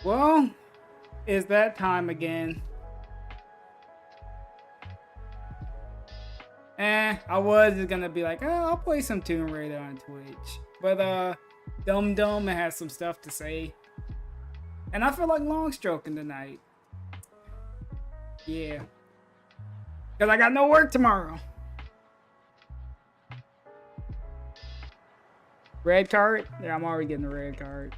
Well, it's that time again. I was just gonna be like, oh, I'll play some Tomb Raider on Twitch. But, Dum Dum has some stuff to say. And I feel like long stroking tonight. Yeah. Because I got no work tomorrow. Red card? Yeah, I'm already getting the red card.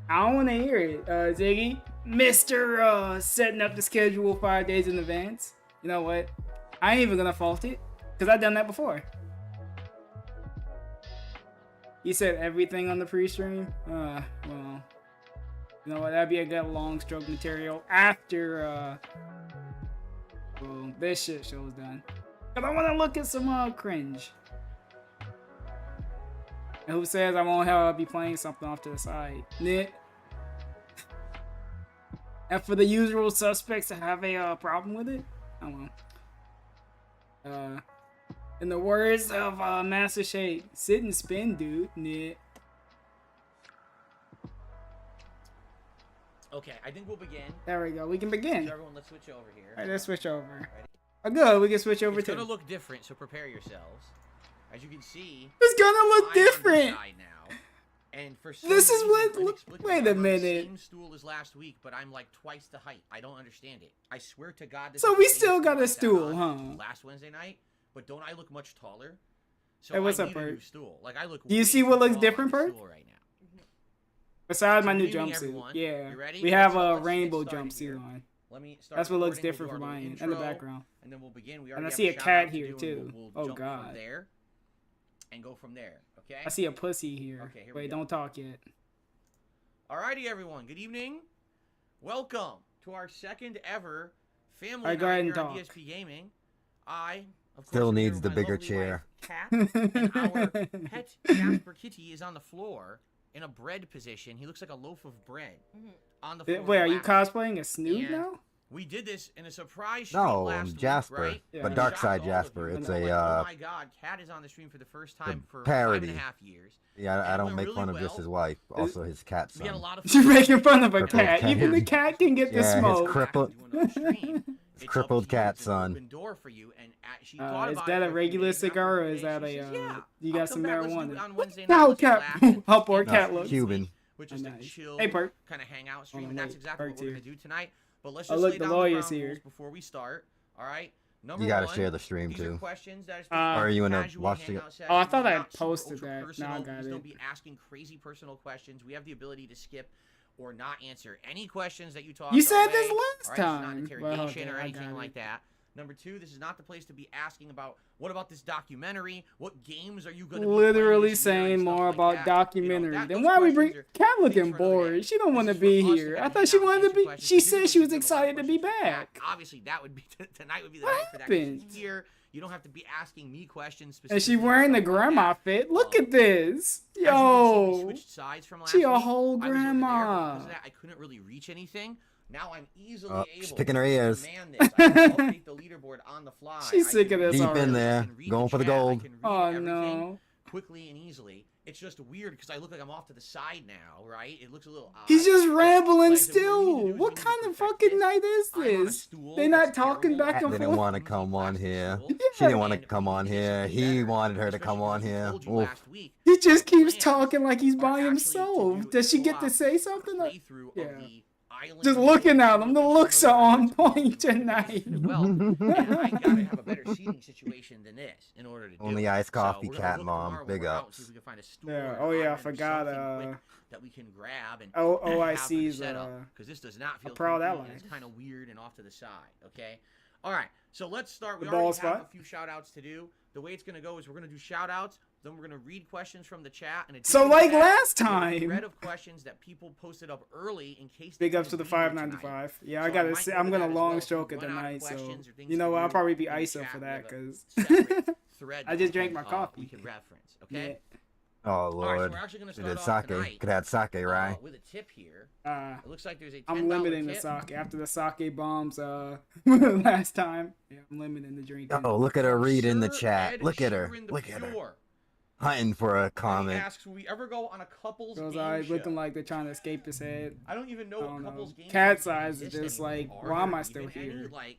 I don't want to hear it, Ziggy. Mr. Setting up the schedule 5 days in advance. You know what? I ain't even gonna fault it, because I've done that before. You said everything on the pre-stream? Well, you know what? That'd be a good long stroke material after, well, this shit show's done. Because I want to look at some, cringe. And who says I won't be playing something off to the side? Nick. And for the usual suspects to have a problem with it, I won't. In the words of Master Shade, sit and spin, dude. Nick. Okay, I think we'll begin. There we go. We can begin. So everyone, let's switch over here. All right, let's switch over. Ready? Oh, good. We can switch over it's too. It's gonna look different, so prepare yourselves. As you can see, it's gonna look different. Now, and for some this reason, is what. Wait a minute. The same stool as last week, but I'm like twice the height. I don't understand it. I swear to God. This so is we the same still got a stool stool, huh? Last Wednesday night, but don't I look much taller? So hey, what's I up, need a new Bert? stool. Like I look. Do you see what looks different, Bert? Right now? Besides so my new good evening, jumpsuit, everyone. yeah, You ready? we have so a rainbow jumpsuit on. Let me start. That's what looks recording. different We'll from do our mine intro, in the background. And then we'll begin. We And I already see a have cat shout-out to here do, too. We'll Oh jump God. From there and go from there. Okay. I see a pussy here. Okay, here wait, we go. don't talk yet. Alrighty, everyone. Good evening. Welcome to our second ever family Alright, go night ahead and here on talk. DSP Gaming. I, of course, Still am here needs with the my bigger lovely chair. wife, Kat, and our pet Jasper Kitty is on the floor in a bread position. He looks like a loaf of bread on the floor. Wait, are you collapsed. cosplaying a Snood And now? We did this in a surprise stream No, last I'm week, Jasper, right? Yeah. but We Dark shocked Side all of Jasper. you. It's Like, a oh my God, Kat is on the stream for the first time for parody. 5.5 years. Yeah, I And don't went make really fun of just well. his wife, also his cat We had a son. lot of You're making fun of a Crippled cat. cat. Even the cat can get the Yeah, his smoke. crippled- It's crippled up to you. cat It's an son. open door for you, and she thought Is about that it a for few regular days, and cigar or after is today, that she says, a yeah, you I'll got come some back, let's do it marijuana? on Wednesday Look night, how let's laugh. how poor And cat we looks. Cuban. Which is Nice. a chill Hey, Perk. kind of hangout stream, Hold on, and that's wait, exactly what Perk's we're here. going to do tonight. But let's Oh, just look, lay the down the lawyer's ground here. rules before we start. All right. Number You gotta one, share the stream these are too. questions that Or are you in a casual watch hangout it? sessions, Oh, I thought I not super posted ultra that. personal. Now I got Please it. don't be asking crazy personal questions. We have the ability to skip or not answer any questions that you talk. You said away. this All last right, time. This is not Well, interrogation okay, or I anything got like it. that. Number two, this is not the place to be asking about what about this documentary? What games are you going to be Literally playing this year and saying stuff more like about that. documentary. You know, Then those why we bring questions are Cat looking things for another day. bored? She don't want to This is be for us to here. kinda I thought hang she out and wanted to answer be. questions. She This is said what she we was do, a lot of excited to be questions for Kat. back. Obviously, that would be tonight would be the What night for that. 'Cause she's happened? here. You don't have to be asking me questions. And she specifically wearing the stuff like grandma that. fit. Look at this. As you can see, we Yo. switched sides from last She a week. whole I was over there, but grandma. because of that, I couldn't really reach anything. Now I'm easily She's able picking her to ears. command this. I can update the leaderboard on the fly. She's I sick can of this read Deep already. in I there, can read going for the chat, I gold. can read Oh everything no. quickly and easily. It's just weird because I look like I'm off to the side now, right? It looks a little odd. He's just But, rambling like, so still. we need to do is What we need kind to of perfect fucking this. night is I'm on a this? stool They not that's talking terrible. back Cat and didn't forth. want to come on here. Stool. She didn't want to And come we on need to do here. something He better, wanted her to especially come on because we here. told you Oof. last week He just keeps plans talking like he's are by actually to himself. do Does she a get to co-op say something? playthrough Yeah. of the island Just looking at him, the simulation looks are on simulator that's point built in tonight. as well. And I gotta have a better seating situation than this in order to do Only it. iced coffee, So we're gonna Cat look Mom. tomorrow when Big we're out and ups. see if we can find a store Yeah. or Oh yeah, I island or forgot. something quick that we can grab and Oh, have for the OIC's setup, because this does not feel proud creepy, ally. and it's kind of weird and off to the side. Okay. All right. So let's start. We The ball already have spot. a few shout outs to do. The way it's gonna go is we're gonna do shout outs. Then we're gonna read questions from the chat. And So like last a time. thread of questions that people posted up early in case. Big they ups to the couldn't be here 595. Yeah, So I I gotta might say, go I'm to gonna that as long well. If stroke we it run out of tonight. So questions or things you to know what? I'll do probably be in the ISO chat, for we that have a because separate thread I just that we drank can, my coffee. We can reference. Okay. Oh All right, so lord. we're actually gonna Could start have off sake. tonight Could have sake, right? with a tip here. It looks like there's a $10 I'm limiting the tip. sake after the sake bombs last time. Yeah, I'm limiting the drinking. Oh, look at her read in the Sir chat. Ed Look at her. Sheeran the Look at her. Pure. hunting for a He comment. asks, will we ever go on a couples Those game eyes show? looking like they're trying to escape his head. I don't even know I what don't know. couples game Cat's shows even eyes is exist just anymore. like, Are why am there I still even any? here? Like,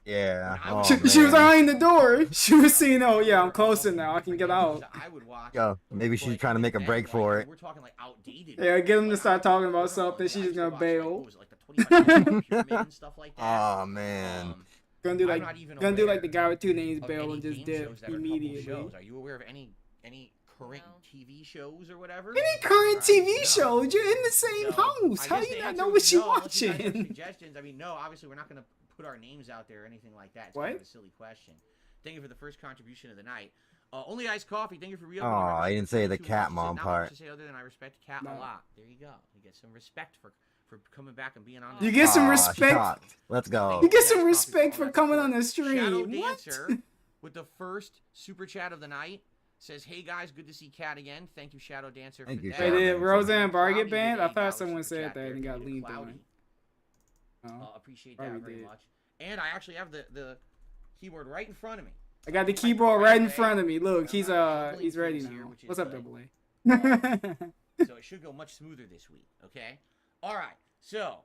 Yeah. When I Oh, was- She was man. eyeing the door. She was seeing, oh yeah, I'm closer now. I can get out. I would watch. Yo, maybe she's But trying to make a then, break like, for it. We're talking like outdated. Yeah, get him to Like, start talking about I don't know, something. like, She's I just used to gonna watch, bail. Like, what was it, like the 25 pyramid and stuff like that. Oh man. Gonna do I'm like not even gonna do like the aware guy with two names, of bail, any and just game dip shows that are couple immediately. shows. Are you aware of any current No. TV shows or whatever? Any current Right? TV No. shows? You're in the same So, house. I How guess you the not answer know would what be you no, unless you guys have watching? suggestions. I mean, no, obviously we're not going to put our names out there or anything like that. It's What? kind of a silly question. Thank you for the first contribution of the night. Only iced coffee. Thank you for real. Aw, I didn't say the cat mom part. To say other than I respect cat No. a lot. There you go. You get some respect for coming back and being on. You get some Aw, respect. shocked. Let's go. You get some Iced coffee respect all for that coming support. on the Shadow stream. What? Dancer with the first super chat of the night says, "Hey guys, good to see Cat again. Thank you, Shadow Dancer." Thank for you, that. Wait, Shadow did Dancer. Roseanne Barr get Cloudy banned? with I a thought dollar someone super said chat that there. and got Thank you, leaned on. Cloudy. Oh. Appreciate that Probably very did. much. And I actually have the keyboard right in front of me. I got the keyboard right in front of me. Look, he's ready now. Which is What's up, good. Double A? So it should go much smoother this week. Okay. All right. So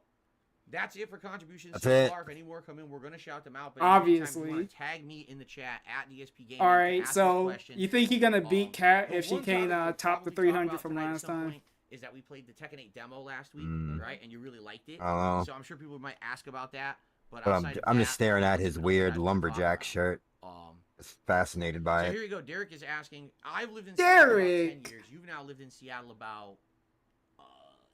that's it for contributions That's so it. far. If any more come in, we're gonna shout them out. But Obviously. anytime you wanna tag me in the chat at DSP Gaming. All to right, ask us so questions. you think you're gonna beat Kat The if she one can topic we'll top the probably talk 300 about from tonight at last some time? point is that we played the Tekken 8 demo last week, right? And you really liked it. I don't know. So I'm sure people might ask about that. But But outside of I'm just that, staring at there's his nothing weird else to talk lumberjack about. shirt. Um, Just fascinated by so it. here you go. Derek is asking. I've lived in Seattle about 10 Derek! years. You've now lived in Seattle about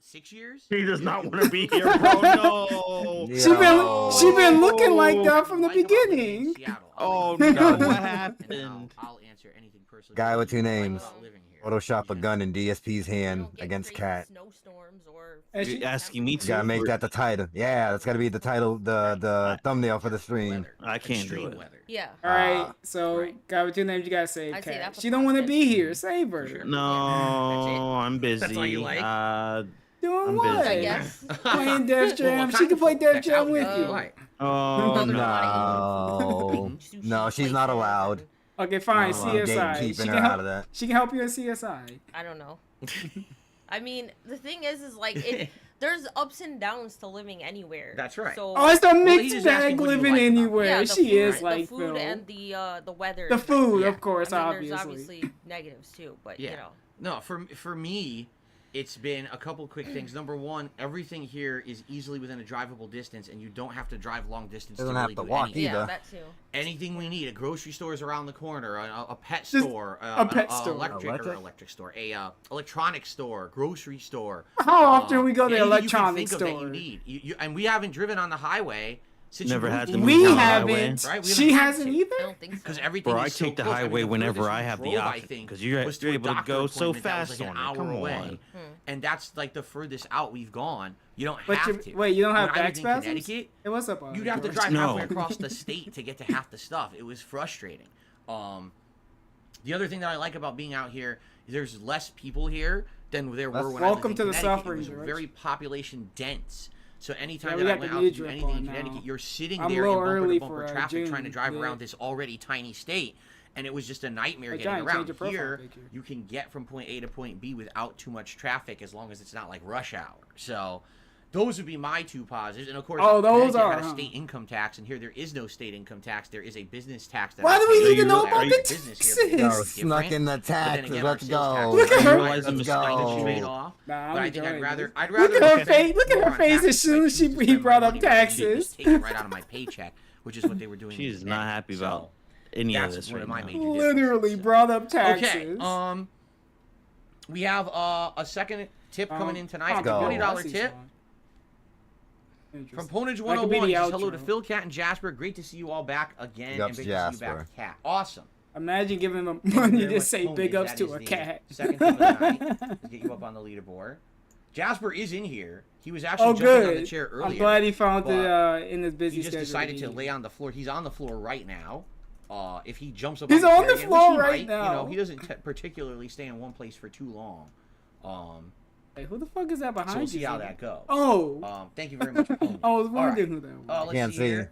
6 years. He does not want to be here, bro. No. She been looking like that from the Like about living in beginning. Seattle. Oh I'll no, live in what Seattle, and happened? I'll answer anything personally. Guy with two Like names. about living here. Photoshop a Yeah. gun in DSP's We hand don't get against crazy Cat. snowstorms or And You're she- asking me You to. gotta make that the title. Yeah, that's gotta be the title, the thumbnail for the stream. Weather. I can't do Extreme it. weather. yeah. All right, Ah, so right. guy with two names, you gotta save I'd say Kat. that's a She don't want to positive. be here. Save her. Sure. No, I'm busy. That's all you like? Doing I'm what? busy. I guess. Playing Def Jam. Well, She can play Def that's Jam out with there. you. Right. Oh Another no. Sushi No, she's not places allowed. and- Okay, fine. No, I'm CSI. She gatekeeping can her out of help. that. She can help you in CSI. I don't know. I mean, the thing is like there's ups and downs to living anywhere. That's right. So Oh, it's the he's mixed just asking bag what you living like about it. anywhere. yeah, the She food, is the like food Phil. and the weather. The is food, Yeah. of course, I mean, there's obviously. obviously negatives too, but Yeah. you know. No, for me, it's been a couple quick things. Number one, everything here is easily within a drivable distance, and you don't have to drive long distance Doesn't to have really to do walk anything. either. Yeah, that too. Anything we need, a grocery store is around the corner, a pet Just store, a pet store. electric store, a electronic store, grocery store. How often we go to the anything electronic you can think of that store? you need. And we haven't driven on the highway since Never you had moved to in. move We down the highway. haven't. Right, we She haven't had hasn't to. I either. don't think so. Because everything Bro, I is so take the close. I mean, highway the whenever furthest I we have the drove, I option, think, 'cause you're was to a able to doctor go so appointment that was fast like on an it. hour Come away. on. And that's like the furthest out we've gone. You don't But have to. wait, you don't have When I back lived in spasms? Connecticut, Hey, what's up? you'd have to George? drive No. halfway across the state to get to half the stuff. It was frustrating. The other thing that I like about being out here is there's less people here than there were when Welcome I lived to in the Connecticut. suffering, It was George. very population dense. So anytime Yeah, we that I got went the out to do midriff anything in on now. Connecticut, you're sitting I'm a there in little bumper early to bumper for, traffic trying to June, drive yeah. around this already tiny state. And it was just a nightmare Hey, getting Johnny, around. change your profile Here, picture. you can get from point A to point B without too much traffic as long as it's not like rush hour. So those would be my two positives. And of course, Oh, those Connecticut are, had a huh? state income tax, and here there is no state income tax. There is a business tax. That Why I do pay. we need to you- know are about you- the business taxes? here, but Yo, it's snuck different. in the But then taxes. again, Let's our sales tax go. Look at is her. right, Realize so I'm it's kind of misguided. straight off. Nah, I'm But I think enjoying I'd rather Look at her spend face. Look at more her on face taxes as soon if I as he choose to spend my brought up money rather than just taxes. take it right out of my paycheck, which is what they were doing. She's in not Connecticut. happy So, about any of that's this one right of my now. major Literally differences. brought up taxes. Okay, we have a second tip coming in tonight. It's a go. $20 tip. From Ponage That could be 101, the says hello to outro. Phil, Cat, and Jasper. Great to see you all back again, Yup, and great to see you Jasper. back, Cat. Awesome. Imagine giving him Thank you money very to much, say Ponage. big ups That to is a the cat. Second tip of the night. Let's get you up on the leaderboard. Jasper is in here. He was actually Oh, jumping on the good. chair earlier. I'm glad he found it but in his busy He just schedule. decided to eat. lay on the floor. He's on the floor right now. If he jumps up, He's on on chair the again, floor which he right might, You now. know, he doesn't particularly stay in one place for too long. Hey, who the fuck is that behind So we'll you? see how Ziggy? that goes. Oh, Thank you very much. Ponage. I was All right. wondering who that was. Let's Can't see see. here.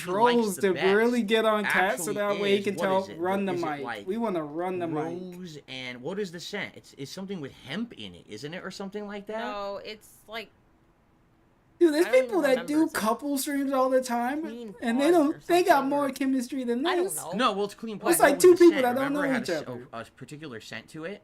trolls to really get on Cat so actually that way he is, can what tell is it? run the Is it mic. like We want to run the mic. Rose and what is the scent? It's something with hemp in it, isn't it, or something like that? No, it's like Dude, there's I don't people that remember. do It's like couple streams all the time, Clean and they Paws don't. or They got something, more or- chemistry than I don't this. know. No, well, it's clean. Well, it's Paws. like What two was the people scent? that don't Remember, know it had each other. a particular scent to it.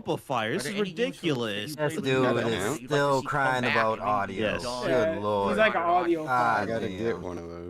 amplifier. This Are is there any games for the- ridiculous. that This you dude played is with you'd like to still see come crying back about and maybe audio. Yes. done? Good lord. He's like an audio. Ah, I gotta damn. get one of those.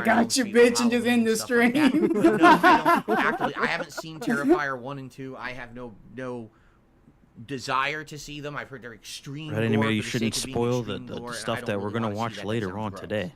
like, trying to "Gotcha, illustrate bitch," and just Halloween end the stuff like that. stream. No, I don't actually. I haven't seen Terrifier 1 and 2. I have no desire to see them. I've heard they're extreme. Right, gore anyway, you for the shouldn't sake of being spoil the, extreme the gore, and I stuff don't that we're really gonna wanna see watch that. That later sounds on gross. today.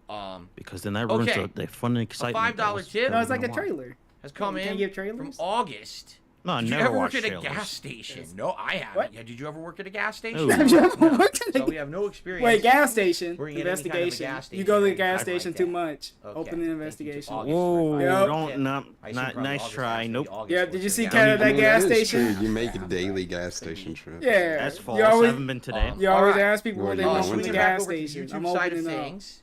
Um, Because then that ruins Okay. the fun and excitement. that $5 was- tip. that No, we're it's like a gonna watch. trailer. has come You can't in give from trailers? August. No, I Did you never ever work watched at a trailers. gas station? No, I haven't. What? Yeah, did you ever work at a gas station? No. Have you ever No. worked at a So we have no experience. Wait, gas station Working at any kind of a investigation. gas You go to the station or gas anything like station that. too much. Okay, Open thank the you to investigation. August Whoa, for Yep. finding don't, that. not, I assume not, probably nice August try. has to be Nope. August Yeah, for did you it see to be Cat out. at that gas that is station? true. You make a daily gas station trip. Yeah. That's false. You I always, haven't been today. Um, you always Alright. ask people Well, where they you want know, from when the you Swinging back gas over to the station. YouTube I'm side of opening up. things.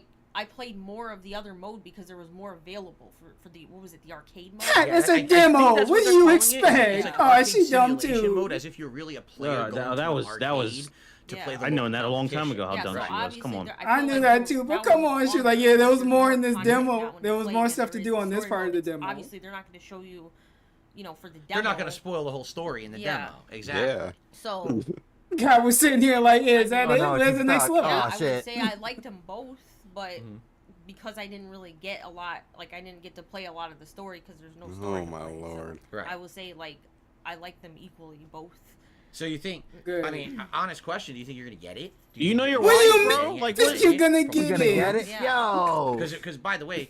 like I played more of the other mode because there was more available for the what was it, the arcade mode? God, it's I a think demo. that's What do they're you calling it. expect? It's like Oh, arcade she dumb simulation too. Mode, as if you're really a player going that to an was arcade to Yeah. play the I known local that a long time competition. ago. How Yeah, dumb so she was. obviously Come on. there- I feel knew like that there- too, but that come was on, she's fun like, yeah, there was because more there's in this content demo. that when There you was play more than stuff there to is do in on this story part of the modes. demo. Obviously, they're not going to show you, for the demo. They're not going to spoil the whole story in the Yeah. demo. Exactly. Yeah. So God was sitting here like, yeah, is that Oh, it? no, Where's she's the next stuck. level? yeah, Oh, I would shit. say I liked them both, but Mhm. because I didn't really get a lot, like I didn't get to play a lot of the story because there's no story. Oh to my play, so lord. Right. I would say like I like them equally both. So you think? Good. I mean, honest question: do you think you're going to get it? Do You know think your What do you wife, mean? bro? Like, Think what? you're gonna We're get gonna get it? it? Yeah. Yo. Because by the way,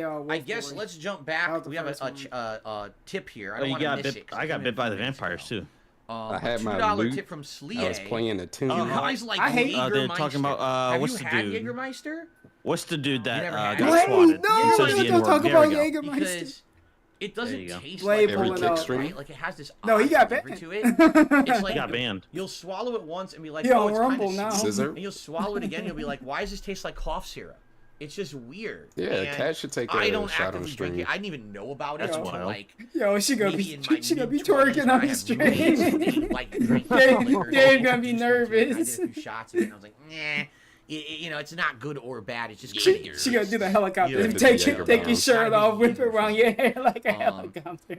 say I guess let's jump back. We have a tip here. I Oh, don't you want to got miss bit. it. 'cause I it got came in bit by a the few minutes vampires ago. too. I had my $2 loot. tip from Slie. I was playing a tune. You guys like I hate- they're talking about, Jägermeister. Have what's you the had dude? Jägermeister? What's the dude that never had got it? Wait, swatted? no, He says Jägermeister. the don't N-word. talk There about we go. Jägermeister. Because it There doesn't you go. taste Blade like Every pulling kick out. stream. right? Like it has this No, he odd got flavor banned. to it. It's like He got banned. You'll swallow it once and be like, Yeah, oh, on it's Rumble kind now. of sweet. Scissor. And you'll swallow it again. You'll be like, why does this taste like cough syrup? It's just weird. Yeah, And Cat should take I a don't shot on actively drink stream. it. I didn't even know about it That's until wild. like Yo, she gonna maybe be in my she gonna be mid-twenties twerking when on I the had stream. really, like, drank Dave- liquor, Dave so gonna be introduced me to it. I nervous. did a few shots of it and I was like, nah. You know, it's not good or bad. It's just She grittier. gonna do the helicopter Yeah, and the take Jäger take your bomb. shirt off, whip it around your hair like a Um, helicopter.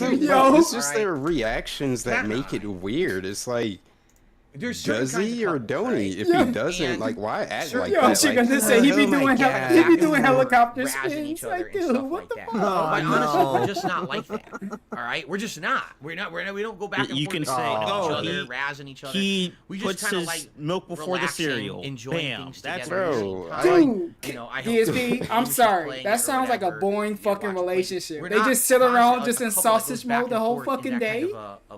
Yo. it's just Alright. their reactions that Nah. make it weird. It's like, There's certain does kinds he of or couples, don't he? right? If Yeah. he doesn't, And like, why act certain- like Yo, that? she Like, gonna say he be oh my doing God. he be doing Back and helicopter forth, razzing spins. each other Like, and dude, stuff what like the that. fuck? But Oh, honestly, no. we're just not like that. All right, we're just not. We don't go back and You forth can and say, poking at each oh, other, he- razzing each other. He We just puts kinda his like milk before the relaxing, cereal. enjoying Bam. things That's together at the Bro, same I time. Dude, I hope DSP, that I'm she's sorry. playing That it or sounds like a whatever. boring Yeah, fucking watch it. relationship. We're They not just sit around constantly- just a in couple that goes sausage back mode the and whole forth in fucking that kind day. of a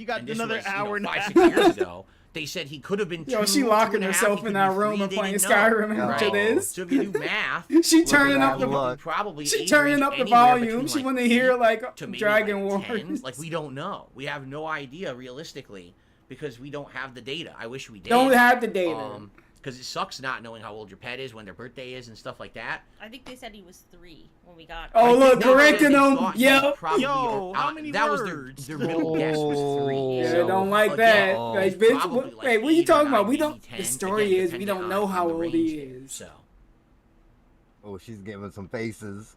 You got and this another was, hour and a 5, half. 6 years ago. They said he could have been. Yo, 2, she locking 2.5, herself he in could that be room 3, and they playing didn't know. Skyrim after Right. this. So if you do math, She turning at up that the look. probably she age turning range up the anywhere volume. between, She like, want to hear 8 like to maybe Dragon like Wars. 10. Like we don't know. We have no idea realistically because we don't have the data. I wish we did. Don't have the data. Because it sucks not knowing how old your pet is, when their birthday is, and stuff like that. I think they said he was 3 when we got. Oh, I look, think they correcting said they them. thought he Yep. was probably Yo, how many that was words? their middle guess was 3. Yeah, so, don't like again, that. Like, bitch, probably like wait, what are you 8 or talking about? 9, We maybe don't. 10. The story Again, is we don't depending know on how the old range he there. is. So Oh, she's giving some faces.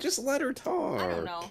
Just let her talk. I don't know.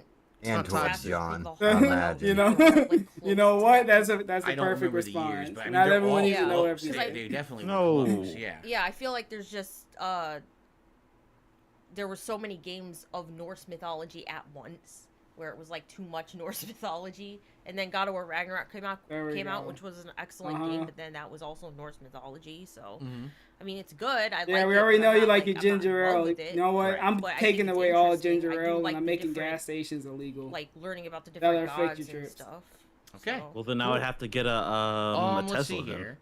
And Not towards toxic. John. The I whole- imagine. You know, Like, you know close what? to That's a I don't perfect remember the years, response. but I mean, Not they're everyone all needs to know close. everything. They definitely No. were close. Yeah. Yeah, I feel like there's just there were so many games of Norse mythology at once where it was like too much Norse mythology, and then God of War Ragnarok came out, There we go. which was an excellent game, but then that was also Norse mythology. So Mhm. I mean, it's good. I Yeah, like we it, already but know I'm you not, like your I'm not in ginger love ale. with it. You know what? Right. I'm But I taking think it's away all interesting. ginger I do ale like and I'm the making different- gas stations illegal. Like learning about the That'll different affect gods your and trips. stuff. Okay. So- Well, then I would have to get a Let's Tesla see then. here.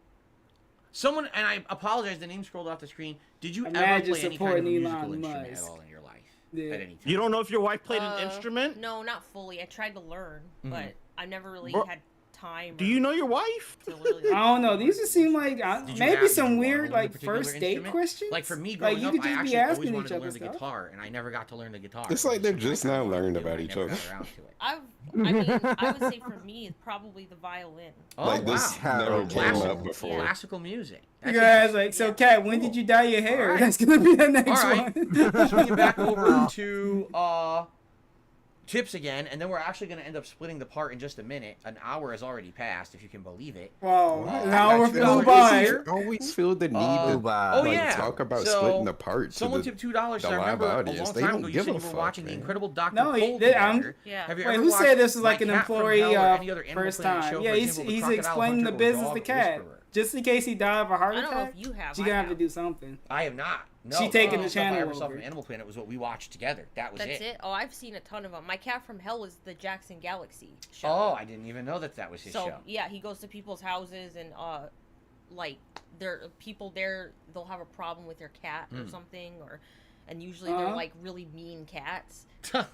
Someone, and I apologize, the name scrolled off the screen. Did you ever Imagine play any kind of a supporting musical Elon instrument Musk. at all in your life? Yeah. At any time? You don't know if your wife played an instrument? No, not fully. I tried to learn, but I never really Bro, had time. Do you know your wife? to really, I don't know. These just seem like Did you maybe have- some did you weird wanna learn a like particular first date instrument? questions. Like for me growing like you up, could I just actually be always asking wanted each to other learn the stuff. guitar, and I never got to learn the guitar. It's It was like they're something just I now wanted to learning do, about and I each never other. got around to it. I mean, I would say for me, it's probably the violin. Oh, Like this wow. never came Classical- up before. Classical music. You That's guys like so, Yeah. Kat. When did you dye your hair? Alright. That's gonna be the next Alright. one. Swing it back over to tips again, and then we're actually going to end up splitting the part in just a minute. An hour has already passed, if you can believe it. Wow, I an got hour $2 flew this by. year. Always feel the need Uh, to Bye. Oh, yeah. talk about So, splitting the part to Someone the tipped $2. the I live remember a audience. long They time don't ago you give said a you were fuck, watching The man. Incredible Dr. No, Cole he did- together. Yeah. Have you Wait, ever who watched said this was My like an Cat from employee Hell or any other Animal first Planet time? show, Yeah, for he's example, The he's Crocodile explaining the Hunter or business Dog to Cat. Whisperer? Just in case he died of a heart I don't know attack, if you have. she I gonna have to have. do something. I have not. No, She taking all the stuff I channel ever saw over. from Animal Planet was what we watched together. That was That's it. Oh, I've seen a ton of them. My Cat from Hell is the Jackson Galaxy show. Oh, I didn't even know that was his So show. yeah, he goes to people's houses and like there people there, they'll have a problem with their cat or something, and usually they're like really mean cats.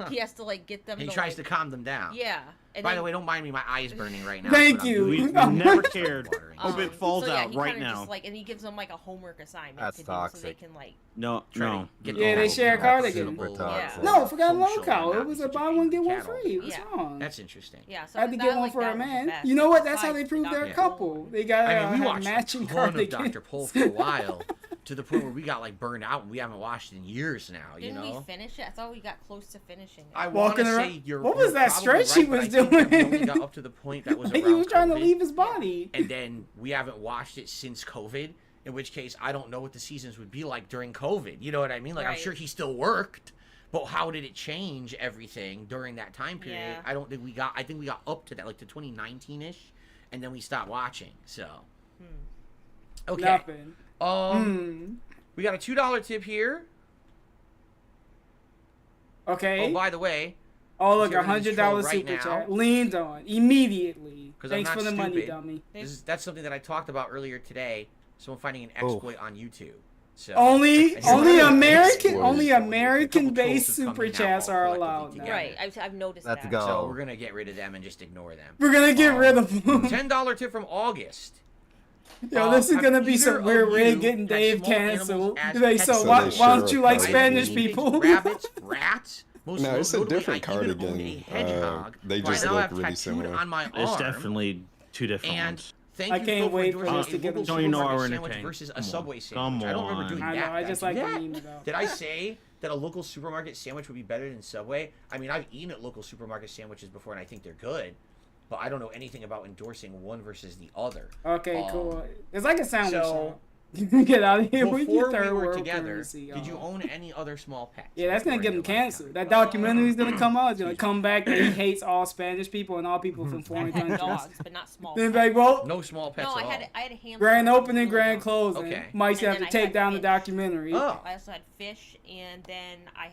He has to like get them. He to, tries like, to calm them down. Yeah. And By then, the way, don't mind me. My eye's burning right now. Thank but I'm you. doing- We never cared. Watering. Hope it falls so, yeah, out he right kinda now. Just, like, and he gives them like a homework assignment That's to do so they toxic. can like. No, Try no. to get Yeah, the they whole share a people cardigan. suitable, Super toxic. No, forgot social long and cow. not It was be a such buy one get one cattle. free. What's Yeah. wrong? That's interesting. Yeah. So I had to that, get one like, for that a was the man. best. You know what? That's how Besides they the prove they're a Dr. couple. Cole. They got I mean, we have watched matching a ton of cardigans. Dr. Pol for a while, to the point where we got like burned out and we haven't watched it in years now. You Didn't know. we finish it? I thought we got close to finishing it. I want to Walking say around- you're. What was you're that probably stretch he right, but was I think that we doing? only got up to the point that was Like around he was trying to COVID, leave his body. and then we haven't watched it since COVID. In which case, I don't know what the seasons would be like during COVID. You know what I mean? Like I'm Right. sure he still worked, but how did it change everything during that time period? Yeah. I don't think we got. I think we got up to that, like to 2019ish, and then we stopped watching. So. Okay. Nothing. We got a $2 tip here. Okay. Oh, by the way, Oh, look, Here it is, $100 troll right super now. chat. Leaned on immediately. 'Cause I'm Thanks not for the money, stupid. dummy. that's something that I talked about earlier today. Someone finding an Oh. exploit on YouTube. So Only, I hear only about it. American, Exploit. only A couple American-based trolls have come super in now chats all are collectively allowed now. together. Right. I've noticed Let's that. go. So we're gonna get rid of them and just ignore them. We're gonna get rid of them. $10 tip from August. Yo, this is have gonna be either some of weird way you of getting had Dave small animals canceled. as Like, pets? so So why, they why don't share you a like cardigan. Spanish Guinea pigs, people? rabbits, rats. Most No, it's a notably, different I even owned cardigan. a hedgehog. They who I just now look have really tattooed similar. on my It's arm. definitely two different And ones. thank I you, can't Phil, for wait for endorsing this to a get local them. Don't you know supermarket our sandwich entertainment? versus a Come on. Subway sandwich. Come I don't remember doing on. I that. know, I Did just I like do the that? meme though. Did I say that a local supermarket sandwich would be better than Subway? I mean, I've eaten at local supermarket sandwiches before, and I think they're good. But I don't know anything about endorsing one versus the other. Okay, cool. It's like a sandwich so, shop. You can get out of here with your Before third we were world together, currency, did you y'all. own any other small pets? Yeah, that's gonna before get your him canceled. lifetime? That documentary's gonna come out. It's gonna come back that he hates all Spanish people and all people from foreign I've had countries. dogs, but not small. Then pets. like, well, No small pets No, at all. I had a hamster. grand opening, really grand young. closing. Okay. Might And have to then I take had down the fish. documentary. Oh, I also had fish, and then I've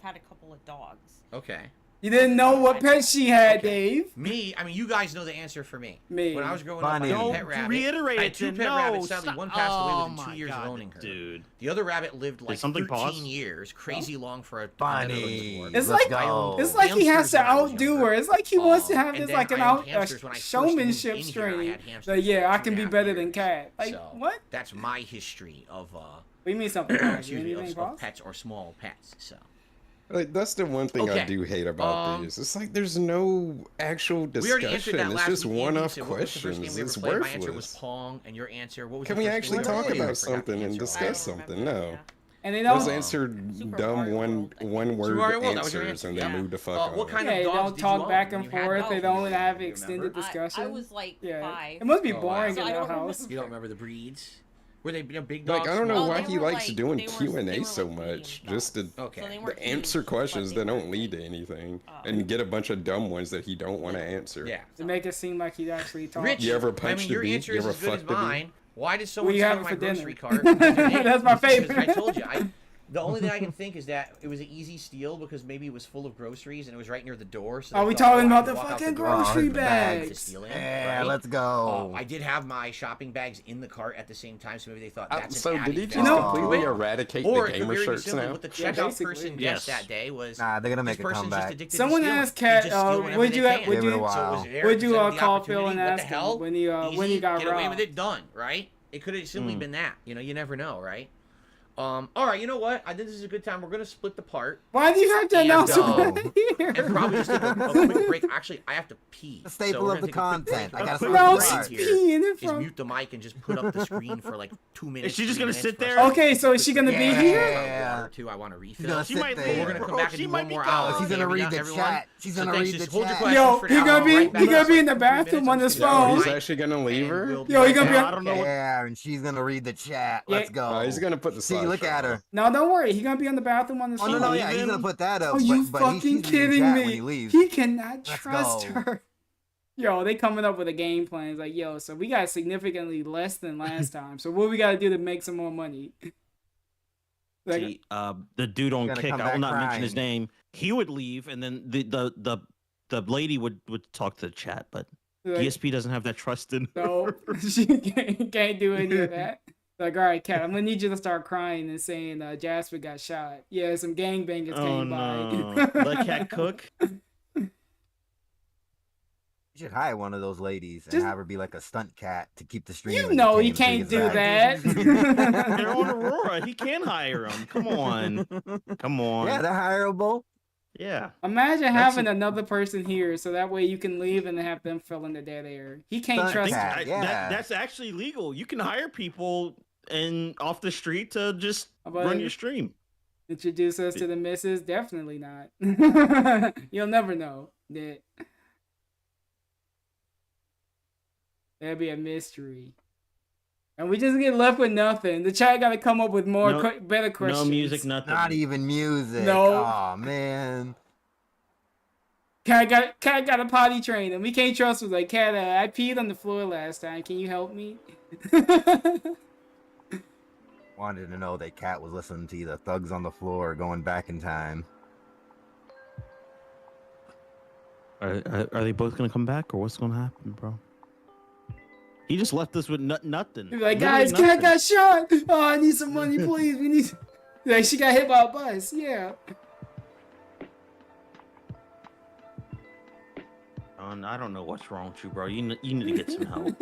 had a couple of dogs. okay. You didn't know what pet she had, Okay. Dave. Me, I mean, you guys know the answer for me. Me. When I was growing Funny. up, I had a Don't pet rabbit. reiterate I had it, two then. pet No, rabbits. Sadly, stop. one passed away Oh within 2 my years God, of owning her. dude. The other rabbit lived like something 13 pause? years, crazy long for a Funny. dog. It's Let's like go. it's like he has Hamsters to when I was outdo younger. her. It's like he wants to have And this then like an I out had hamsters when I first showmanship moved in here. I stream. had hamsters Like, yeah, for I can be 2.5 better than years. Cat. Like So, what? That's my history of We mean something. Pause. excuse me, Anything of pause? pets or small pets. So Like, that's the one thing Okay. I do hate about these. It's like there's no actual we already answered discussion. that It's last just week. Andy one-off said, what was the first game questions. we ever It's played? My answer was worthless. Pong, and your answer, what was Can the we first actually game we ever talk played? I about forgot the something and answer discuss already. I don't something? remember, No. yeah. And they Let's don't. answer Super dumb Mario World. one word Mario World, that was your answers answer, and then yeah. move the fuck What on. kind Yeah, of they dogs don't did talk you back own and when you had forth. They dogs? don't have Do you extended remember? discussion. I was like Yeah, 5. it must be Oh, wow. boring So in I that don't house. You don't remember the breeds? Were they big dogs? Like, I don't know Oh, why they he were likes like- doing they were- Q&A they were so like much, medium just to dogs. Okay. So they weren't answer huge, questions but that they don't weren't lead big. to anything, Oh. and get a bunch of dumb ones that he don't want to answer. Yeah. To make it seem like he's actually talking. Rich, You ever I punched mean, a your bee? answer You is ever as good as fucked a bee? mine. Why does What someone do you sit have on for my dinner? grocery cart? with their name? That's my Because favorite. I told you, the only thing I can think is that it was an easy steal because maybe it was full of groceries and it was right near the door. So Are they we thought, talking I about can the walk out fucking door grocery and bags? to steal in, Yeah, right? let's go. I did have my shopping bags in the cart at the same time, so maybe they thought that's So an did he added just value. completely No. eradicate Or the it could gamer very shirts simple. now? What the Yeah, checkout basically. person Yes. guessed that day was Nah, they're gonna this make a person's just comeback. addicted Someone to stealing. asked They Kat, just steal whenever would they you- can. would you- Give it a while. So it was there, Would you presented the call Phil opportunity. and What ask the hell? him when you Easy, got get away robbed? with it, done, right? It could have simply been that. You know, you never know, right? All right, you know what? I think this is a good time. We're gonna split the part Why do you have to And, announce um, it and here? probably just take a quick break. Actually, I have to pee. The so staple we're of gonna the take a quick content. break. I gotta Quick start No, the she's part. here peeing in is front. mute the mic and just put up the screen for like 2 minutes. she just 3 gonna minutes sit for us there? to- Okay, so is she gonna be here? Yeah. Water too. I want to refill. gonna She sit might there. leave. We're gonna come back and She do might one be more gone. hour. She's gonna Okay, we read got the everyone? chat. She's So gonna thanks, read just the hold your chat. questions Yo, for he now. gonna be- Right back he gonna up be in in the 3 bathroom minutes. on I'm his just gonna phone. He's mic, actually gonna leave and her? we'll be Yo, he right gonna be back. I don't know what. Yeah, and she's gonna read the chat. Yeah. Let's go. He's gonna put the See, slideshow look at her. on. No, don't worry. He's gonna be in the bathroom on his Oh phone. no, no, leave yeah, he's him? gonna put that up. Are you but fucking she's reading kidding chat me? when he leaves. He cannot Let's trust go. her. Yo, they coming up with a game plan. It's like, yo, so we got significantly less than last time. So what we gotta do to make some more money? Like, See, the dude on Gonna Kick, come I will back not mention his crying. name. He would leave, and then the lady would talk to the chat, but like, DSP doesn't have that trust in. no, she can't do any of that. Like, all right, Kat, I'm gonna need you to start crying and saying Jasper got shot. Yeah, some gangbangers Oh came no! by. Let Cat cook. You should hire one of those ladies and Just- have her be like a stunt cat to keep the stream. You know he entertained can't until he do gets that. back. They're on Aurora. He can hire him. Come on, come on. Yeah, they're hireable. Yeah. Imagine That's having another person here, so that way you can leave and have them fill in the dead air. He can't Stunt trust. cat. Yeah. That's actually legal. You can hire people and off the street to just About run it? your stream. Introduce us to the missus? Definitely not. You'll never know. That'd be a mystery. And we just get left with nothing. The chat got to come up with more No- better questions. No music, nothing. Not even music. No. Oh man. Cat got a potty train, and we can't trust him. Like, Cat, I peed on the floor last time. Can you help me? Wanted to know that Cat was listening to either Thugs on the Floor or Going Back in Time. Are they both gonna come back, or what's gonna happen, bro? He just left us with nothing. He's like, Literally guys, Cat nothing. got shot. Oh, I need some money, please. We need. Like, she got hit by a bus. Yeah. I don't know what's wrong with you, bro. You need to get some help.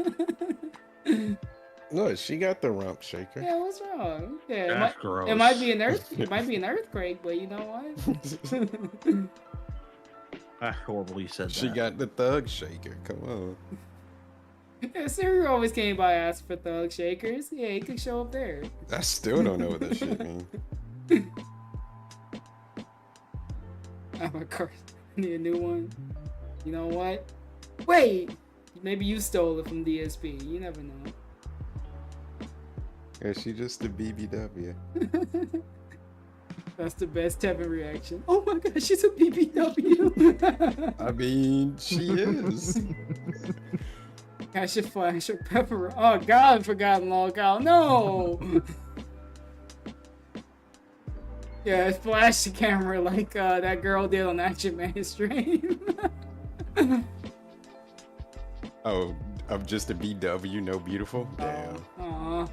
Look, she got the rump shaker. Yeah, what's wrong? Yeah, That's gross. it might be an earthquake, but you know what? I horribly said She that. got the thug shaker. Come on. Yeah, Siri always came by asking for thug shakers. Yeah, he could show up there. I still don't know what that shit means. Oh my god, I need a new one. You know what? Wait, maybe you stole it from DSP. You never know. Yeah, she just a BBW. That's the best Tevin reaction. Oh my god, she's a BBW. I mean, she is. I should flash her pepper. Oh god, I forgot lockout. No. Yeah, flash the camera like that girl did on Action Man stream. Oh, I'm just a BW, no beautiful? Damn. Aw.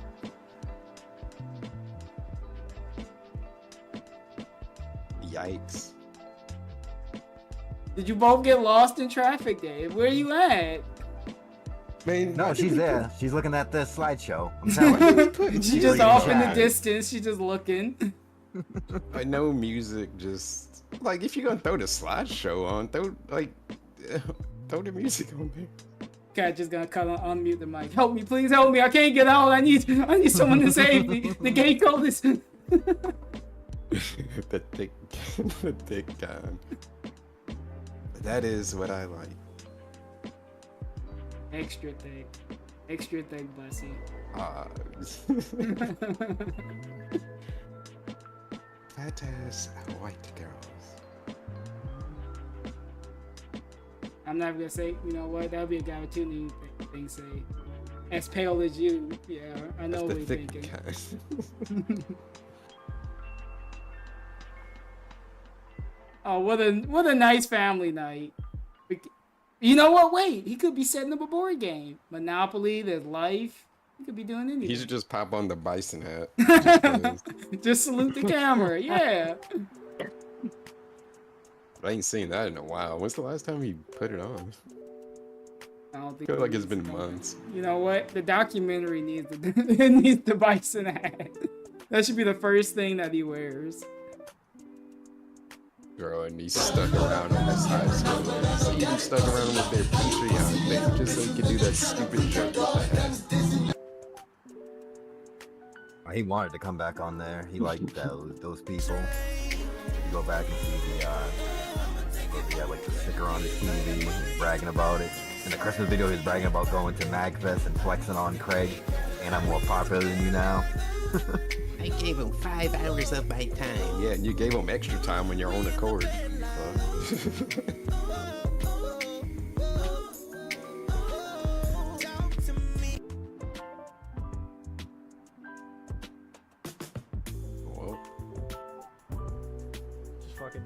Yikes. Did you both get lost in traffic, Dave? Where you at? Man, No, she's there. She's looking at this slideshow. I'm telling you. She just reading off in the chat. distance. She just looking. I know music just... Like, if you're gonna throw the slideshow on, throw the music on there. Cat just gonna cut on unmute the mic. Help me, please help me. I can't get out. I need someone to save me. The gate code is. the thick, the thick kind. That is what I like. Extra thick. Extra thick, Bussy. Fat ass white girls. I'm not gonna say, you know what, that'll be a guy with two new things say. As pale as you. Yeah, I know That's what the you're thick thinking. kind. Oh, what a nice family night. You know what? Wait, he could be setting up a board game. Monopoly, there's life. He could be doing anything. He should just pop on the bison hat. Just 'cause. Just salute the camera. Yeah. I ain't seen that in a while. When's the last time he put it on? I don't I think feel like it's been months. You know what? The documentary needs the it needs the bison hat. That should be the first thing that he wears. Girl, and he's stuck around on this high school. He even stuck around with their Patreon thing just so he could do that stupid joke with the hat. He wanted to come back on there. He liked those people. You go back and see the like the sticker on his TV. He's bragging about it. In the Christmas video, he's bragging about going to MagFest and flexing on Craig. And I'm more popular than you now. I gave him 5 hours of my time. Yeah, and you gave him extra time on your own accord. Whoa. Just fucking.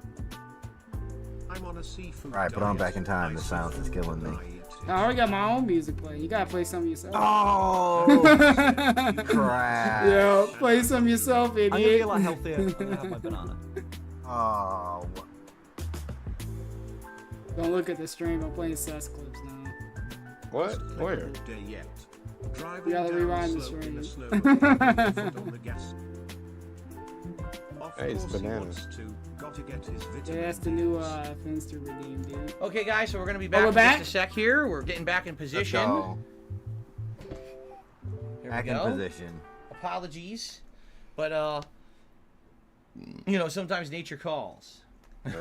I'm on a seafood. Alright, put on diet. back in time. The sound is killing me. I already got my own music playing. You gotta play some yourself. Oh, crap. Yo, play some yourself, idiot. I'm gonna be a lot healthier. I'm gonna have my banana. Oh. Don't look at the stream. I'm playing sus clips now. What? Where? You gotta rewind the stream. Hey, it's bananas. Yeah, that's the new things to redeem, dude. Okay, guys, so we're gonna be back we're in back? just a sec here. We're getting back in Let's position. go. Here Back we in go. position. Apologies, but you know, sometimes nature calls.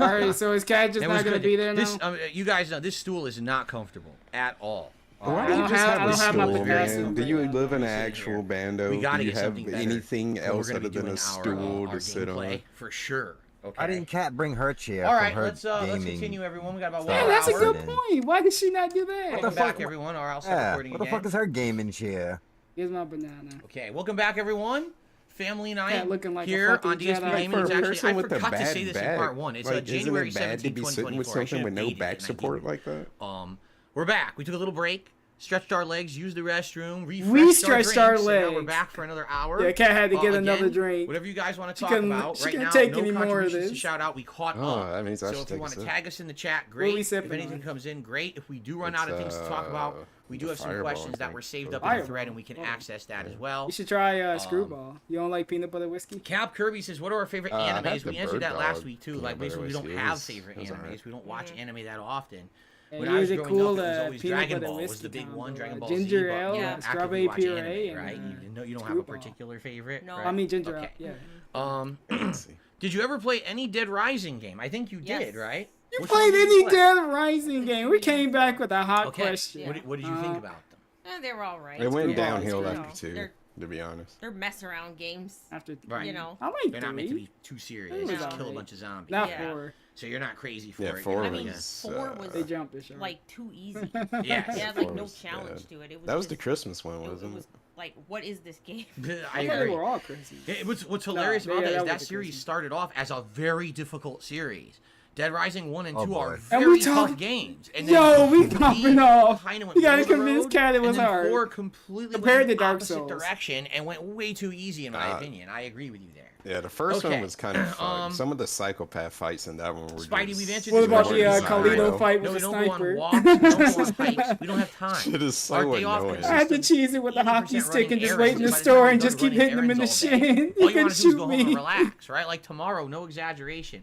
Alright, so is Cat just It not was gonna good. be there now? This, you guys know this stool is not comfortable at all. Why I do you don't just have- I have a don't have my stool, potassium, man? but, Do you live in an sitting actual here. bando? We gotta Do you get have something better. anything We're else gonna other be than doing a stool our to sit gameplay on? for sure. Okay. Why didn't Kat bring her chair All from right, her let's gaming? continue, everyone. We got about 1 Yeah, more that's a hour. good then. point. Why did she not do that? Welcome the back, fuck? everyone, or I'll start Yeah, recording what the again. fuck is her gaming chair? Here's my banana. Okay, welcome back, everyone. Family night Yeah, looking like a here fucking on DSP Jedi. Gaming. For It's a actually, person I with a forgot to bad say this in back, part one. It's like, January isn't it bad to 17, be sitting with 2024. I something with no should've dated back it, and I support didn't. like that? We're back. We took a little break, stretched our legs, used the restroom, We refreshed stretched our our drinks, and now we're legs. back for another hour. Yeah, Kat had to get another Again, drink. Whatever you guys want to She talk couldn't- about she right couldn't now. take No any more of contributions to this. shout out. We caught Oh, up. that means I So should if you take a want to sip. tag us in the chat, What are we great. If sipping anything on? comes in, great. If we do run out of things to talk about, we do the have some Fireball, questions I that think. were saved up in Fireball. the thread, and we can Oh. access that as well. You should try Screwball. You don't like peanut butter whiskey? Cap Kirby says, "What are our favorite I had animes?" the We answered Bird that last Dog week too. peanut Like basically, we butter don't whiskey. have It was- favorite it was animes. alright. We don't watch anime that often. And When I was here's a growing cool up, it was always peanut Dragon butter Ball was whiskey the big combo. one. Dragon Ball Ginger Z, but ale, you don't Yeah. actively strawberry watch puree, anime, and right? You don't have a Screwball. particular favorite. No. right? I mean ginger Okay. ale. Yeah. Let's see. Did you ever play any Dead Rising game? I think you Yes. did, right? You Which one played did any play? Dead Rising game? We came back with a hot Okay. question. What did you think about them? They were all right. It went Yeah. downhill Yeah. after 2, They're, to be honest. they're mess around games. After Right. You know. I like They're not meant to 3. be too serious. It was Just alright. kill a bunch of zombies. Not Yeah. 4. So you're not crazy for Yeah, it. 4 You're I not mean, gonna- was... 4 was They jumped the shark. like too easy. Yes. They had Four like no was challenge bad. to it. It was That was the just, Christmas one, it wasn't was it? like, what is this game? I I thought they agree. were all crazy. What's hilarious No, about yeah, that is that that was the series Christmas. started off as a very difficult series. Dead Rising 1 and Oh, 2 are boy. And very we tough talk- games. And Yo, we three popping off. kinda went You gotta middle of the convince road, Kat it was and then hard. 4 completely Compared went to the Dark opposite Souls. direction and went way too easy in my opinion. I agree with you there. Yeah, the first Okay. one was kind of fun. Some of the psychopath fights in that one were Spidey, just... we've answered What this about question. the Lord Carlito Desire. fight No, with we the don't go on sniper? walks. We don't go on hikes. We don't have time. Shit is so Our day off annoying. I had to cheese it with the 80% hockey stick running and just errands. wait in the By the store time and you go just to keep running hitting him in the errands all day, shin. all He you can want to do is shoot go home and me. relax, right? Like tomorrow, no exaggeration.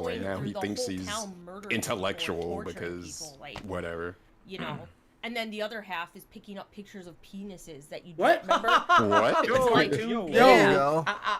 way going now. through He the thinks whole he's town murdering people or intellectual torturing because people, like, whatever. you know. And then the other half is picking up pictures of penises that you What? don't remember. What? It's like, Yo. yeah. Yo.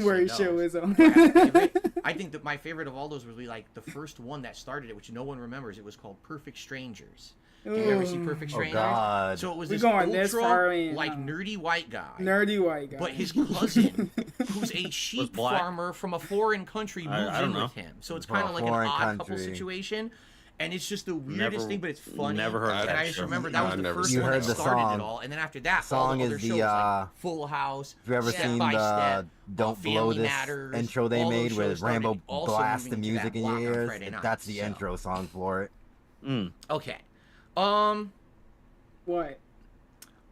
N-word knows. show is on. I think that my favorite of all those was like the first one that started it, which no one remembers. It was called Perfect Strangers. Did you ever see Perfect Oh Strangers? God. So it was We this going this far ultra, in, like, huh? nerdy white guy. Nerdy white guy. But his cousin, who's a sheep black. farmer from a foreign country, moves I don't in know. with him. So it's From kind a of like an foreign odd couple country. situation. And it's just the weirdest Never- thing, but it's funny. never heard of And that I just show. remember that No, was I've the never first seen one that. that You heard the started song. it all. And then after that, all Song the is other the, shows like Full House, Have you ever Step seen by the Step, Don't Blow Family This Matters, intro they all those made shows with started Rambo also blast the moving to music that in block your on ears? Friday night, That's the so. intro song for it. Okay. What?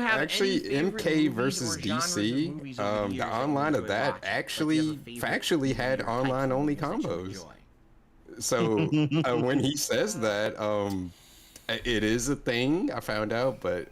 have actually, any favorite MK movies versus or genres of DC, movies over the the years online you of enjoy that watching? Like, actually do you have a favorite factually movie had or types of online only movies that you combos. enjoy? So when he says that, it is a thing. I found out, but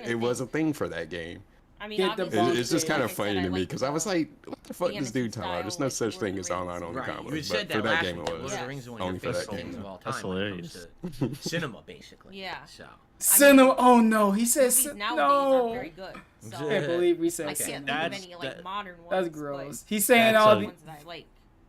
it was a thing for that game. I mean, Get the obviously, It's just Like kind I of funny to me because I was like, what the fuck the this dude animated talking about? There's style, no like such Lord thing of as the Rings. online only Right, combos. you had said But for that that last game week. it Lord was. of the Rings is one Only of your for that favorite game. things of all time. That's when it comes hilarious. to cinema, basically. Yeah. So. Cinema. Oh no, he says Movies nowadays no. aren't very good. So I can't believe we said I cinema. can't think of That's- any like that- modern ones. That's but gross. He's saying That's all a- the. ones that I like.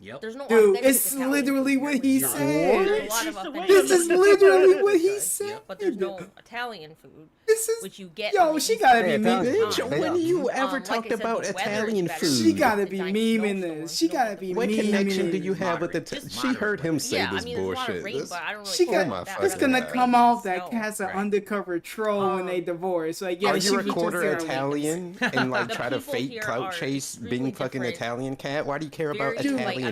Yep. There's no Dude, authentic it's Italian literally food what here, he but said. there's a lot of authentic This is Italian literally food. what he said. But there's no Italian food, This is which you get. yo. on the She East gotta Coast be all the memeing. Bitch, time. when you ever Like I talked said, about the weather is Italian better. food? She gotta It's be giant memeing snowstorms, this. She you know, gotta be What memeing connection do this. you have with the? Just She heard him say Yeah, this I mean, there's a lot bullshit. of rain, This- but I don't really She care got. my about that. It's fucking gonna God. come off that Snow. Cat's an Right. undercover troll when they divorce. Like, yeah, Are she you a was just quarter there. Italian and like The try to people fake here clout are chase extremely being fucking different. Italian cat? Why do you care about Very, Dude, like, Italian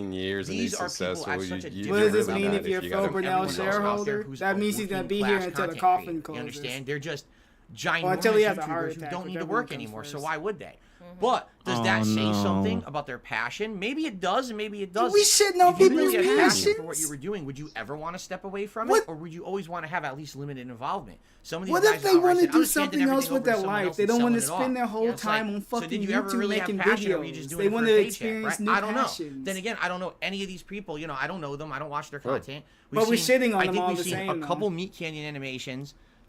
15 years and These he's are people successful. at such a you different What does this really mean not if you're you a gotta- Phil Burnell everyone else out there shareholder? who's That a means he's gonna be working here class until the content coffin creator. closes. You understand? They're just Well, ginormous until he has a heart YouTubers who attack, don't need to whichever work one comes anymore. So first. why would they? But does that Oh, say no. something about their passion? Maybe it does, and maybe it doesn't. We shitting on If you people's really had passion for what passions? you were doing, would you ever want to step away from What? it, or would you always want to have at least limited involvement? Some of these What guys if they outright want to said, "I'm do just handing something else everything with over to their someone life? else They and don't want to selling it spend off." their whole It's like, time on so fucking did you ever YouTube really have making passion, or were you just videos. doing They it want for to a paycheck, experience right? new I don't know. passions. Then again, I don't know any of these people. I don't know them. I don't watch their Sure. content. But we're shitting on I them think all we've the seen same, a though. couple Meat Canyon animations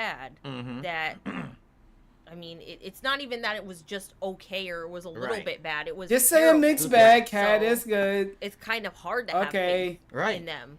bad Mhm. that I mean, it's not even that it was just okay or it was a little Right. bit bad. It was Just say a terrible. mixed bag, cat. So, it's good. it's kind of hard to have Okay. faith Right. in them.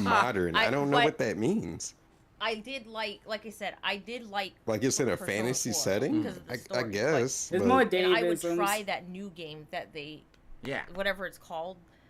modern. I don't know but what that means. I did like I said, I did like. Like it's in a Persona fantasy 4 setting. because of the I story, guess. There's but- more And I would Davisms. try that new game that they, Yeah. whatever it's called.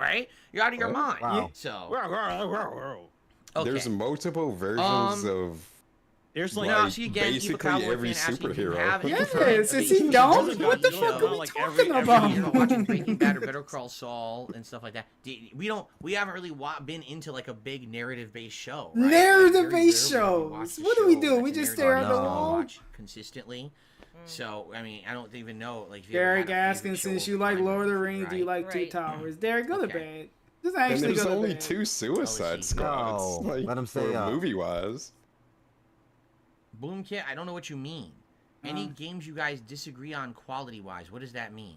right? You're out of your Oh, mind. wow. So okay. There's multiple versions of There's like, No, see again, Evil basically Cowboy every fan asking if you superhero. have any Yes, friends is that he you dumb? should What the watch fuck show. are we like talking every about? You're watching Breaking Bad or Better Call Saul and stuff like that. We haven't really been into like a big narrative-based show. Right? Narrative-based Like, very rarely we watch shows. a What do we show do? that's We a just narrative stare at the that we wall? watch consistently. So I mean, I don't even know like. If you ever Derek had a favorite asking, show since of you like time, Lord of the Rings, do you right? like Two Right. Towers? Derek, go to Okay. bed. Just And actually there's go to only bed. 2 Suicide Squads. No, Like, let him say, movie-wise. Boom Kit, I don't know what you mean. Any games you guys disagree on quality-wise? What does that mean?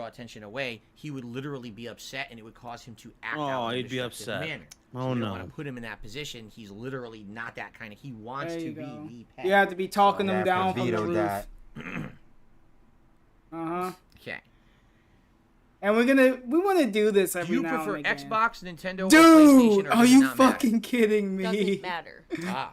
draw attention away, he would literally be upset, and it would cause him to act Oh, out in a he'd be destructive upset. manner. Oh, So we don't no. want to put him in that position. He's literally not that kind of. He wants There to you be go. the pet. You have to be talking them Yeah, down from the veto roof. that. Uh-huh. Okay. And we want to do this Do every you now prefer and again. Xbox, Nintendo, or Dude, PlayStation, or are does it you not matter? fucking kidding me? Doesn't matter. Ah,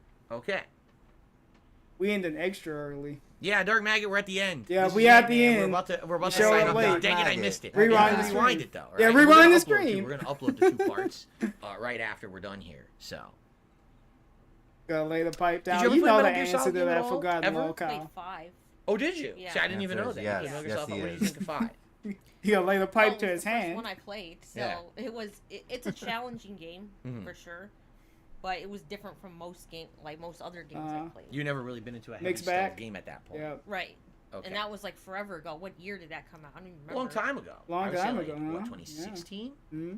Okay. We ended extra early. Yeah, Dark Maggot, we're at the end. Yeah, This we is at it, the man. end. We're about to Show sign it off. late. Dang it, I missed it. Rewind Yeah, the stream. rewind it though. Yeah, right? We're rewind gonna the upload stream. We're gonna upload the 2 parts right after we're done here. So. Gotta lay the pipe down. you ever You play know the Metal Gear answer Solid to game at that all? forgotten Ever? little Played cow. 5. Oh, did you? Yeah. See, I didn't even know Answer that. is You yes. played Metal Gear Yes, Solid. he What did you is. think of 5? You gotta lay the pipe Well, to it his was the first hand. one I played, so Yeah. it's a challenging game Mhm. for sure, but it was different from most other games I played. You never really been into a heavy Mixed stealth bag. game at that point. Yeah, Right. Okay. And that was like forever ago. What year did that come out? I don't even A remember. long time ago. Long I would say, time like, ago, What, huh? 2016? mm-hmm.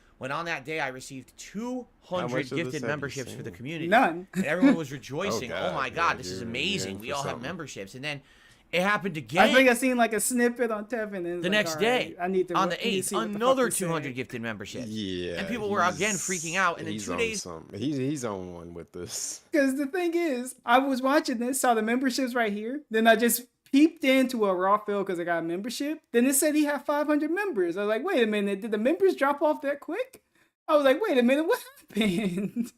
when on that day I received How 200 much of this gifted have you memberships for the seen? community. None. And everyone was rejoicing. Oh, Oh, my God, God, yeah, this is you're amazing. in We for all have something. memberships. And then it happened again. I think I seen like a snippet on Tevin. And it's The like, next all day, right, I need to on the I need to 8th, see what the fuck another he said. 200 gifted memberships. Yeah, And people were again he's- freaking out. And then he's 2 on days. something. He's on one with this. Because the thing is, I was watching this, saw the memberships right here. Then I just peeped into a raw field because I got a membership. Then it said he had 500 members. I was like, wait a minute, did the members drop off that quick? I was like, wait a minute, what happened?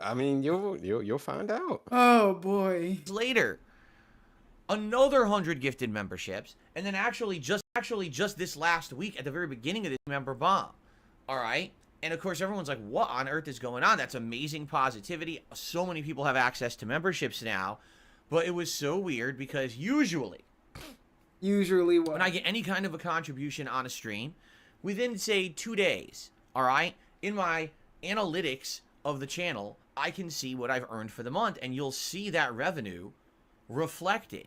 I mean, you'll find out. Oh boy. Later, another 100 gifted memberships, and then actually just this last week at the very beginning of this member bomb. All right, and of course everyone's like, what on earth is going on? That's amazing positivity. So many people have access to memberships now, but it was so weird because usually What? when I get any kind of a contribution on a stream, within say 2 days, all right, in my analytics of the channel, I can see what I've earned for the month, and you'll see that revenue reflected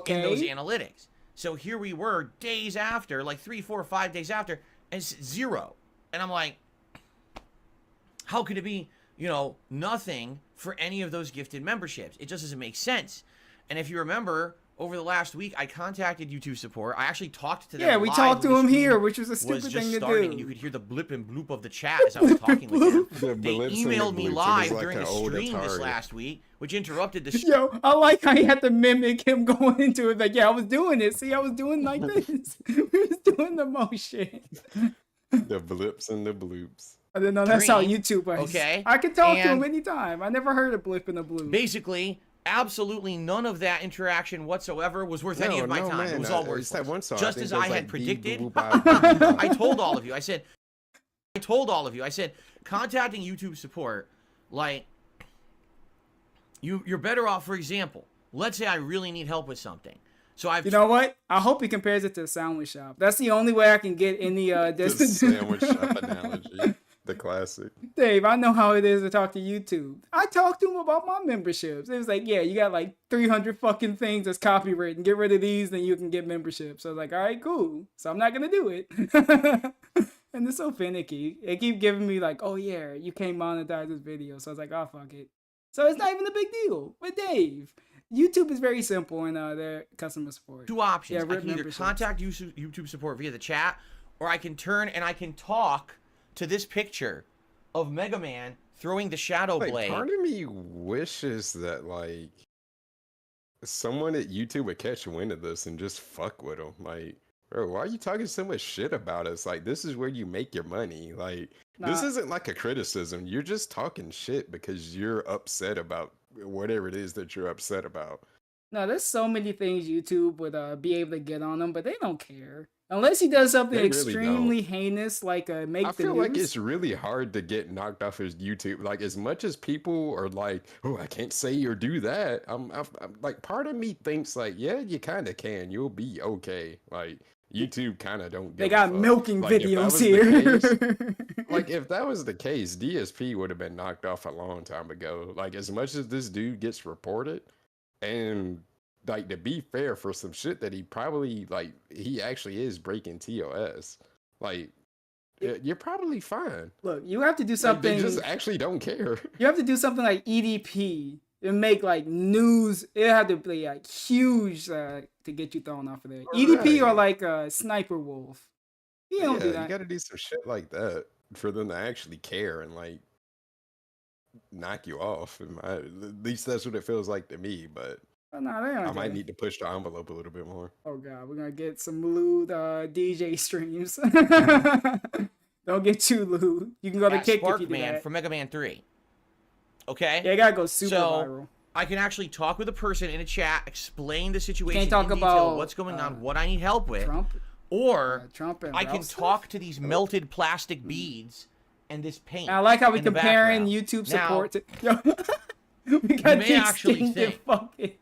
in those analytics. So here we were days after, like 3, 4, 5 days after, and it's 0. And I'm like, how could it be, nothing for any of those gifted memberships? It just doesn't make sense. And if you remember, over the last week, I contacted YouTube support. I actually talked to them. Yeah, we live talked to when the him stream here, which was a was stupid just thing to starting, do. and you could hear the blip and bloop of the chat as I was talking with them. The They blips and the emailed me bloops, it was live like during an the old stream this Atari. last week, which interrupted the stream. Yo, I like how he had to mimic him going into it. Like, yeah, I was doing it. See, I was doing like this. We was doing the motion. The blips and the bloops. I didn't know that's how Dream, YouTube was. okay, I could talk to him and- anytime. I never heard a blip and a blue. Basically, absolutely none of that interaction whatsoever was worth any of my time. It was all It's that worthless. one song. Just think as goes I had like, predicted, beep, boop, bop, bop. I told all of you. I said, contacting YouTube support, like, you're better off. For example, let's say I really need help with something. So I've You know what? I hope he compares it to the sandwich shop. That's the only way I can get any The distance. sandwich shop analogy. The classic. Dave, I know how it is to talk to YouTube. I talked to him about my memberships. It was like, yeah, you got like 300 fucking things that's copywritten. Get rid of these, then you can get memberships. So I was like, all right, cool. So I'm not gonna do it. And it's so finicky. They keep giving me like, oh yeah, you can't monetize this video. So I was like, oh fuck it. So it's not even a big deal. But Dave, YouTube is very simple in their customer support. 2 options. Yeah, I rip can either memberships. contact YouTube support via the chat, or I can turn and I can talk to this picture of Mega Man throwing the Shadow Like, Blade. part of me wishes that like someone at YouTube would catch wind of this and just fuck with them. Like, bro, why are you talking so much shit about us? Like, this is where you make your money. Like, this Nah. isn't like a criticism. You're just talking shit because you're upset about whatever it is that you're upset about. No, there's so many things YouTube would be able to get on them, but they don't care. Unless he does something They really extremely heinous, like make I the feel news. like it's really hard to get knocked off his YouTube. Like, as much as people are like, "Oh, I can't say or do that," I'm like, part of me thinks like, yeah, you kind of can. You'll be okay. Like, YouTube kind of don't. They give a got fuck. milking Like, if that videos was the here. case- like, if that was the case, DSP would have been knocked off a long time ago. Like, as much as this dude gets reported, and like, to be fair, for some shit that he probably like, he actually is breaking TOS. Like, you're probably fine. Look, you have to do Like, something. they just actually don't care. You have to do something like EDP and make like news. It had to be like huge to get you thrown off of there. EDP or Right. like a Sniper Wolf. You don't do You that. got to do some shit like that for them to actually care and like knock you off. At least that's what it feels like to me. But Oh, no, they I don't might care. need to push the envelope a little bit more. Oh god, we're gonna get some lewd DJ streams. Don't get too lewd. You can go to At Kick if you do Sparkman that. for Mega Man 3. Okay? Yeah, you gotta go super So, viral. I can actually talk with a person in a chat, explain the situation Can't talk in detail, about, what's going on, what I need help with, Trump, or Trump and I can Ralph stuff? talk to these melted plastic beads and this paint. And I like how we in the comparing background. YouTube Now, support to. we got may the actually extended think fucking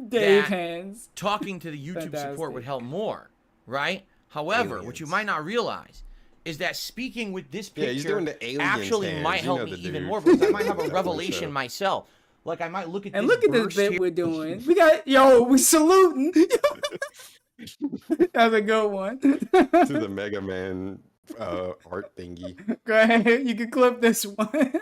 Dave that hands. talking to the YouTube support Fantastic. would help more, right? However, what you Aliens. might not realize is that speaking with this Yeah, picture he's doing the aliens actually hands. might You help know me the even dude. more because I might have a That's the revelation show. myself. Like I might look at And this look at this burst bit here. we're doing. We got we saluting. That's a good one. To the Mega Man art thingy. Go ahead, you can clip this one.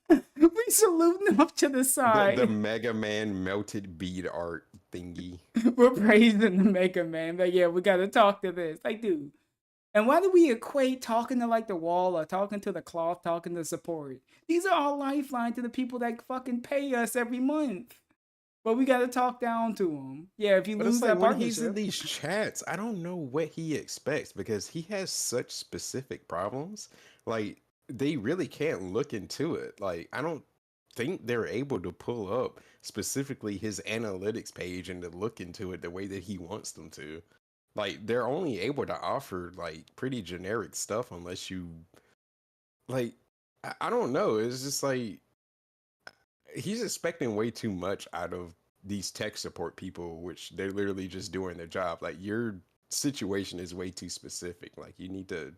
We saluting him up to the side. The Mega Man melted bead art thingy. We're praising the Mega Man, but yeah, we gotta talk to this. Like, dude. And why do we equate talking to like the wall or talking to the cloth, talking to support? These are all lifeline to the people that fucking pay us every month. But we gotta talk down to them. Yeah, if you But lose it's like that when partnership, he's in these chats, I don't know what he expects because he has such specific problems. Like they really can't look into it. Like I don't think they're able to pull up specifically his analytics page and to look into it the way that he wants them to. Like they're only able to offer like pretty generic stuff unless you like I don't know. It's just like he's expecting way too much out of these tech support people, which they're literally just doing their job. Like your situation is way too specific. Like you need to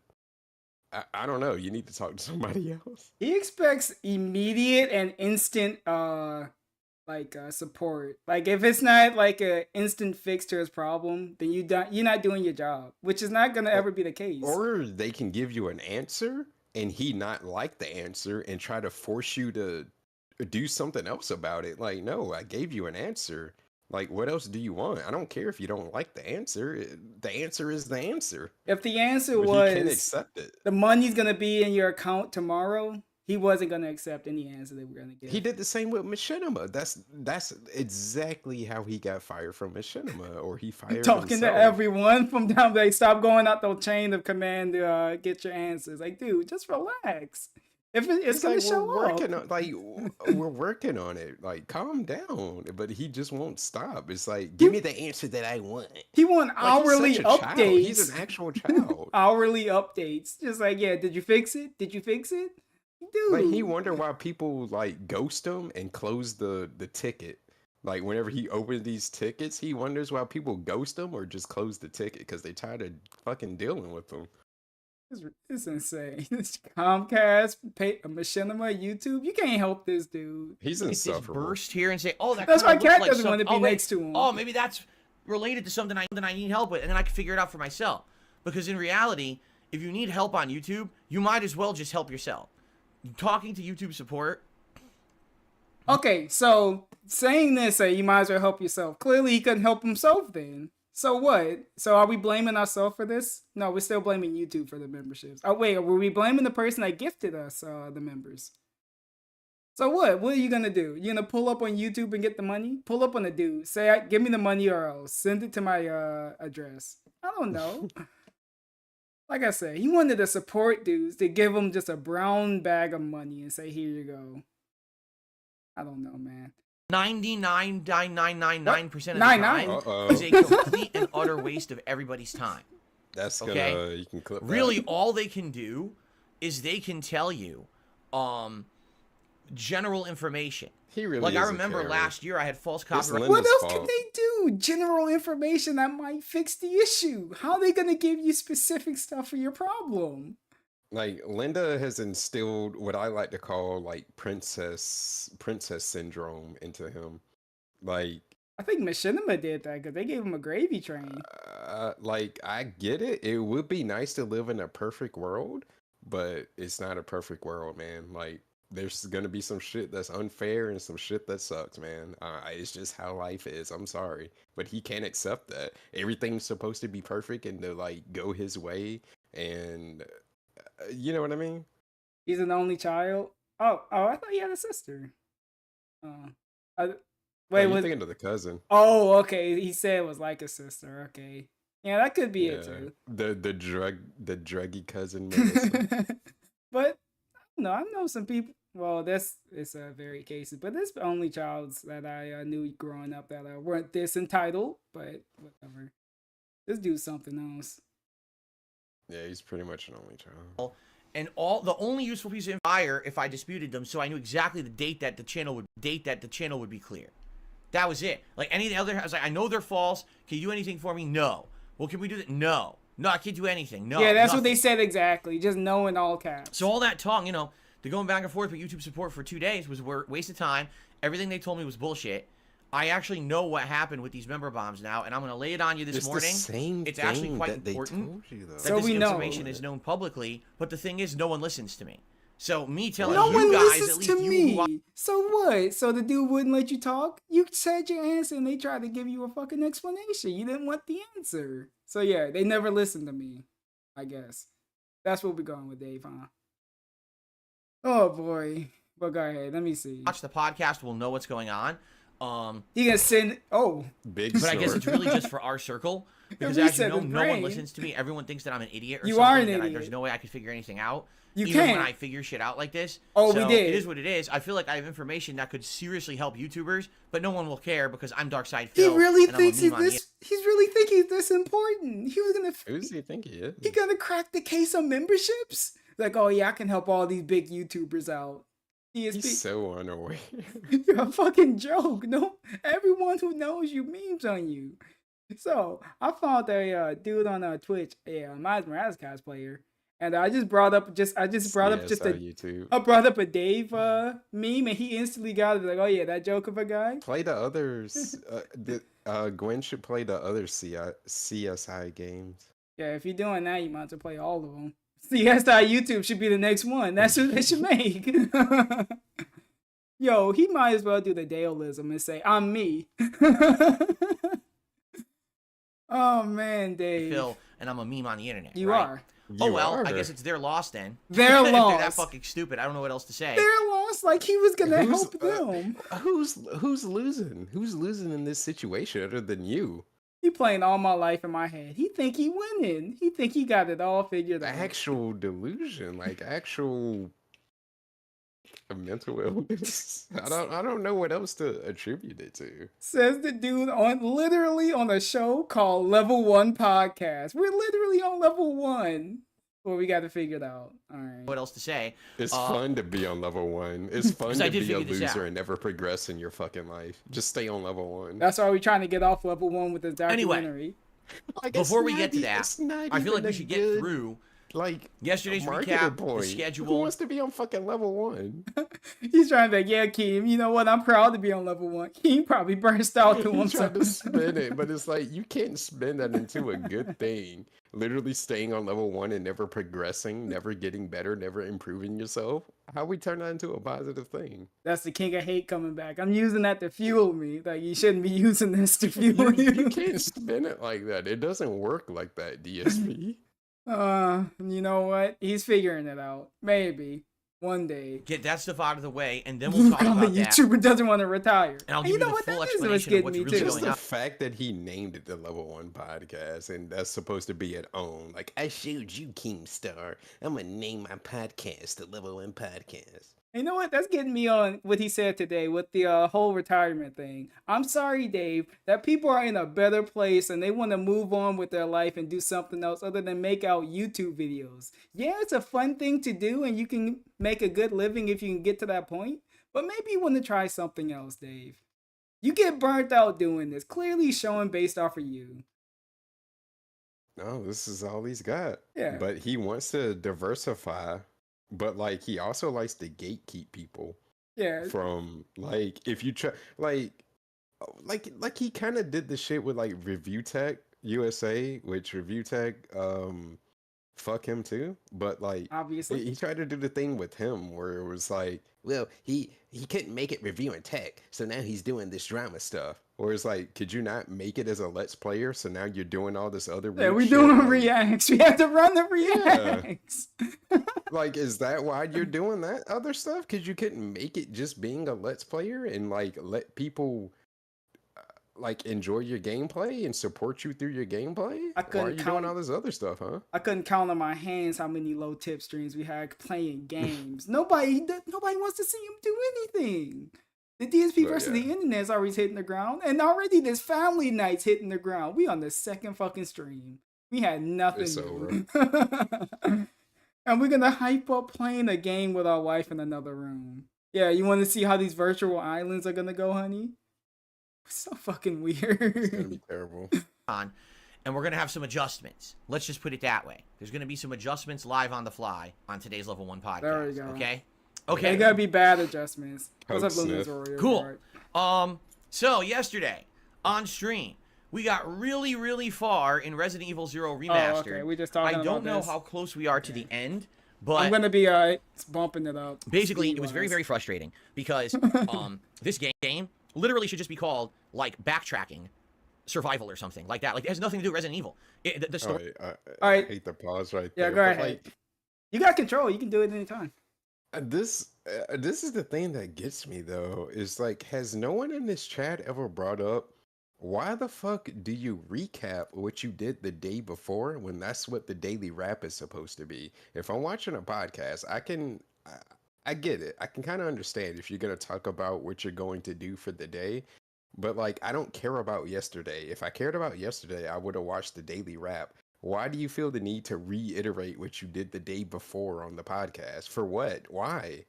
I don't know, you need to talk to somebody else. he expects immediate and instant support. Like if it's not like a instant fix to his problem, then you're not doing your job, which is not gonna ever be the case. Or they can give you an answer and he not like the answer and try to force you to do something else about it. Like, no, I gave you an answer. Like, what else do you want? I don't care if you don't like the answer. The answer is the answer. If the answer But was he can't accept it. the money's gonna be in your account tomorrow, he wasn't gonna accept any answer that we're gonna get. He did the same with Machinima. That's exactly how he got fired from Machinima, or he fired Talking to himself. everyone from down there. Stop going out the chain of command to get your answers. Like, dude, just relax. If it's gonna like show we're up. working on, like we're working on it. Like, calm down. But he just won't stop. It's like, give me the answer that I want. He want Like, he's hourly such a child. updates. He's an actual child. Hourly updates. Just like, yeah, did you fix it? Did you fix it? Dude. Like he wonder why people like ghost him and close the ticket. Like whenever he opens these tickets, he wonders why people ghost him or just close the ticket because they tired of fucking dealing with him. It's insane. It's Comcast, Machinima, YouTube. You can't help this dude. He's Get this insufferable. burst here and say, "Oh, that." That's why kinda looks Cat like doesn't want to something- be wait. next to him. Oh, maybe that's related to something I need help with, and then I can figure it out for myself. Because in reality, if you need help on YouTube, you might as well just help yourself. Talking to YouTube support. Okay, so saying this, you might as well help yourself. Clearly, he couldn't help himself then. So what? So are we blaming ourselves for this? No, we're still blaming YouTube for the memberships. Oh wait, were we blaming the person that gifted us the members? So what? What are you gonna do? You gonna pull up on YouTube and get the money? Pull up on the dude. Say, give me the money or else send it to my address. I don't know. Like I said, he wanted the support dudes to give him just a brown bag of money and say, here you go. I don't know, man. 99.9999% of the 99. time is a complete and utter waste of everybody's time. That's gonna Okay. you can clip Really, that. all they can do is they can tell you general information. He really Like I isn't remember caring. last year I had false It's copyright. What Linda's else can fault. they do? General information that might fix the issue. How are they gonna give you specific stuff for your problem? Like Linda has instilled what I like to call like princess syndrome into him. Like I think Machinima did that because they gave him a gravy train. like I get it. It would be nice to live in a perfect world, but it's not a perfect world, man. Like there's gonna be some shit that's unfair and some shit that sucks, man. It's just how life is. I'm sorry, but he can't accept that. Everything's supposed to be perfect and to like go his way, and you know what I mean? He's an only child. Oh, I thought he had a sister. Wait, You're was thinking of the cousin. oh okay? He said it was like a sister. Okay, yeah, that could be it too. The druggy cousin. Melissa. But no, I know some people. Well, it's very cases, but there's only childs that I knew growing up that weren't this entitled. But whatever, just do something else. Yeah, he's pretty much an only child. And the only useful piece of fire if I disputed them, so I knew exactly the date that the channel would be clear. That was it. Like any of the other, I was like, I know they're false. Can you do anything for me? No. Well, can we do that? No. No, I can't do anything. No. Yeah, that's what nothing. they said exactly. Just know in all caps. So all that talk, you know, to going back and forth with YouTube support for 2 days was a waste of time. Everything they told me was bullshit. I actually know what happened with these member bombs now, and I'm going to lay it on you this It's morning. the same It's actually thing quite that they important told you, though. that So this we know. information is known publicly, but the thing is, no one listens to me. So me telling No you one guys, at listens least to you me. who watch So what? So the dude wouldn't let you talk? You said your answer and they tried to give you a fucking explanation. You didn't want the answer. So yeah, they never listened to me, I guess. That's what we're going with, Dave, huh? Oh boy. But go ahead, let me see. the podcast will know what's going on. He gonna send Big But I guess sword. it's really just for our circle. Because If as you reset know, the no one brain. listens to me. Everyone thinks that I'm an idiot or You something. are an that idiot. There's no way I could figure anything out. You even when can't. I figure shit out like this. Oh, So we did. It is what it is. I feel like I have information that could seriously help YouTubers, but no one will care because I'm Darkside He Phil. really and I'm a thinks he's meme on the this. He's really thinking he's this important. He was gonna. Who does he think he is? He gonna crack the case on memberships. Like, oh yeah, I can help all these big YouTubers out. He's ESP, so unaware. you're a fucking joke. No, everyone who knows you memes on you. So I found a dude on Twitch, a Miles Morales cosplayer, and I just brought up YouTube. I brought up a Dave meme, and he instantly got it. Like, oh yeah, that joke of a guy. Play the others. Gwen should play the other CSI games. Yeah, if you're doing that, you might as well play all of them. CSI YouTube should be the next one. That's what they should make. Yo, he might as well do the Daleism and say, I'm me. Oh, man, Dave. Phil, and I'm a meme on the internet. You right? are. Oh You well, are. I guess it's their loss then. Their If they're that loss. fucking stupid, I don't know what else to say. They're lost like he was going to Who's, help them. Who's losing? Who's losing in this situation other than you? He playing all my life in my head. He think he winning. He think he got it all figured out. Actual delusion, like actual mental illness. I don't know what else to attribute it to. Says the dude literally on a show called Level 1 Podcast. We're literally on Level 1. Well, we got to figure it out. All right. What else to say? It's fun to be on level 1. It's fun 'Cause I to did be a figure this out. loser and never progress in your fucking life. Just stay on level 1. That's why we're trying to get off Level 1 with this documentary. Like, Before it's we not get to e- that, it's not I feel like even we a should get good, through like yesterday's marketing recap, point. the Who schedule. wants to be on fucking level 1? He's trying to be like, yeah, Keem, you know what? I'm proud to be on Level 1. Keem probably burst out to He himself. tried to spin it, but it's like you can't spin that into a good thing. Literally staying on level 1 and never progressing, never getting better, never improving yourself. How we turn that into a positive thing? That's the king of hate coming back. I'm using that to fuel me. Like, you shouldn't be using this to fuel you. You can't spin it like that. It doesn't work like that, DSP. You know what? He's figuring it out. Maybe. One day. Get that stuff out of the way, and then we'll talk the about that. YouTuber doesn't want to retire. And I'll And give you know you the what? full That is what's explanation of getting what's me really too. Just going the on. fact that he named it the Level 1 podcast, and that's supposed to be its own. Like, I showed you, Keemstar. I'm gonna name my podcast the Level 1 podcast. You know what? That's getting me on what he said today with the whole retirement thing. I'm sorry, Dave, that people are in a better place and they want to move on with their life and do something else other than make out YouTube videos. Yeah, it's a fun thing to do and you can make a good living if you can get to that point. But maybe you want to try something else, Dave. You get burnt out doing this. Clearly showing based off of you. No, this is all he's got. Yeah. But he wants to diversify, but like he also likes to gatekeep people Yeah. from like if you try like he kind of did the shit with like Review Tech USA, which Review Tech fuck him too. But like Obviously. he tried to do the thing with him where it was like, well, he couldn't make it reviewing tech, so now he's doing this drama stuff. Or it's like, could you not make it as a Let's Player? So now you're doing all this other Yeah, weird we're shit? doing Like, reacts. We have to run the reacts. like, is that why you're doing that other stuff? Because you couldn't make it just being a Let's Player and like let people like enjoy your gameplay and support you through your gameplay? I Why are couldn't you count- doing all this other stuff, huh? I couldn't count on my hands how many low tip streams we had playing games. Nobody wants to see him do anything. The DSP But, versus yeah. the internet is always hitting the ground, and already this family night's hitting the ground. We on the second fucking stream. We had nothing. It's new. And we're gonna hype up playing a game with our wife in another room. Yeah, you want to see how these virtual islands are gonna go, honey? So fucking It's gonna weird. be terrible. On, and we're gonna have some adjustments. Let's just put it that way. There's gonna be some adjustments live on the fly on today's Level 1 podcast. There we go. Okay. They Okay. gotta be bad adjustments. What's up, Hope Luminous Smith. Warrior? Cool. So yesterday on stream, we got really, really far in Resident Evil 0 Remastered. Oh, okay. We just talking I don't about know this. how close we are to the end, but I'm gonna be bumping it up. basically, it was very, very frustrating because this game literally should just be called like backtracking survival or something like that. Like it has nothing to do with Resident Evil. The story. I hate the pause right Yeah, there. go but, ahead. like, You got control. You can do it anytime. this is the thing that gets me though. Is like, has no one in this chat ever brought up why the fuck do you recap what you did the day before when that's what the daily wrap is supposed to be? If I'm watching a podcast, I get it. I can kind of understand if you're gonna talk about what you're going to do for the day. But like, I don't care about yesterday. If I cared about yesterday, I would have watched the daily wrap. Why do you feel the need to reiterate what you did the day before on the podcast? For what? Why?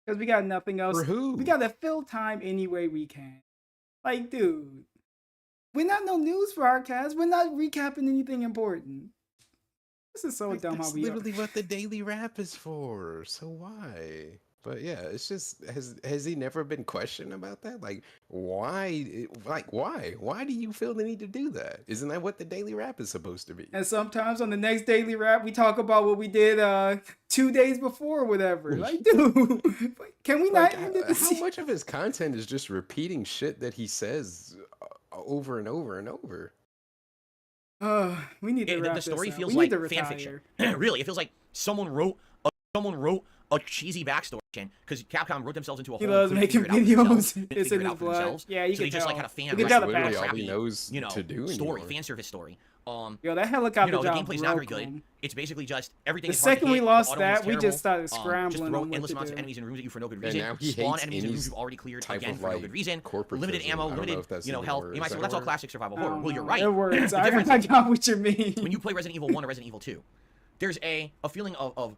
Because we got nothing else. For who? We gotta fill time any way we can. Like, dude, we're not no news broadcast. We're not recapping anything important. This is so Like, dumb how that's we literally what the daily wrap is for. So why? But yeah, it's just has he never been questioned about that? Like why? Like why? Why do you feel the need to do that? Isn't that what the daily wrap is supposed to be? And sometimes on the next daily wrap, we talk about what we did 2 days before or whatever. Like, dude, can we not Like, end it how much of his content is just repeating shit that he says over and over and over? We need to wrap the story this up. feels We need like to fan retire. fiction. Really, it feels like someone wrote a cheesy backstory because Capcom wrote themselves into a He hole. loves and couldn't making figure it out videos. themselves, couldn't It's figure in it his out for blood. themselves. Yeah, you so can they just tell. like had a fan. You can tell the write Literally a all he crappy, knows you know, to do story, anymore. fan service story. Yo, that helicopter You know, the job gameplay's not very broke good. him. It's basically just everything The is hard to second we hit, the lost auto aim is that, we just terrible, started just scrambling throw on what endless to amounts of do. enemies in rooms at you for no good And reason. now he Spawn hates enemies in any rooms you've already cleared type again of, for no like, good reason. corporatism. Limited ammo, I don't know limited if that's you know even health. a word. You might Is say, that well, that's a all word? classic survival I horror. don't Well, you're know. right. It works. The difference I is, got what you mean. when you play Resident Evil 1 or Resident Evil 2, there's a feeling of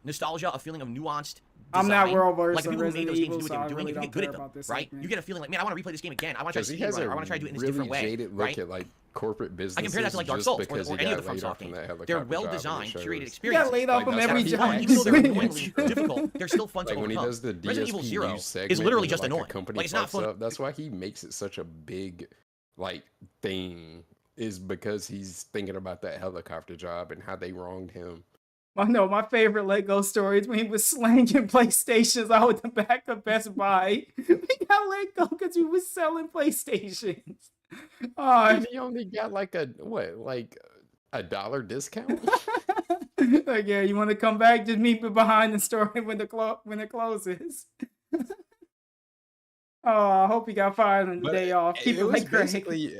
nostalgia, a feeling of nuanced I'm design. not well versed Like the on people who made Resident those games Evil, knew what so they I were doing. really You don't get good care at them, about this right? segment. You get a feeling like, man, I want to replay this game again. I want to try to Because he speed has run it. a I want to try to do it in this really different way, jaded look right? at like corporate businesses. I compare that to like Dark just Souls because or he any of got the laid off FromSoft from games. that They're helicopter well job, and it designed, shows. curated You got experiences. laid off Like, from that's every how he job. acts. Even though they're Like, annoyingly difficult, they're still fun to Like when he overcome. does the Resident Evil DSP 0 news segment is literally when, just like, a annoying. company Like it's not fucks fun. up, that's why he makes it such a big like thing, is because he's thinking about that helicopter job and how they wronged him. I know my favorite Lego story is when he was slanging PlayStations out the back of Best Buy. We got let go because he was selling PlayStations. Oh, And he only got like a like $1 discount. like, yeah, you want to come back? Just meet me behind the store when it closes. Oh, I hope he got fired on the But day off. Keep it was like Greg. basically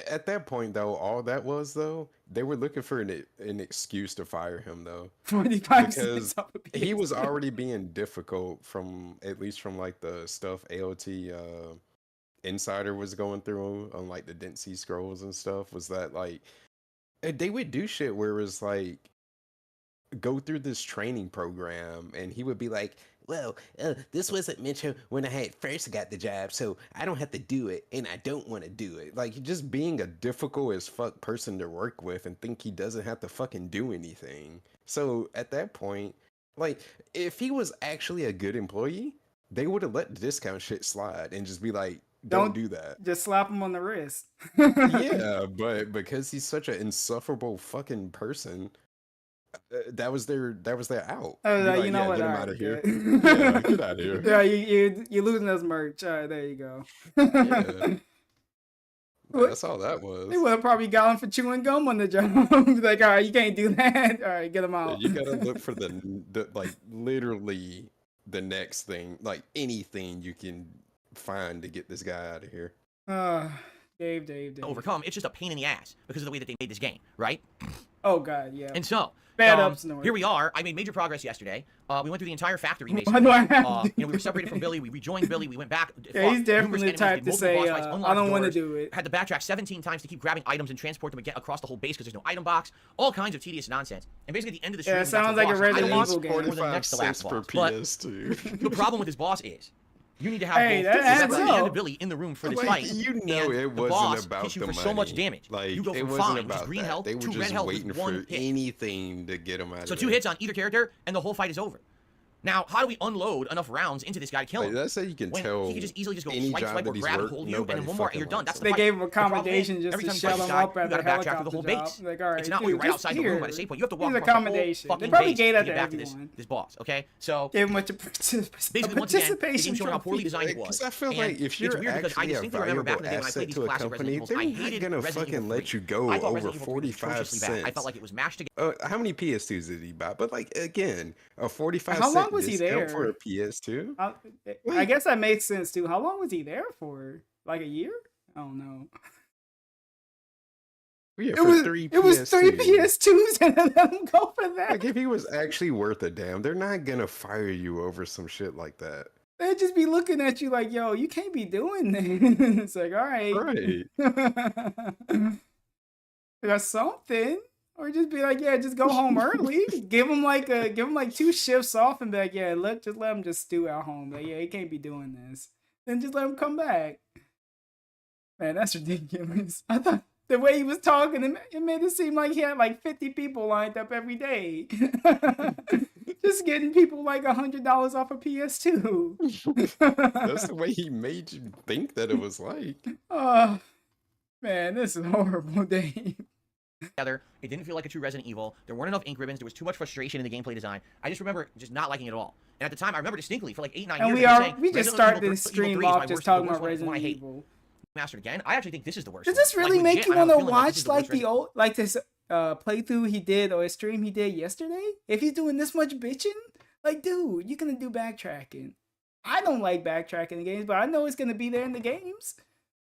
at that point though. All that was though, they were looking for an excuse to fire him though, 45 because cents off a he was PS2. already being difficult from at least from like the stuff AOT Insider was going through on like the Didn't See scrolls and stuff. Was that like they would do shit where it was like go through this training program and he would be like, well, this wasn't mentioned when I had first got the job, so I don't have to do it and I don't want to do it. Like just being a difficult as fuck person to work with and think he doesn't have to fucking do anything. So at that point, like if he was actually a good employee, they would have let the discount shit slide and just be like, don't do that. Just slap him on the wrist. Yeah, but because he's such an insufferable fucking person, that was their out. Oh, Be you know what? Get him Alright, out of here. good. Yeah, get out of here. Yeah, you're losing us merch. All right, there you go. Yeah. That's all that They was. would have probably got him for chewing gum on the job. Like, all right, you can't do that. All right, get him out. You gotta look for the like literally the next thing, like anything you can find to get this guy out of here. Dave. Overcome. It's just a pain in the ass because of the way that they made this game, right? Oh god, yeah. And so, Bad up snort. here we are. I made major progress yesterday. We went through the entire factory, basically. Why do I have We were separated from Billy. We rejoined Billy. We went back. Yeah, he's fought definitely numerous the enemies, type did to multiple say, boss fights, I unlocked don't want to doors, do it. Had to backtrack 17 times to keep grabbing items and transport them and get across the whole base because there's no item box. All kinds of tedious nonsense. And basically, at the end of the stream, Yeah, it we got to sounds the like a boss. I Resident lost Evil game. more than 45 next to last cents per boss. But PS2. the problem with this boss is you need to have Hey, both that adds Zephyr up. and Billy in the room for this Like, fight. you know and it the wasn't boss about hits you the for money. so much damage. Like You go it from wasn't 5, which is about green that. health, They were to red just health waiting with for 1 hit. anything to get him out So of 2 there. hits on either character, and the whole fight is over. Now, how do we unload enough rounds into this guy to kill him? That's how you can when tell. he could just easily just go any swipe, job swipe, or that he's grab and worked, hold you, and then nobody one more, and fucking you're done. likes That's him. the They fight. gave him The problem accommodation is, just every to time you shut fight this him guy, up at you the gotta backtrack helicopter through the whole job. base. Like, all right, It's not dude, where you're right just outside the room here. by the safe point. You have to walk Here's across the whole accommodation. They fucking probably base gave to that get to back to this everyone. boss. Okay, so Gave him a basically, once again, the participation game showed how poorly trophy. designed it was. Because I feel And like if it's you're weird because I actually a distinctly remember back in valuable the day when I played asset these to a classic company, Resident Evils, I they're not hated gonna Resident fucking Evil let 3. you go I thought over Resident Evil 3 was 45 atrociously bad. I cents. felt like it was mashed together. How many PS2s did he buy? But like again, a 45 How long cent was he discount for there? a PS2? I guess that made sense too. How long was he there for? Like a year? I don't know. Yeah, It for was three it was 3 PS2s. PS2s and then let him go for that. Like if he was actually worth a damn, they're not gonna fire you over some shit like that. They'd just be looking at you like, yo, you can't be doing that. It's like, all right. Right. That's something. Or just be like, yeah, just go home early. give him like 2 shifts off and be like, yeah, let him just stew at home. Like, yeah, he can't be doing this. Then just let him come back. Man, that's ridiculous. I thought the way he was talking, it made it seem like he had like 50 people lined up every day. Just getting people like $100 off a PS2. That's the way he made you think that it was like. Oh, man, this is horrible, Dave. It didn't feel like a true Resident Evil. There weren't enough ink ribbons. There was too much frustration in the gameplay design. I just remember just not liking it at all. And at the time, I remember distinctly for like 8-9 And years. we just started this stream off just talking about Resident Evil. Mastered again. I actually think this is the worst. Does this really like, make legit, you I have want a to feeling like this is watch like worst the old, like this playthrough he did or a stream he did yesterday? If he's doing this much bitching, like, dude, you're gonna do backtracking. I don't like backtracking in games, but I know it's gonna be there in the games.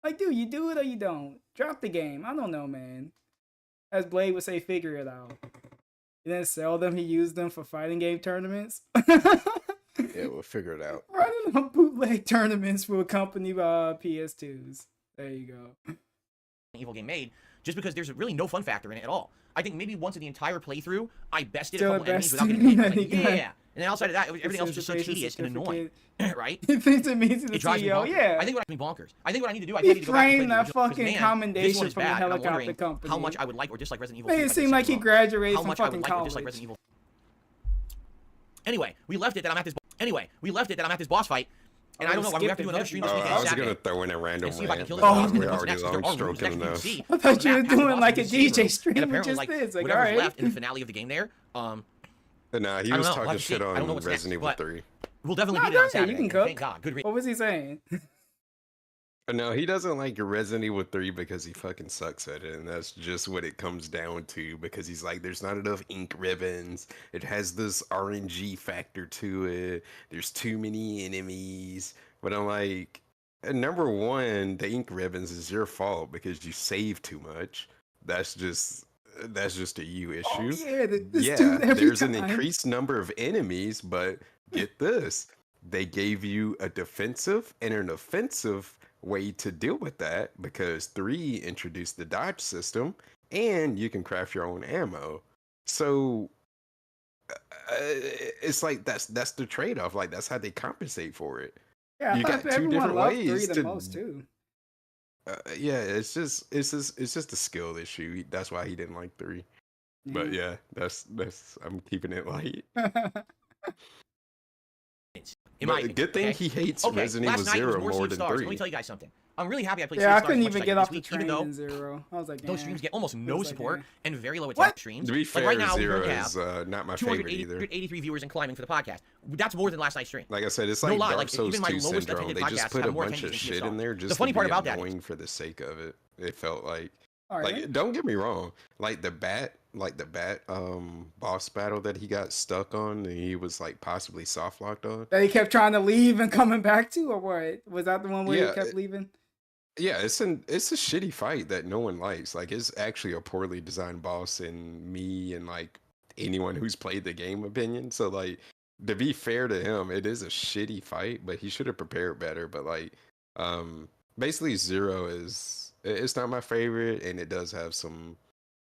Like, dude, you do it or you don't. Drop the game. I don't know, man. As Blade would say, figure it out. He didn't sell them. He used them for fighting game tournaments. Yeah, we'll figure it out. Running on bootleg tournaments for a company PS2s. There you go. Evil game made, just because there's really no fun factor in it at all. I think maybe once in the entire playthrough, I bested Still a couple enemies without bested. getting paid. Like, yeah. And then outside of that, everything else was just so Participation tedious and annoying. Right? He thinks it means to the It drives me CEO. bonkers. Yeah. I think what I mean bonkers. I think what I need to do, I He need to go back and play framed the that original, 'cause, fucking man, this commendation one is from the bad, and I'm helicopter wondering company. how much I would like or dislike Resident Evil. Made 3 it if I seem did like he something wrong. graduated How from much I would fucking like or dislike college. Resident Evil. Anyway, we left it that I'm at this boss fight. And Oh, I don't know, we have to do another stream this weekend. I was Saturday. gonna throw in a random And see if I can rant, kill but this boss. we're What's already next? 'Cause there long are rules next stroking to enough. see. I thought you were Past the doing boss like a is the DJ room. stream And with apparently, just like, this. Like, whatever's alright. left in the finale of the game there, Nah, he I don't was know, we'll talking have to shit see. I don't know on what's Resident next, Evil but 3. we'll definitely Nah, be there on go ahead, Saturday. you can and cook. Thank God. Good reason. What was he saying? No, he doesn't like Resident Evil 3 because he fucking sucks at it, and that's just what it comes down to, because he's like, there's not enough ink ribbons, it has this RNG factor to it, there's too many enemies, but I'm like, number one, the ink ribbons is your fault because you save too much. That's just a you issue. Oh, yeah, this Yeah, dude every there's an time. increased number of enemies, but get this, they gave you a defensive and an offensive way to deal with that, because 3 introduced the dodge system and you can craft your own ammo. So it's like that's the trade-off. Like, that's how they compensate for it. Yeah, I You thought got two everyone different loved 3 ways the to most too. yeah, it's just a skill issue. That's why he didn't like 3. But yeah, that's I'm keeping it light. In my But opinion, good thing okay? he hates Okay, Resident Evil last night it was 0 more more Sea of than Stars. 3. Let me tell you guys something. I'm really happy I played Yeah, I Sea of Stars couldn't as much even as I get did off this the week, train even though in 0. I was like, those damn. streams get almost It no was like, support eh. and very low What? attack streams. To be Like fair, right now, we Zero currently is have not my favorite either. 283 viewers and climbing for the podcast. That's more than last night's stream. Like I said, it's No like lie, Dark like, Souls even my 2 lowest syndrome. attended They just podcasts put have a more bunch of attention than Sea of shit in Stars. there The just funny to part be about that is- annoying for the sake of it. It felt like, All right. don't get me wrong. Like the bat boss battle that he got stuck on, and he was like possibly soft locked on. That he kept trying to leave and coming back to, or what? Was that the one where Yeah, he kept leaving? Yeah, it's a shitty fight that no one likes. Like, it's actually a poorly designed boss in me and like anyone who's played the game opinion. So like, to be fair to him, it is a shitty fight, but he should have prepared better. But like, basically Zero it's not my favorite, and it does have some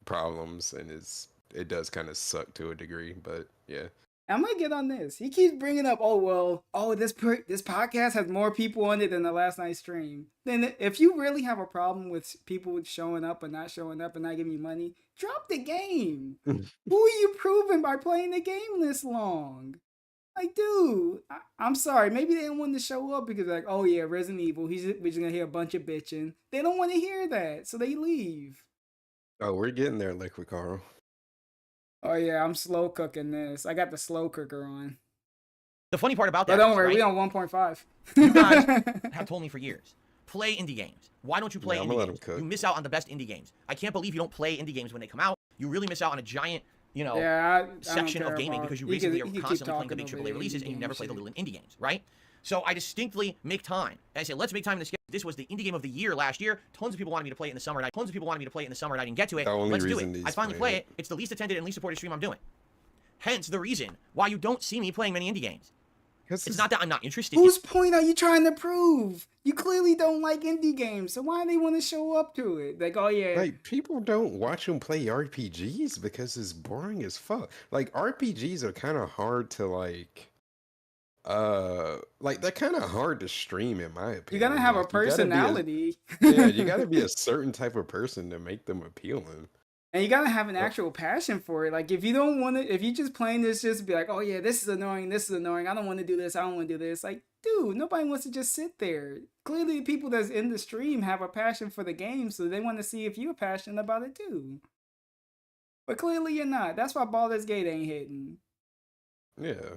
problems, and it does kind of suck to a degree. But yeah. I'm gonna get on this. He keeps bringing up, this podcast has more people on it than the last night's stream. Then if you really have a problem with people showing up and not showing up and not giving you money, drop the game. Who are you proving by playing the game this long? Like, dude, I'm sorry. Maybe they don't want to show up because, like, oh yeah, Resident Evil. We're just gonna hear a bunch of bitching. They don't want to hear that, so they leave. Oh, we're getting there, Liquid Carl. Oh yeah, I'm slow cooking this. I got the slow cooker on. The funny part about But that don't is, worry, right, we on 1.5. you guys have told me for years, play indie games. Why don't you play Yeah, I'm gonna indie let games? 'em cook. You miss out on the best indie games. I can't believe you don't play indie games when they come out. You really miss out on a giant, Yeah, I section don't of care gaming about- because you he basically could- are he could keep constantly playing the big talking AAA over releases indie and you never game play the shit. little indie games, right? So I distinctly make time. I say, let's make time in the schedule. This was the indie game of the year last year. Tons of people wanted me to play it in the summer, and tons of people wanted me to play it in the summer, and I didn't get to it. The only Let's do reason it. he's I finally playing play it. It's the least attended and least supported stream I'm doing. Hence the reason why you don't see me playing many indie games. It's not that I'm not interested. Whose point are you trying to prove? You clearly don't like indie games, so why do they want to show up to it? Like, oh yeah, Like, people don't watch him play RPGs because it's boring as fuck. Like, RPGs are kind of hard to they're kind of hard to stream in my opinion. you gotta have a Like, you gotta be personality. yeah, you gotta be a certain type of person to make them appealing. And you gotta have an actual passion for it. Like if you don't want to, if you just playing this just to be like, oh yeah, this is annoying, I don't want to do this, I don't want to do this. Like, dude, nobody wants to just sit there. Clearly, the people that's in the stream have a passion for the game, so they want to see if you're passionate about it too. But clearly, you're not. That's why Baldur's Gate ain't hitting. Yeah.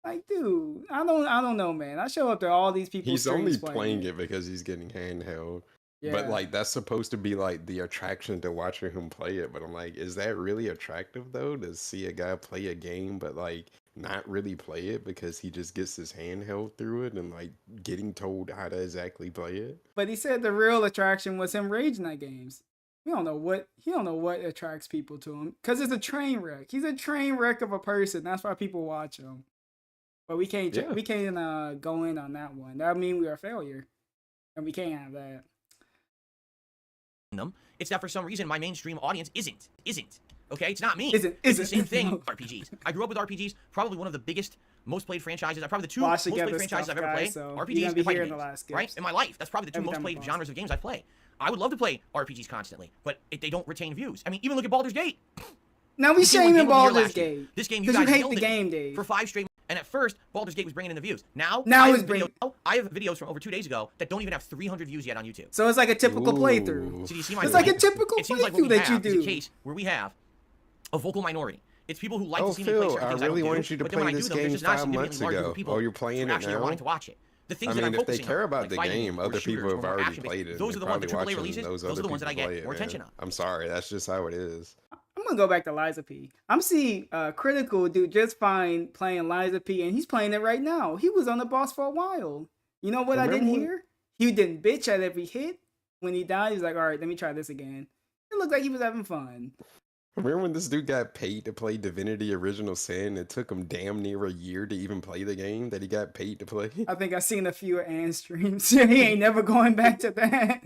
Like, dude, I don't know, man. I show up to all these people. He's only playing it because he's getting handheld. Yeah. But like that's supposed to be like the attraction to watching him play it. But I'm like, is that really attractive though? To see a guy play a game but like not really play it because he just gets his hand held through it and like getting told how to exactly play it? But he said the real attraction was him raging at games. He don't know what attracts people to him because it's a train wreck. He's a train wreck of a person. That's why people watch him. But we can't go in on that one. That would mean we are a failure, and we can't have that. Them. It's that for some reason my mainstream audience isn't. Okay, it's not me. Isn't. It's the same thing with RPGs. I grew up with RPGs, probably one of the biggest, most played franchises. Probably the two most played franchises I've ever played. So RPGs and fighting the games, last right? In my life, that's probably the two most played genres of games I play. I would love to play RPGs constantly, but they don't retain views. I mean, even look at Baldur's Gate. Now we shaming Baldur's Gate. This game, you guys hate nailed the game, Dave. For 5 straight. And at first, Baldur's Gate was bringing in the views. Now it's bringing. I have videos from over 2 days ago that don't even have 300 views yet on YouTube. So it's like a typical playthrough. So do you see my It's point? like a typical It seems like playthrough what we that you have is do. a case where we have a vocal minority. It's people who like Oh, to see me play Phil, certain I things really I don't wanted do, you to but then when play I do this them, there's game just not a 5 months significantly larger group ago. of people Oh, you're playing who it actually are now? wanting to watch it. The things I that mean, I'm if they focusing care on, about like the fighting game, games, or other people shooters, or have more already action-based, played it. those are the ones, the Probably AAA watching releases, those those are other the ones that I people play get it, more man. attention on. I'm sorry, that's just how it is. I'm gonna go back to Liza P. I'm seeing Critical do just fine playing Liza P, and he's playing it right now. He was on the boss for a while. You know what I didn't hear? He didn't bitch at every hit. When he died, he was like, all right, let me try this again. It looked like he was having fun. Remember when this dude got paid to play Divinity Original Sin? It took him damn near a year to even play the game that he got paid to play. I think I've seen a few of Ann's streams. He ain't never going back to that.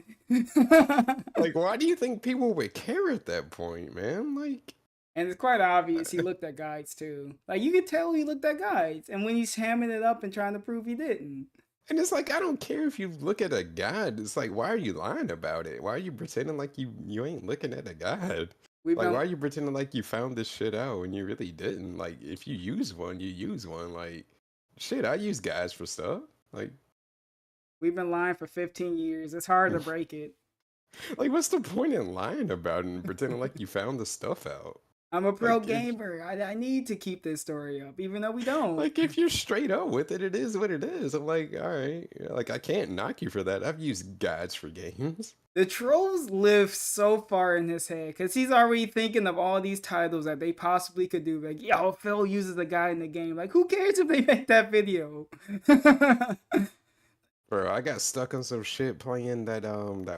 Like, why do you think people would care at that point, man? Like, and it's quite obvious he looked at guides too. Like you could tell he looked at guides, and when he's hamming it up and trying to prove he didn't. and it's like, I don't care if you look at a guide. It's like, why are you lying about it? Why are you pretending like you ain't looking at a guide? Like, why are you pretending like you found this shit out when you really didn't? Like, if you use one, you use one. Like, shit, I use guides for stuff. Like, we've been lying for 15 years. It's hard to break it. Like, what's the point in lying about it and pretending like you found the stuff out? I'm a pro Like, gamer. I need to keep this story up, even though we don't. Like, if you're straight up with it, it is what it is. I'm like, all right. Like, I can't knock you for that. I've used guides for games. The trolls live so far in his head because he's already thinking of all these titles that they possibly could do. Like, yo, Phil uses a guy in the game. Like, who cares if they make that video? Bro, I got stuck on some shit playing that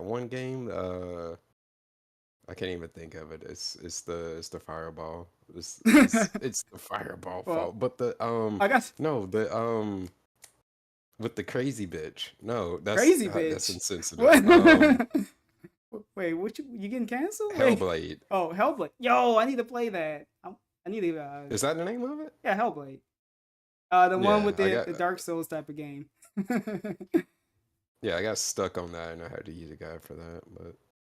one game. I can't even think of it. It's the fireball. It's the fireball fault. But with the crazy bitch. No, that's crazy bitch. That's insensitive. Wait, you getting canceled? Hellblade. Oh, Hellblade. Yo, I need to play that. I need to. Is that the name of it? Yeah, Hellblade. The one with the Dark Souls type of game. Yeah, I got stuck on that and I had to use a guide for that, but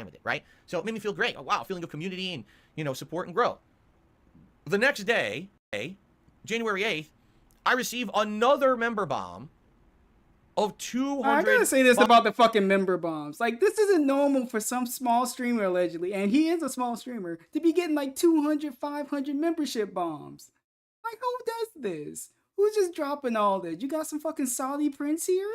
fine with it, right? So it made me feel great. Oh, wow, feeling of community and, you know, support and growth. The next day, January 8th, I receive another member bomb of 200. I gotta say this about the fucking member bombs. Like, this isn't normal for some small streamer, allegedly, and he is a small streamer, to be getting like 200, 500 membership bombs. Like, who does this? Who's just dropping all this? You got some fucking Saudi prince here?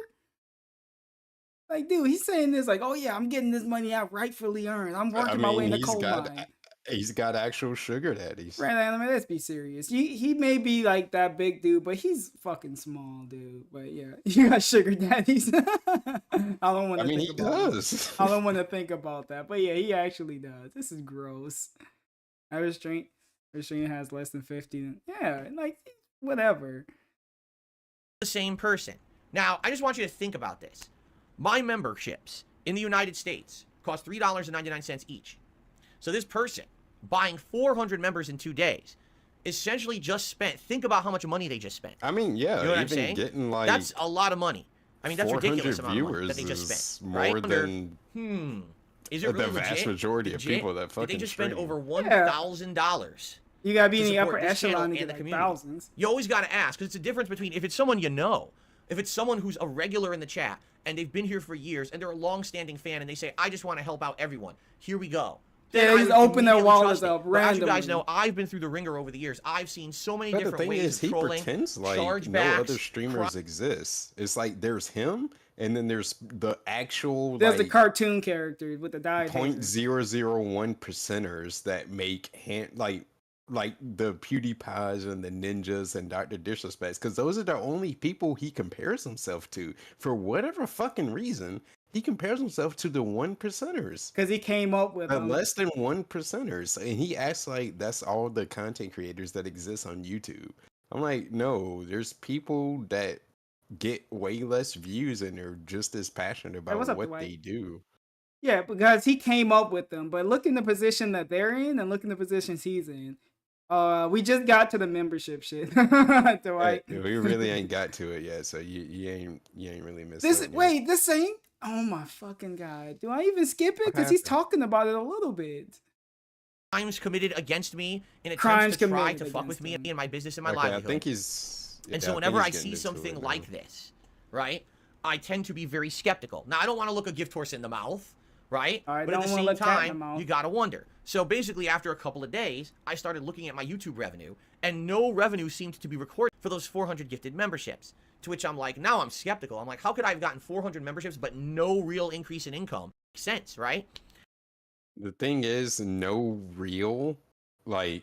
Like, dude, he's saying this like, oh yeah, I'm getting this money I rightfully earned. I'm working my way in the coal mine. He's got actual sugar daddies. Right, I mean, let's be serious. He may be like that big dude, but he's fucking small, dude. But yeah, you got sugar daddies. I don't want to. I mean, think he about does. It. I don't want to think about that. But yeah, he actually does. This is gross. Average strength has less than 50. Yeah, like whatever. The same person. Now, I just want you to think about this. My memberships in the United States cost $3.99 each. So this person buying 400 members in 2 days essentially just spent. Think about how much money they just spent. I mean, yeah, You know what I'm even saying? getting like That's a lot of money. I mean, that's 400 ridiculous amount of money that viewers they just is spent. more right? than Is it really the vast legit? majority of people that Did fucking they just spend stream. over $1,000? You gotta be to in the support upper this channel echelon to and get the like community. thousands. You always got to ask, because it's a difference between if it's someone you know, if it's someone who's a regular in the chat and they've been here for years and they're a long-standing fan and they say, I just want to help out everyone. Here we go. Yeah, Then they I just would open their immediately wallets trust it. up But as you guys randomly. know, I've been through the ringer over the years. I've seen so many But the different thing ways is, of he trolling, pretends like no chargebacks, other streamers exist. It's like there's him, and then there's the actual There's the like cartoon characters with the dive. 0.001 percenters that make like the PewDiePies and the Ninjas and Dr. Disrespects, because those are the only people he compares himself to. For whatever fucking reason, he compares himself to the 1%ers. Because he came up with them. Less than 1%ers. And he acts like that's all the content creators that exist on YouTube. I'm like, no, there's people that get way less views and they're just as passionate about what's up, what Dwight? they do. Yeah, because he came up with them. But look in the position that they're in and look in the positions he's in. We just got to the membership shit. Dwight. We really ain't got to it yet, so you ain't really missed This out yet. wait, this ain't. Oh my fucking god! Do I even skip it? Because he's talking about it a little bit. crimes committed against me in Crimes attempts to try committed to fuck with against me him. and my business and my Okay, livelihood. I think he's. And yeah, so I whenever think I he's see getting into something it like now. this, right, I tend to be very skeptical. Now, I don't want to look a gift horse in the mouth, right? I But at don't the wanna same look cat in the time, mouth. you got to wonder. So basically, after a couple of days, I started looking at my YouTube revenue, and no revenue seemed to be recorded for those 400 gifted memberships. To which I'm like, now I'm skeptical. I'm like, how could I have gotten 400 memberships but no real increase in income? Makes sense, right? The thing is, no real, like,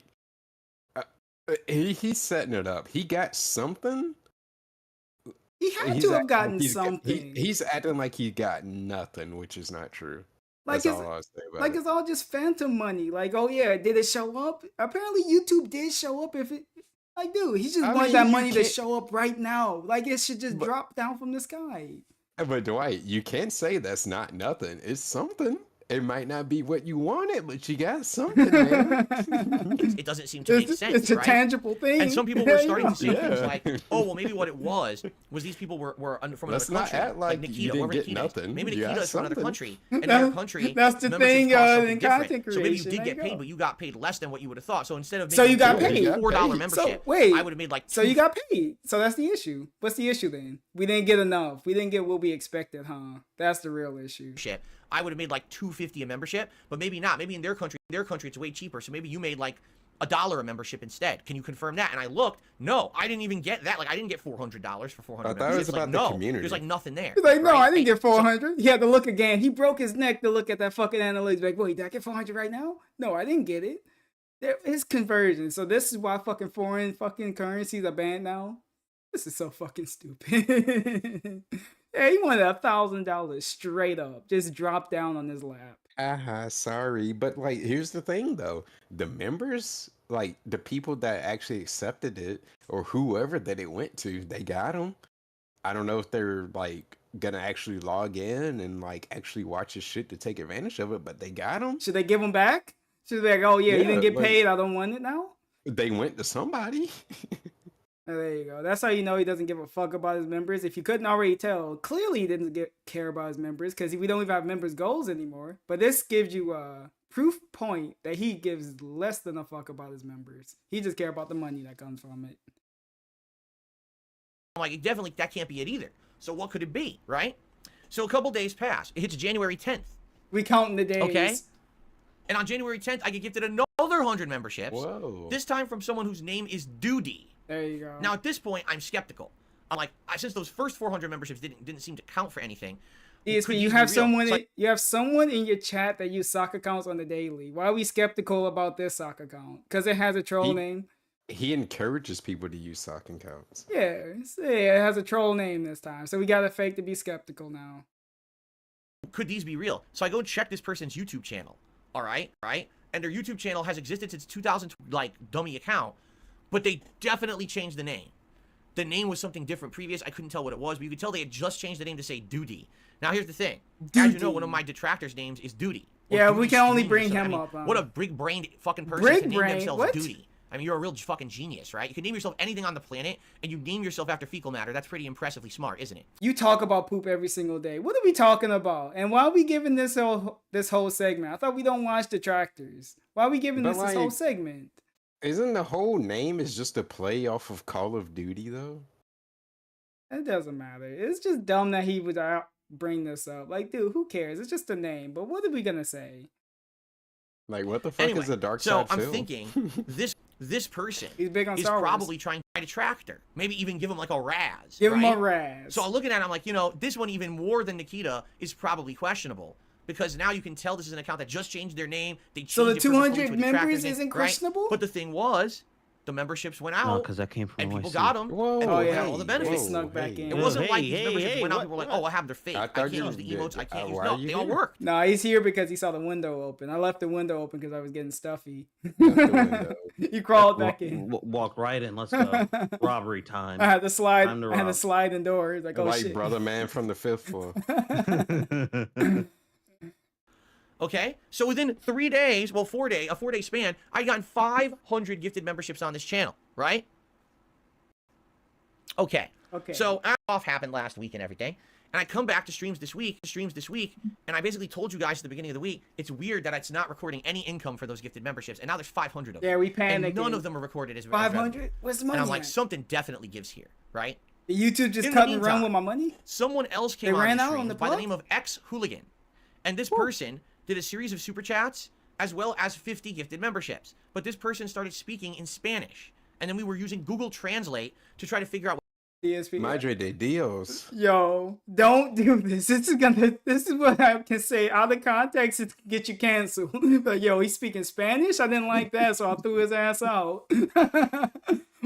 he's setting it up. He got something. He had He's to have acting gotten like he's got- something. he's acting like he got nothing, which is not true. Like That's it's all I'll say about like it. it's all just phantom money. Like, oh yeah, did it show up? Apparently YouTube did show up. If it, like, dude, he just I wanted mean, that you money to can't- show up right now. Like it should just But- drop down from the sky. But Dwight, you can't say that's not nothing. It's something. It might not be what you wanted, but you got something, man. It doesn't seem to make sense, It's a right? tangible thing. And some people There were you starting go. to say things Yeah. like, "Oh, well, maybe what it was these people were from Let's another not country, act like you Nikita, didn't wherever get Nikita is. nothing. Maybe You Nikita got is from another something." country, and in her country, That's the memberships thing, cost in something content different. So maybe you creation. did There get you paid, go. but you got paid less than what you would have thought. So instead of So making you got a paid. $4 So membership, wait, I would have made like So you got paid. So that's the issue. What's the issue then? We didn't get enough. We didn't get what we expected, huh? That's the real issue. shit. I would have made like $2.50 a membership, but maybe not. Maybe in their country it's way cheaper. So maybe you made like $1 a membership instead. Can you confirm that? And I looked. No, I didn't even get that. Like I didn't get $400 for 400 I thought it was memberships. about like, the no, community. there's like nothing there. He's like, no, right? I didn't get So- 400. He had to look again. He broke his neck to look at that fucking analytics. Like, wait, did I get 400 right now? No, I didn't get it. There is conversion. So this is why fucking foreign fucking currencies are banned now. This is so fucking stupid. Yeah, he wanted $1,000 straight up. Just drop down on his lap. Sorry, but like, here's the thing though: the members, like the people that actually accepted it, or whoever that it went to, they got them. I don't know if they're like gonna actually log in and like actually watch his shit to take advantage of it, but they got them. Should they give him back? Should they be like, oh yeah, you Yeah, didn't get like- paid. I don't want it now. They went to somebody. Oh, there you go. That's how you know he doesn't give a fuck about his members. If you couldn't already tell, clearly he didn't care about his members because we don't even have members goals anymore. But this gives you a proof point that he gives less than a fuck about his members. He just care about the money that comes from it. I'm like, definitely that can't be it either. So what could it be, right? So a couple days pass. It hits January 10th. We counting the days. Okay. And on January 10th, I get gifted another 100 memberships. Whoa. This time from someone whose name is Doody. There you go. Now at this point, I'm skeptical. I'm like, since those first 400 memberships didn't seem to count for anything, ESP, Could you these have be real? someone. It's like, You have someone in your chat that use sock accounts on the daily. Why are we skeptical about this sock account? Because it has a troll He- name. He encourages people to use sock accounts. Yeah, it has a troll name this time, so we got to fake to be skeptical now. could these be real? So I go check this person's YouTube channel. All right, right? And their YouTube channel has existed since 2000, like dummy account, but they definitely changed the name. The name was something different previous. I couldn't tell what it was, but you could tell they had just changed the name to say Duty. Now here's the thing. As you know, one of my detractors' names is Duty. Or Yeah, Duty we can only Streamers bring or something. him I mean, up, huh? What a big-brained fucking person Big to name brain? themselves What? Duty. I mean, you're a real fucking genius, right? You can name yourself anything on the planet, and you name yourself after fecal matter. That's pretty impressively smart, isn't it? You talk about poop every single day. What are we talking about? And why are we giving this whole segment? I thought we don't watch Detractors. Why are we giving But, this whole like, segment? Isn't the whole name is just a play off of Call of Duty though? It doesn't matter. It's just dumb that he would bring this up. Like, dude, who cares? It's just a name. But what are we gonna say? Like, what the fuck Anyway, is a dark so side I'm film? thinking this person He's big on is Star Wars. probably trying to find a tractor. Maybe even give him like a Raz. Give him right? a Raz. So I'm looking at it, I'm like, you know, this one even more than Nikita is probably questionable. Because now you can tell this is an account that just changed their name. They changed So the it purposefully 200 to a detractor members name, isn't right? questionable? But the thing was, the memberships went No, out, because that came from and people NYC. got them, Whoa, and Oh, people yeah. got all the benefits. They snuck back in. It wasn't Hey, like these hey, memberships hey, went out, what- people were like, what? oh, I have their fake. I I thought can't you use the did- emotes, I can't use why no, are you they all here? worked. Nah, he's here because he saw the window open. I left the window open because I was getting stuffy. window. He crawled back in. Walk right in. Let's go. Robbery time. I had to slide. Time to I had to rob. slide in doors. Like, oh Like shit. brother man from the 5th floor. Okay, so within 3 days, well, a 4-day span, I got 500 gifted memberships on this channel, right? Okay. Okay. So off happened last week and everything, and I come back to streams this week, and I basically told you guys at the beginning of the week, it's weird that it's not recording any income for those gifted memberships, and now there's 500 of them. Yeah, we and panicked. none of them are recorded as 500. Where's the money? And I'm like, at? something definitely gives here, right? The YouTube just in the cut and run meantime, with my money. Someone else came They on ran the out on stream the by the plug? name of X Hooligan, and this person did a series of super chats as well as 50 gifted memberships. But this person started speaking in Spanish, and then we were using Google Translate to try to figure out. DSP. Madre de Dios. Yo, don't do this. This is what I can say. Out of context, it can get you canceled. But yo, he's speaking Spanish. I didn't like that, so I threw his ass out.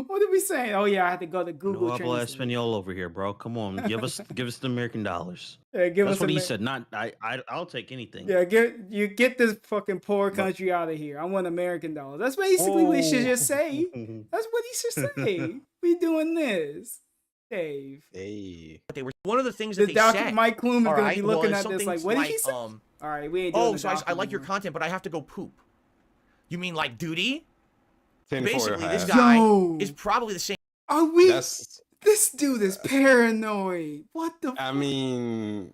What did we say? Oh yeah, I had to go to Google No habla Translate. español over here, bro. Come on, give us the American dollars. Yeah, give That's us what he a- said. Not I'll take anything. Yeah, get this fucking poor country out of here. I want American dollars. That's basically what he should just say. That's what he should say. We doing this, Dave. Hey. They were one of the things The that they Dr. said. Mike Clume is all gonna right, be looking was at this like, something what did he say? like, All right, we ain't doing Oh, the so I doctor like your anymore. content, but I have to go poop. You mean like duty? 10 Basically, this hat. guy Yo. is probably the same. Are we? That's, This dude is paranoid. What the? I mean,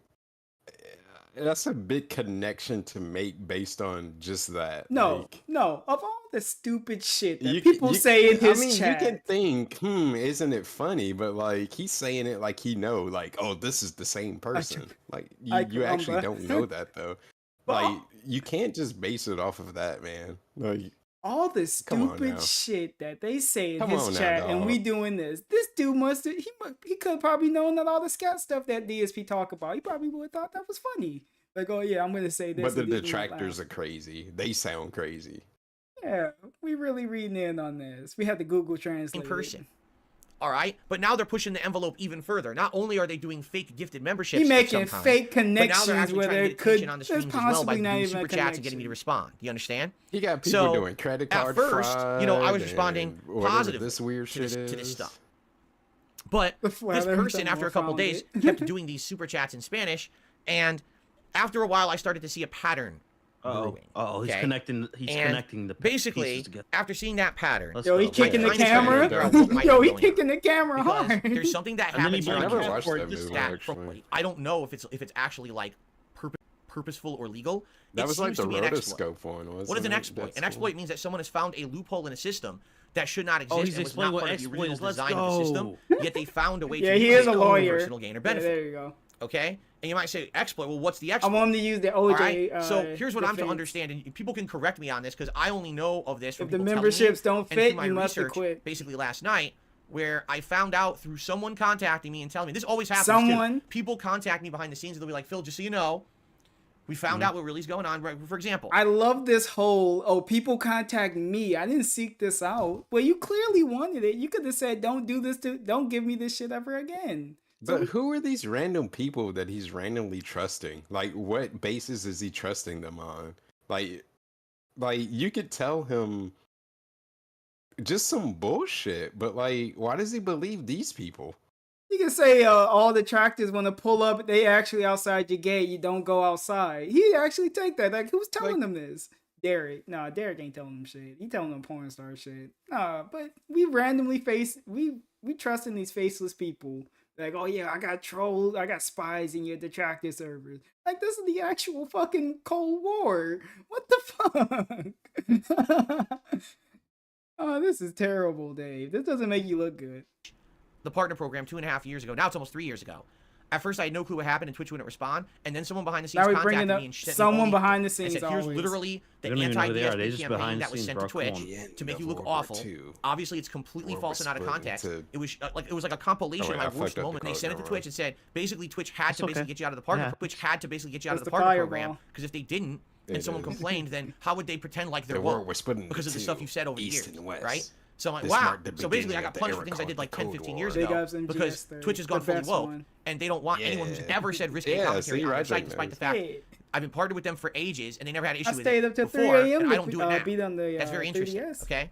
that's a big connection to make based on just that. No, Like, no. Of all the stupid shit that you people you say in his I mean, chat, you can think, isn't it funny? But like, he's saying it like he know, like, oh, this is the same person. Like, you actually don't know that though. But Like, you can't just base it off of that, man. Like, all the Come on stupid now. shit that they say in Come his on now, chat, and we dog. doing this. This dude he could probably known that all the scat stuff that DSP talk about. He probably would have thought that was funny. Like, oh yeah, I'm gonna say this. but the and these detractors laugh. are crazy. They sound crazy. Yeah, we really reading in on this. We had the Google Translate. In person. All right, but now they're pushing the envelope even further. Not only are they doing fake gifted memberships, He making of some kind, fake but now they're connections actually where trying to there get could attention on the there's streams as well by possibly not doing even a super chats and getting me to connection. respond. Do you understand? He got people So, doing credit at card first, you know, I was fraud responding and whatever positively this weird to shit this, is. to this stuff. But The this flat earth person, after a couple found days, it. kept doing these super chats in Spanish, and after a while, I started to see a pattern brewing. Oh, he's okay? connecting. He's And connecting the basically, pieces together. after seeing that pattern, Let's Yo, he go. kicking the Like, trying to camera. figure out what might Yo, be he going on. kicking the camera because hard. there's something that And then he happens here brought on I never it camera watched that just movie, that actually. I don't know if it's actually like purposeful or legal. That It was like seems the to be an exploit. rotoscope one, wasn't What is an it? exploit? That's An cool. exploit means that someone has found a loophole in a system that should not exist Oh, he's and was explaining not what part of the exploit original is. Let's design of the system, go. yet they found a way Yeah, to he use is it a for lawyer. personal gain or Yeah, benefit. there you go. Okay? And you might say, exploit, well, what's the I exploit? want him to use the All OJ. right? So here's what I'm to defense. understand, and people can correct me on this because I only know of this from If the people telling me, memberships don't and through fit, my you must have research quit. basically last night. where I found out through someone contacting me and telling me this always happens. Someone? Too. People contact me behind the scenes and they'll be like, Phil, just so you know, we found out what really's going on. Right? For example, I love this whole, people contact me. I didn't seek this out. Well, you clearly wanted it. You could have said, don't give me this shit ever again. But who are these random people that he's randomly trusting? Like, what basis is he trusting them on? Like you could tell him just some bullshit, but like, why does he believe these people? You can say all the tractors want to pull up, they actually outside your gate, you don't go outside. He actually take that. Like, who's telling them this? Derek. Nah, Derek ain't telling them shit. He telling them porn star shit. Nah, but we randomly we trust in these faceless people. Like, oh yeah, I got trolls, I got spies in your detractor servers. Like, this is the actual fucking Cold War. What the fuck? Oh, this is terrible, Dave. This doesn't make you look good. the partner program 2.5 years ago. Now it's almost 3 years ago. At first, I had no clue what happened, and Twitch wouldn't respond. And then someone behind the scenes contacted me and sent someone me behind the and scenes said, "Here's always. literally the They don't even know who they are. They anti-DSP just campaign behind that the was scenes, sent bro. to Twitch Come on. to make you End look of World War awful. II. Obviously, it's completely War false and out of split context. into- It was like a compilation Oh, wait, I of my worst fucked up the moments. And they code, sent it to never Twitch mind. and said basically Twitch had That's to basically okay. get you out of the partner. Yeah. Twitch had to basically get you out of That's the the partner fireball. program because if they didn't, and It someone is. complained, then how would they pretend like they're The war woke? was split into Because of the stuff two, you've said over the east years, and west. right? So I'm like, This wow. marked the So basically, beginning I of got the punched for era things I did called like the 10, Cold 15 War. years Big ago ups, MGS because 30. Twitch has The gone fully best woke, one. and they don't want anyone who's Yeah. ever said risque Yeah, commentary see, on their right site, there, despite man. the fact Hey, I've been partnered with them for ages, and they never had an I issue with stayed it up till 3 before, a.m. and I don't do it now. beat on the That's very interesting. 3DS. Okay.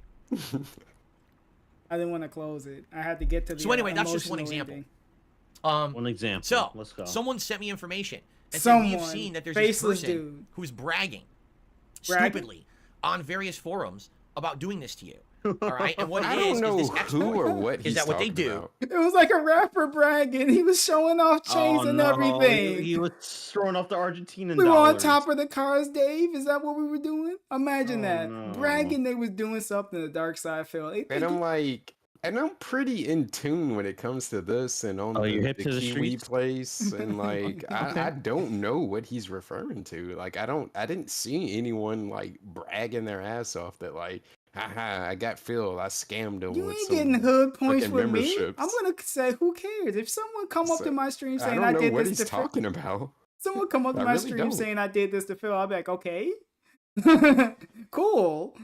I didn't want to close it. I had to get to the So anyway, that's just one emotional example. ending. One example. So Let's go. someone sent me information and said we've Someone, seen that there's this faceless person dude. who's bragging Bragging? stupidly on various forums about doing this to you. All right, and what I it don't is know this who exploit. or what Is he's that what they talking do? about. It was like a rapper bragging. He was showing off chains and everything. He was throwing off the Argentinian We were on dollars. top of the cars, Dave. Is that what we were doing? Imagine Oh, that. no. Bragging they was doing something the dark side felt. And I'm like, and I'm pretty in tune when it comes to this and on you're the hip to the Kiwi streets? place. And like, Okay. I don't know what he's referring to. Like, I didn't see anyone like bragging their ass off that like, haha, I got Phil, I scammed him you with ain't some getting hood points frickin' with me. memberships. I'm gonna say, who cares? If someone come up So, to my stream I saying don't I, know did what this he's to Phil, talking about. someone come up to I my really stream don't. saying I did this to Phil, I'll be like, okay, cool.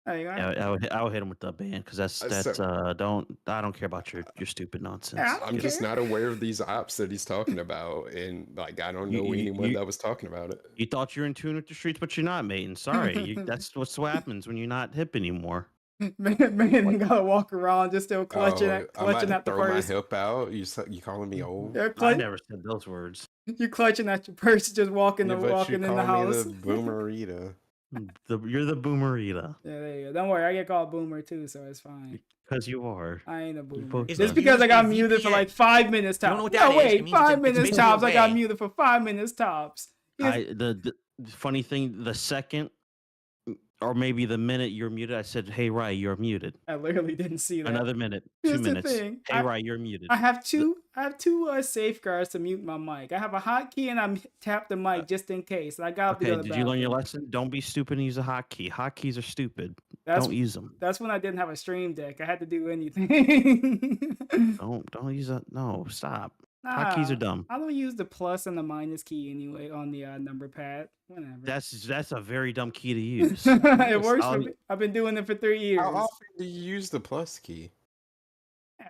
Hey, Yeah, I would hit him with the ban because that's I don't care about your stupid nonsense. Yeah, I I'm just care. not aware of these ops that he's talking about, and like I don't know anyone that was talking about it. You thought you're in tune with the streets, but you're not, mate. And sorry, that's what happens when you're not hip anymore. man gotta walk around just still clutching I'm about clutching to at the throw my purse. hip out. You calling me old? You're, I never said those words. you're clutching at your purse, just walking Yeah, but you walking in the call me house. the boomerita. You're the boomerita Yeah, there you go. Don't worry, I get called boomer too, so it's fine. because you are. I ain't a boomer. both Is Just it because I got used muted for VPN? like 5 minutes You tops. don't know what No, that is. It wait, means 5 it's minutes basically tops. a I got way- muted for 5 minutes tops. The funny thing, the second or maybe the minute you're muted, I said, "Hey, Rye, you're muted." I literally didn't see that. Another minute, Here's 2 the minutes. thing, Hey, Rye, you're muted. I have two safeguards to mute my mic. I have a hotkey and I tap the mic just in case. I got to Okay, go to the did you learn your bathroom. lesson? Don't be stupid and use a hotkey. Hotkeys are stupid. That's Don't use them. that's when I didn't have a stream deck. I had to do anything. Don't use that. No, stop. Hotkeys are dumb. I don't use the plus and the minus key anyway on the number pad. Whatever. That's a very dumb key to use. It works for I'll- me. I've been doing it for 3 years. How often do you use the plus key? Yeah,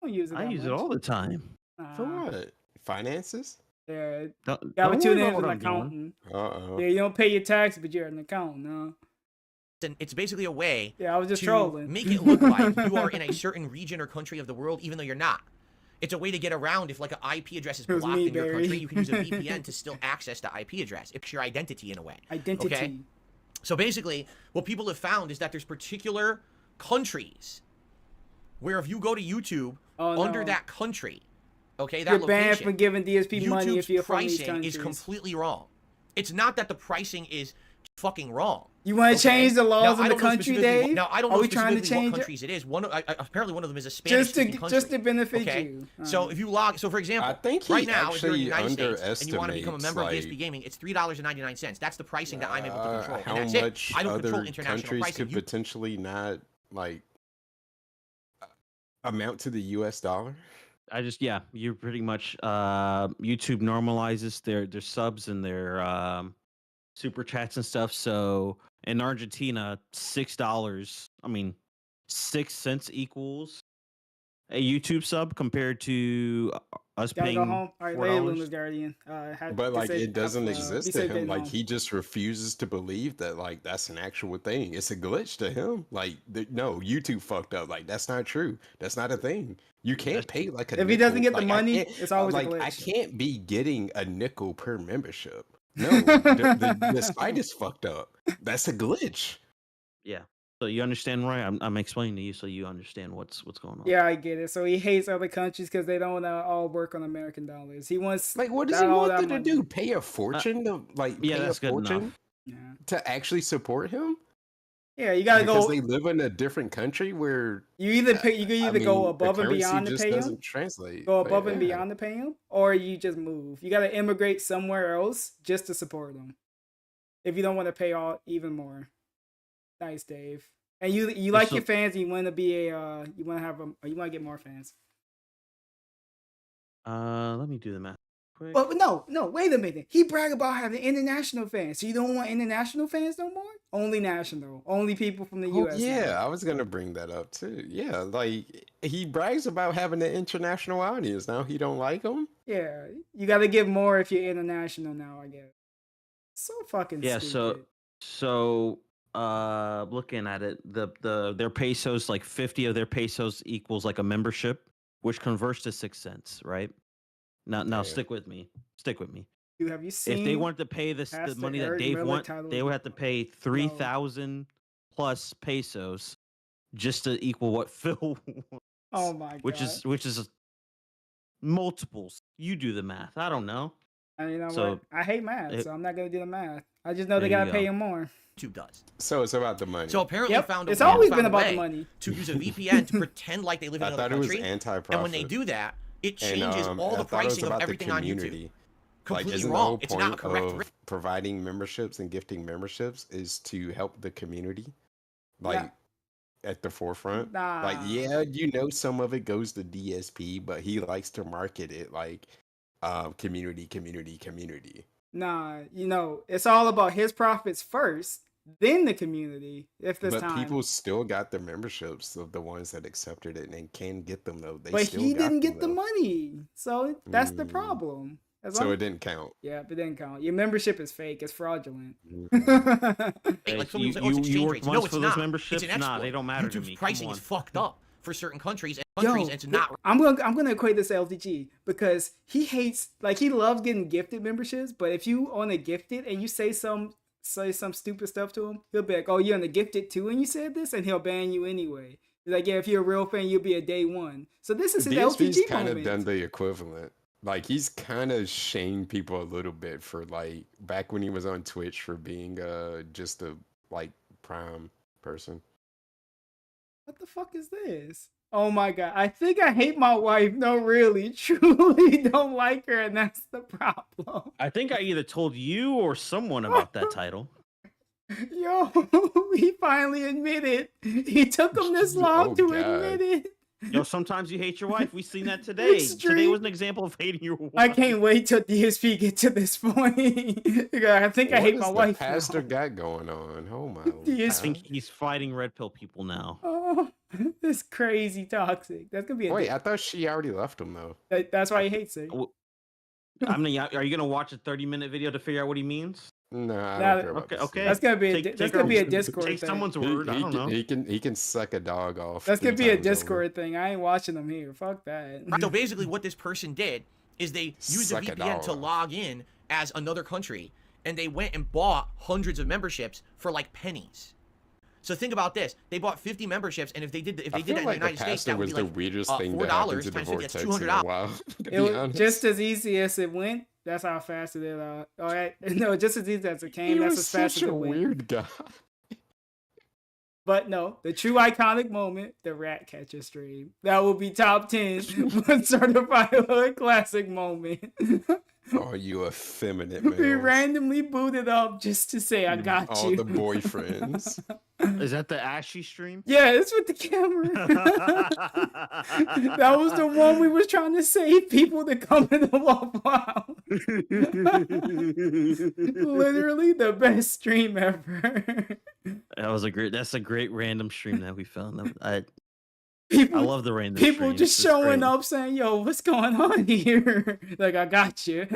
I don't use it. I that use it much. all the time. For Nah. what? Finances? Yeah, Don't gotta worry tune in about as what an I'm doing. accountant. Uh-oh. Yeah, you don't pay your tax, but you're an accountant, no. And it's basically a way Yeah, I was just to trolling. make it look like you are in a certain region or country of the world, even though you're not. It's a way to get around if like an IP address is It was blocked me, in your Barry. country, you can use a VPN to still access the IP address. It's your identity in a way. Identity. Okay? So basically, what people have found is that there's particular countries where if you go to YouTube Oh, under no. that country, okay, that You're banned location, from giving DSP money if YouTube's you're from these pricing countries. is completely wrong. It's not that the pricing is fucking wrong. You want to change the laws Now, in I the don't know country, specifically Dave? Now, I don't Are know we trying to specifically change what it? countries it is. Apparently one of them is a Spanish-speaking country. Just to benefit okay? you. So if you log, so for example, I think he right now, if you're in the actually United States and you want to become a underestimates, member of like, DSP Gaming, it's $3.99. That's the pricing that I'm able to control. how And that's much it. I don't control other international countries pricing. could potentially not like Amount to the U.S. dollar? You're pretty much YouTube normalizes their subs and their super chats and stuff. So in Argentina, $6, I mean 6 cents equals a YouTube sub compared to us Gotta paying go home. All right, $4. later, Luna's Guardian. But like it doesn't exist be to safe him. getting Like home. he just refuses to believe that like that's an actual thing. It's a glitch to him. Like no, YouTube fucked up. Like that's not true. That's not a thing. You can't pay like a If he doesn't nickel. get the Like, I money, can't- it's always a like I glitch. can't be getting a nickel per membership. No, the site is fucked up. That's a glitch. Yeah. So you understand, right? I'm explaining to you so you understand what's going on. Yeah, I get it. So he hates other countries because they don't all work on American dollars. He wants Like what does that- he all want that them to money. do? Pay a fortune to like Yeah, pay a that's good enough. fortune Yeah, to actually support him? yeah. You gotta Because go. they live in a different country where You either pay. You can I either go mean, above the and currency beyond to just pay him. doesn't translate. Go But above and yeah. beyond to pay him, or you just move. You gotta immigrate somewhere else just to support them. If you don't want to pay all even more. Nice, Dave. And you like So- your fans. And you want to be a. You want to have a. You want to get more fans. Let me do the math quick. But no, wait a minute. He brag about having international fans. So you don't want international fans no more? Only national. Only people from the Oh, US. yeah, now. I was gonna bring that up too. Yeah, like he brags about having an international audience. Now he don't like them. Yeah. You gotta give more if you're international now, I guess. So fucking Yeah, stupid. so looking at it, their pesos, like 50 of their pesos equals like a membership, which converts to 6 cents, right? Now Yeah. stick with me. Dude, have you seen If they wanted to pay the Pastor money that Eric Dave Miller wants, titled they would have to pay 3,000 plus pesos just to equal what Phil wants, Oh my god. which is multiples. You do the math. I don't know. And you know so what? I hate math, it- so I'm not gonna do the math. I just know they There you gotta pay go. him more. YouTube does. So it's about the money. So apparently Yep, found a it's way- always found been a about the way money. to use a VPN to pretend like they live in I another thought it was country. anti-profit. And when they do that, it changes And, all I the thought it was pricing of about the everything on YouTube. community. Completely isn't wrong. The whole It's point not correct. of providing memberships and gifting memberships is to help the community, like at the forefront. Like, Nah. yeah, you know, some of it goes to DSP, but he likes to market it like community. Nah, you know, it's all about his profits first, then the community. If there's But time. people still got the memberships of the ones that accepted it and can get them though. They But still he got didn't them, get the though. money. So that's the Mm. problem. As So long- it didn't count. Yeah, but it didn't count. Your membership is fake. It's fraudulent. Hey, like some you, people say, oh, it's you exchange worked rates. once No, it's for not. those memberships? It's an Nah, export. they don't matter to YouTube's me. Come pricing on. is fucked up for certain countries and Yo, countries, and it's not. I'm gonna equate this to LTG because he hates, like, he loves getting gifted memberships, but if you on a gifted and you say some stupid stuff to him, he'll be like, oh, you're on the gifted too and you said this, and he'll ban you anyway. He's like, yeah, if you're a real fan, you'll be a day one. So this is his DSP's LTG kind of moment. done the equivalent. Like he's kind of shamed people a little bit for like back when he was on Twitch for being just a like prime person. What the fuck is this? Oh my god, I think I hate my wife. No, really, truly don't like her, and that's the problem. I think I either told you or someone about that title. Yo, he finally admitted. He took him this long Oh, to God. admit it. Yo, sometimes you hate your wife. We seen that today. Today Extreme. was an example of hating your wife. I can't wait till DSP get to this point. I think I hate my wife. The pastor now. got going on. Oh my! He is- I think he's fighting red pill people now. Oh, this crazy toxic. That's gonna be a. Wait, I thought she already left him though. That's why he hates her. I mean, are you gonna watch a 30-minute video to figure out what he means? No, I Nah, don't care about Okay, this. okay. That's gonna be a. Take- That's take gonna be a our- Discord Take thing. someone's He, word. I he don't can, know. he can suck a dog off. That's gonna 3 be a times over. Discord thing. I ain't watching them here. Fuck that. So basically, what this person did is they used Suck a it VPN to all. log in as another country, and they went and bought hundreds of memberships for like pennies. So think about this: they bought 50 memberships, and if they did that I in feel the like United the States, pastor that would was be the like weirdest thing that $4 happened to the times 50, vortex that's in a $200. while. To It be was honest, just as easy as it went. That's how fast it did. All right, no, just as easy as it came. he That's was as fast such as a it went. weird guy. But no, the true iconic moment, the rat catcher stream. That will be top 10 certified hood classic moment. Oh, you effeminate We males. randomly booted up just to say I got All you. the boyfriends. Is that the Ashy stream? Yeah, it's with the camera. That was the one we was trying to save people to come in the Waffle House. Literally the best stream ever. That's a great random stream that we found. I People, love the random people streams. just It's showing great. up saying, "Yo, what's going on here?" Like, I got you.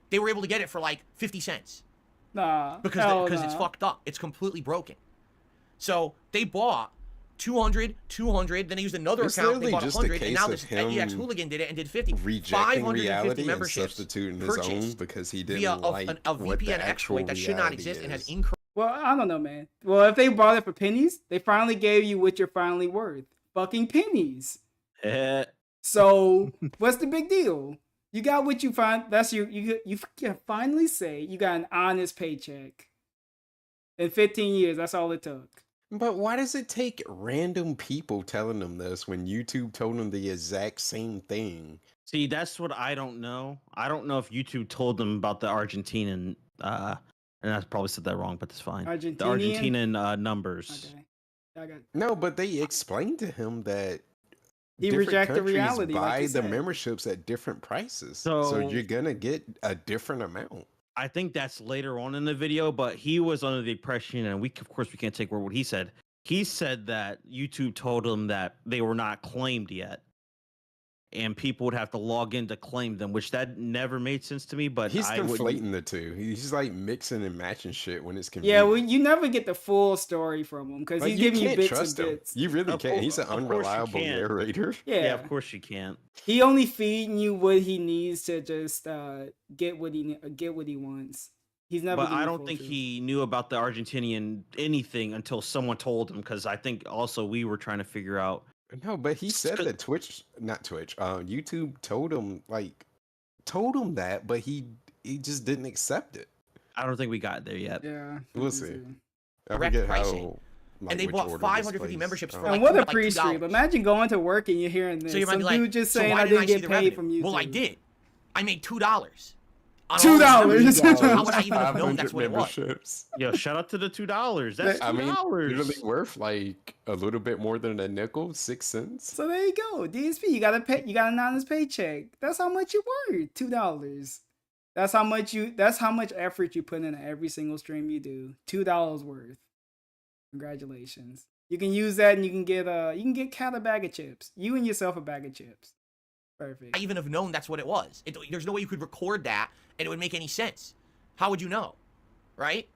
They were able to get it for like 50 cents. Nah, Because it's nah. fucked up. It's completely broken. So they bought 200, then they used another It's account, they literally bought just a 100, and case now of this him EX Hooligan did it and did 50. Rejecting 550 reality and memberships substituting his own purchased because he didn't via like a what the VPN actual exploit that should not reality exist and has is. incorrect. Well, I don't know, man. Well, if they bought it for pennies, they finally gave you what you're finally worth. Fucking pennies. Eh, So what's the big deal? You got what you find. That's you can finally say you got an honest paycheck. In 15 years, that's all it took. But why does it take random people telling them this when YouTube told them the exact same thing? See, that's what I don't know. I don't know if YouTube told them about the Argentinian, and I probably said that wrong, but that's fine. The Argentinian? Argentinian numbers. Okay. I got No, but they explained to him that He different rejected countries reality, like buy you the said. memberships at different prices, So- so you're gonna get a different amount. I think that's later on in the video, but he was under the impression, and of course we can't take word what he said. He said that YouTube told him that they were not claimed yet, and people would have to log in to claim them, which that never made sense to me. But He's I wouldn't- conflating the two. He's like mixing and matching shit when it's Yeah, convenient. well, you never get the full story from him because Like, he's you giving you can't bits trust and him. bits. You really Of can't. course- He's an of course you unreliable can't. narrator. Yeah, of course you can't. he only feeding you what he needs to just get what he wants. He's never. But giving I you don't full think truth. he knew about the Argentinian anything until someone told him. Because I think also we were trying to figure out. No, but he said Cause- that YouTube told him that, but he just didn't accept it. I don't think we got there yet. Yeah, We'll let me see. I Correct forget pricing. how. Like, And they which bought order this 550 plays. memberships for And like- what a like pre-stream! $2. Imagine going to work and you're hearing this. So you might Some be like, dude just so saying why I didn't I didn't see get the paid revenue? from YouTube. Well, I did. I made $2. on all $2. these memberships. How would I even have known 500 that's what it was? memberships. Yo, shout out to the $2. That's I mean, $2. literally worth like a little bit more than a nickel, 6 cents. So there you go, DSP. You got an honest paycheck. That's how much you worth. $2. That's how much effort you put into every single stream you do. $2 worth. Congratulations. You can use that and you can get Cat a bag of chips. You and yourself a bag of chips. Perfect. I even have known that's what it was. There's no way you could record that and it would make any sense. How would you know? Right?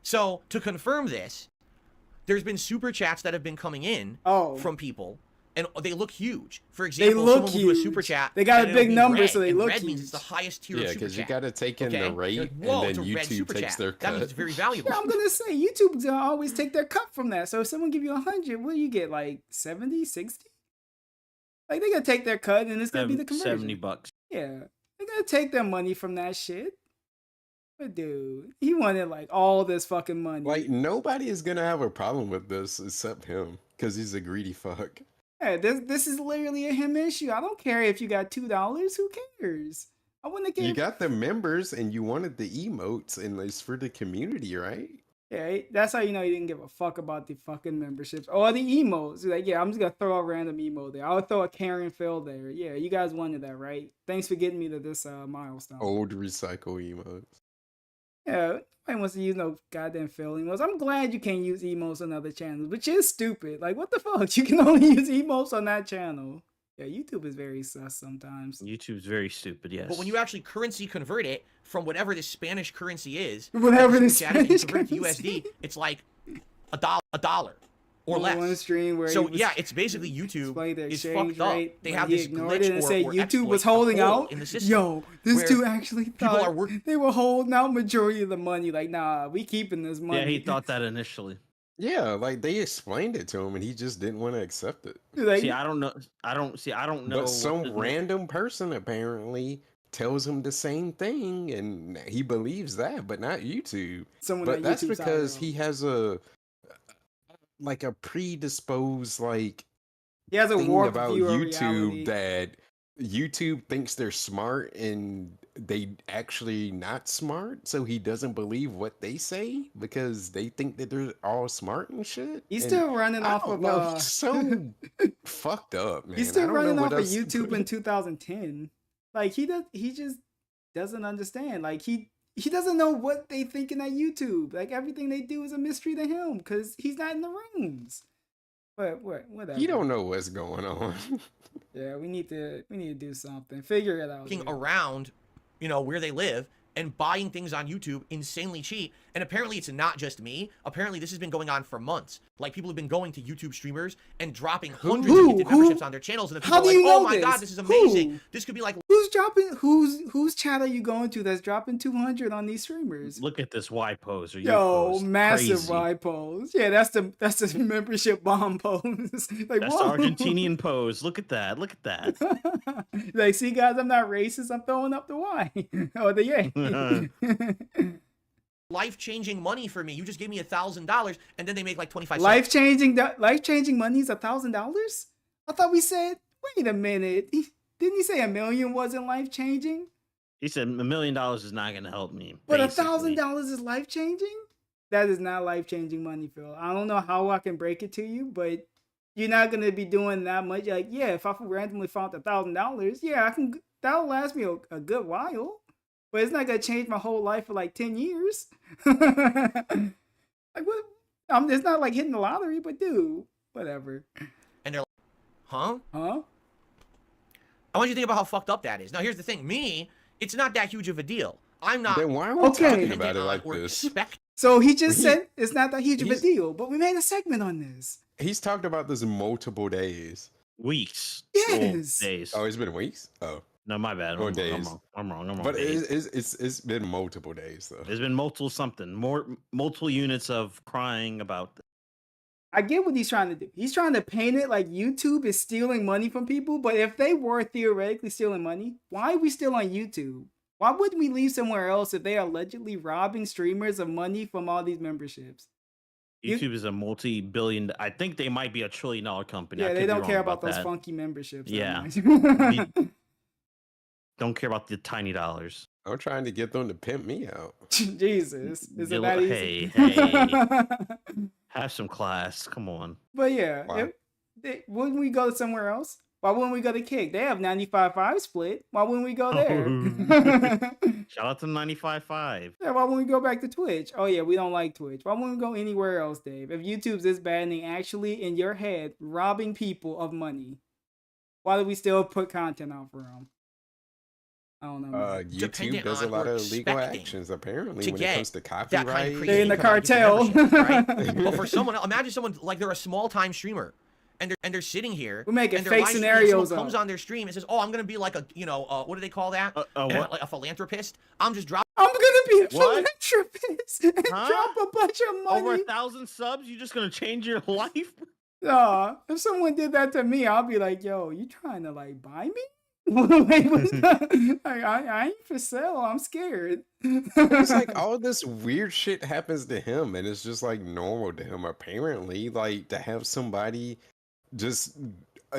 So, to confirm this, there's been super chats that have been coming in from people, and they look huge. For example, look someone will do a huge. super chat. They got a and it'll big be number, red, so they and look red means huge. it's the highest tier Yeah, of super because you chat. got to take in Okay? the rate, You're like, whoa, and it's then a red YouTube super takes chat. their That cut. means it's very valuable. Yeah, I'm gonna say YouTube's gonna always take their cut from that. So if someone give you 100, what do you get? Like 70, 60? Like they gonna take their cut and it's gonna be the conversion. $70. Yeah, they're gonna take their money from that shit. But dude, he wanted like all this fucking money. Like, nobody is going to have a problem with this except him, because he's a greedy fuck. Yeah, this is literally a him issue. I don't care if you got $2. Who cares? I wouldn't have cared. You got the members and you wanted the emotes, and it's for the community, right? Yeah, that's how you know he didn't give a fuck about the fucking memberships or the emotes. He's like, yeah, I'm just gonna throw a random emote there. I'll throw a Karen Phil there. Yeah, you guys wanted that, right? Thanks for getting me to this milestone. Old recycle emotes. Yeah, nobody wants to use no goddamn Phil emotes. I'm glad you can't use emotes on other channels, which is stupid. Like, what the fuck? You can only use emotes on that channel. Yeah, YouTube is very sus sometimes. YouTube's very stupid, yes. But when you actually currency convert it from whatever this Spanish currency is, Whatever and the super chat it and Spanish convert it to currency. USD, it's like a dollar or On less. one stream where So he was yeah, it's basically YouTube explained the is exchange fucked up. rate, They but have he this ignored glitch it and or, said or YouTube was exploit, a holding hole out. in the system. Yo, this where dude actually people thought are working. they were holding out majority of the money. Like, nah, we keeping this money. Yeah, he thought that initially. Yeah, like they explained it to him, and he just didn't want to accept it. Like, See, I don't know. I don't know. But some random person apparently tells him the same thing, and he believes that, but not YouTube. someone But on that's YouTube's because out, he has a predisposed he has a thing warped about view of YouTube reality. that YouTube thinks they're smart and they actually not smart, so he doesn't believe what they say because they think that they're all smart and shit. He's And still running I off don't of know, he's so fucked up, man. he's I still don't know running what off of else to YouTube put in 2010. Like he just doesn't understand. Like he doesn't know what they thinking at YouTube. Like everything they do is a mystery to him because he's not in the rooms. But whatever. He don't know what's going on. Yeah, we need to do something. Figure it out. Looking dude. around, where they live and buying things on YouTube insanely cheap. And apparently it's not just me. Apparently this has been going on for months. Like people have been going to YouTube streamers and dropping hundreds of gifted memberships on their channels. And the people How are do like, you know oh my this? God, this is amazing. Who? This could be like Who's dropping? Whose chat are you going to that's dropping 200 on these streamers? Look at this Y pose or U Yo, pose. massive Crazy. Y pose. Yeah, that's the membership bomb pose. Like That's whoa. the Argentinian pose. Look at that. Look at that. Like, see, guys, I'm not racist. I'm throwing up the Y or the yay. life-changing money for me. You just gave me $1,000 and then they make like 25 cents. Life-changing money is $1,000. I thought we said. Wait a minute. Didn't he say $1 million wasn't life-changing? He said $1 million is not going to help me. But basically. $1,000 is life-changing? That is not life-changing money, Phil. I don't know how I can break it to you, but you're not gonna be doing that much. Like, yeah, if I randomly found $1,000, yeah, I can. That'll last me a good while, but it's not gonna change my whole life for like 10 years. Like what? It's not like hitting the lottery, but dude, whatever. And they're like, huh? Huh? I want you to think about how fucked up that is. Now, here's the thing. Me, it's not that huge of a deal. I'm not. Then why are we Okay. talking about it like or this? expect- So he just said it's not that huge of a He's- deal, but we made a segment on this. He's talked about this multiple days. Weeks. Yes. Or days. Oh, it's been weeks. Oh, No, my bad. Or I'm days. wrong. I'm wrong. but Days. it's been multiple days though. There's been multiple units of crying about this. I get what he's trying to do. He's trying to paint it like YouTube is stealing money from people, but if they were theoretically stealing money, why are we still on YouTube? Why wouldn't we leave somewhere else if they are allegedly robbing streamers of money from all these memberships? YouTube is a multi-billion. I think they might be a $1 trillion company. I Yeah, could they be don't wrong care about those that. funky memberships. that Yeah. much. Don't care about the tiny dollars. I'm trying to get them to pimp me out. Jesus. Is it Gil- that easy? hey. Have some class. Come on. But yeah, Why? wouldn't we go somewhere else? Why wouldn't we go to Kick? They have 95.5 split. Why wouldn't we go there? Shout out to 95.5. Yeah, why wouldn't we go back to Twitch? Oh yeah, we don't like Twitch. Why wouldn't we go anywhere else, Dave? If YouTube's this bad and they actually in your head robbing people of money, why do we still put content out for them? I don't know. man. YouTube Dependent does a on lot or of legal expecting actions apparently to when it get comes to that copyright. kind of crazy They're in the income, get cartel. memberships, right? But for someone else, imagine someone like they're a small-time streamer and they're sitting here. We're making and they're fake live streaming, scenarios someone comes up. on their stream and says, "Oh, I'm gonna be like a what do they call that? What? Like a philanthropist. I'm just dropping." I'm gonna be a What? philanthropist and Huh? drop a bunch of money. Over 1,000 subs? You just gonna change your life? Nah, if someone did that to me, I'll be like, "Yo, you trying to like buy me?" Like, what's that? I ain't for sale. I'm scared. It's like all this weird shit happens to him and it's just like normal to him apparently, like to have somebody just